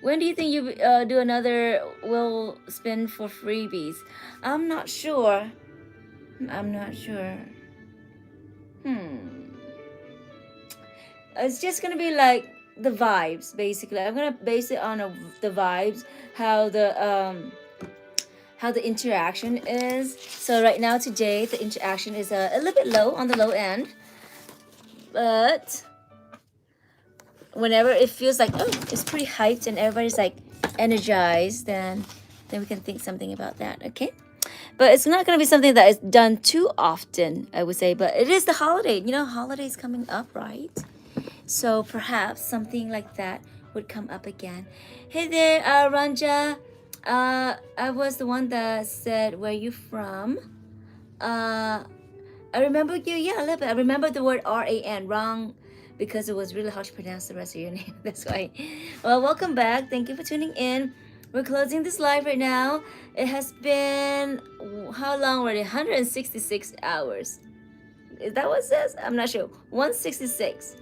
S1: When do you think you do another will spin for freebies? I'm not sure. I'm not sure. It's just gonna be like the vibes, basically. I'm gonna base it on the vibes, how the interaction is. So right now today the interaction is a little bit low on the low end, but whenever it feels like, oh, it's pretty hyped and everybody's like energized, then we can think something about that. Okay, but it's not going to be something that is done too often, I would say. But it is the holiday, holidays coming up, right? So perhaps something like that would come up again. Hey there, Ranja. I was the one that said, where you from? I remember you, yeah, a little bit. I remember the word R-A-N, wrong, because it was really hard to pronounce the rest of your name. That's why. Well, welcome back. Thank you for tuning in. We're closing this live right now. It has been, how long already? 166 hours. Is that what it says? I'm not sure. 166.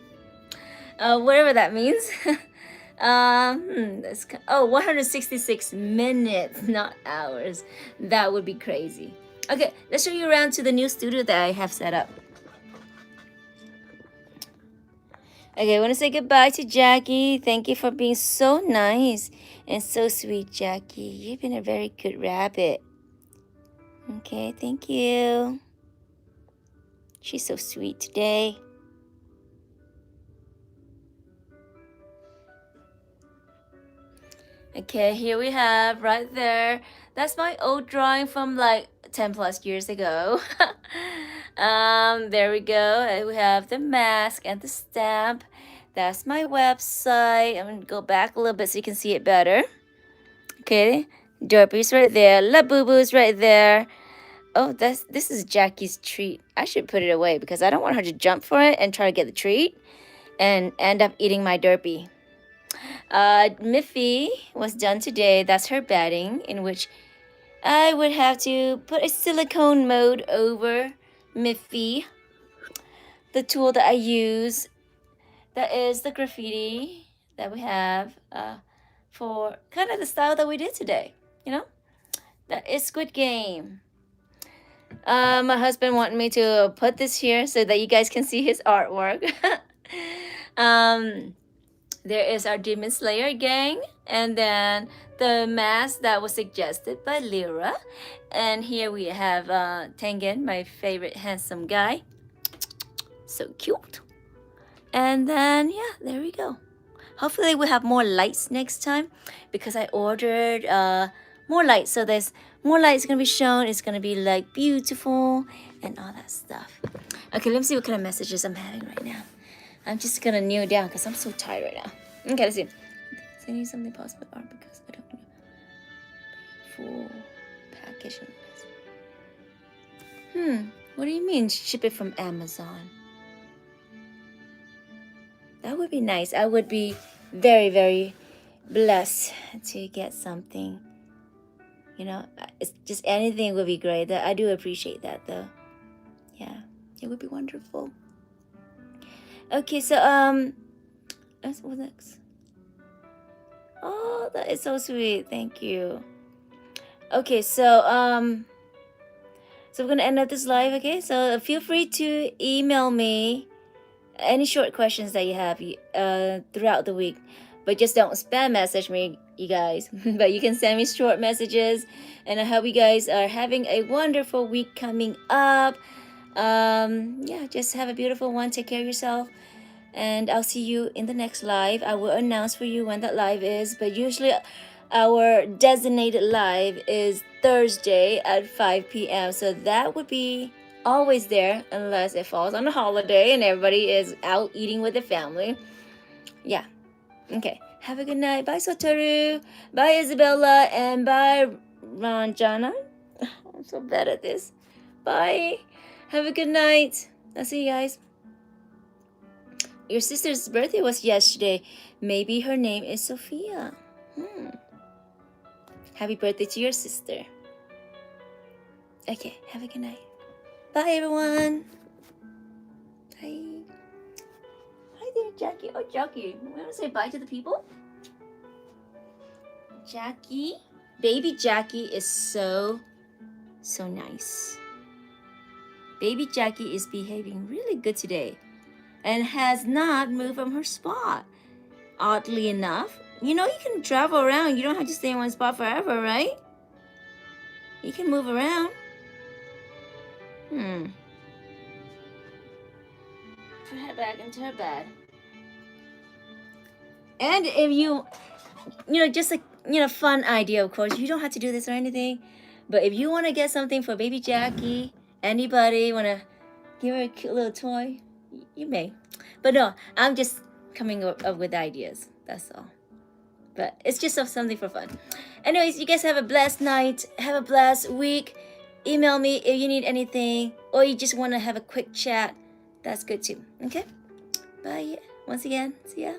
S1: Whatever that means. That's 166 minutes, not hours. That would be crazy. Okay, let's show you around to the new studio that I have set up. Okay, I want to say goodbye to Jackie. Thank you for being so nice and so sweet, Jackie. You've been a very good rabbit. Okay, thank you. She's so sweet today. Okay, here we have right there. That's my old drawing from like 10 plus years ago. There we go. We have the mask and the stamp. That's my website. I'm gonna go back a little bit so you can see it better. Okay, Derpy's right there. La Boo Boo's right there. Oh, this is Jackie's treat. I should put it away because I don't want her to jump for it and try to get the treat and end up eating my Derpy. Miffy was done today. That's her bedding, in which I would have to put a silicone mold over Miffy. The tool that I use, that is the graffiti that we have for kind of the style that we did today. That is Squid Game. My husband wanted me to put this here so that you guys can see his artwork. There is our Demon Slayer gang, and then the mask that was suggested by Lyra. And here we have Tengen, my favorite handsome guy. So cute. And then, yeah, there we go. Hopefully we'll have more lights next time because I ordered more lights. So there's more lights going to be shown. It's going to be like beautiful and all that stuff. Okay, let me see what kind of messages I'm having right now. I'm just gonna kneel down because I'm so tired right now. Okay, let's see. I need something possible art because I don't know. Full packaging. What do you mean ship it from Amazon? That would be nice. I would be very, very blessed to get something. It's just anything would be great. I do appreciate that though. Yeah, it would be wonderful. Okay, so what's next? Oh, that is so sweet. Thank you. Okay, so we're gonna end up this live. Okay, so feel free to email me any short questions that you have throughout the week, but just don't spam message me you guys. But you can send me short messages, and I hope you guys are having a wonderful week coming up. Yeah, just have a beautiful one. Take care of yourself, and I'll see you in the next live. I will announce for you when that live is, but usually our designated live is Thursday at 5 p.m. So that would be always there unless it falls on a holiday and everybody is out eating with their family. Yeah. Okay. Have a good night. Bye, Satoru. Bye, Isabella. And bye, Ranjana. I'm so bad at this. Bye. Have a good night. I'll see you guys. Your sister's birthday was yesterday. Maybe her name is Sophia. Happy birthday to your sister. Okay, have a good night. Bye, everyone. Bye. Hi there, Jackie. Oh, Jackie. You want to say bye to the people? Jackie. Baby Jackie is so nice. Baby Jackie is behaving really good today and has not moved from her spot. Oddly enough, you know, you can travel around. You don't have to stay in one spot forever, right? You can move around. Put her back into her bed. And if you know, just a fun idea, of course. You don't have to do this or anything. But if you want to get something for baby Jackie, anybody want to give her a cute little toy, you may. But no, I'm just coming up with ideas. That's all. But it's just something for fun. Anyways, you guys have a blessed night. Have a blessed week. Email me if you need anything, or you just want to have a quick chat. That's good too. Okay? Bye. Once again, see ya.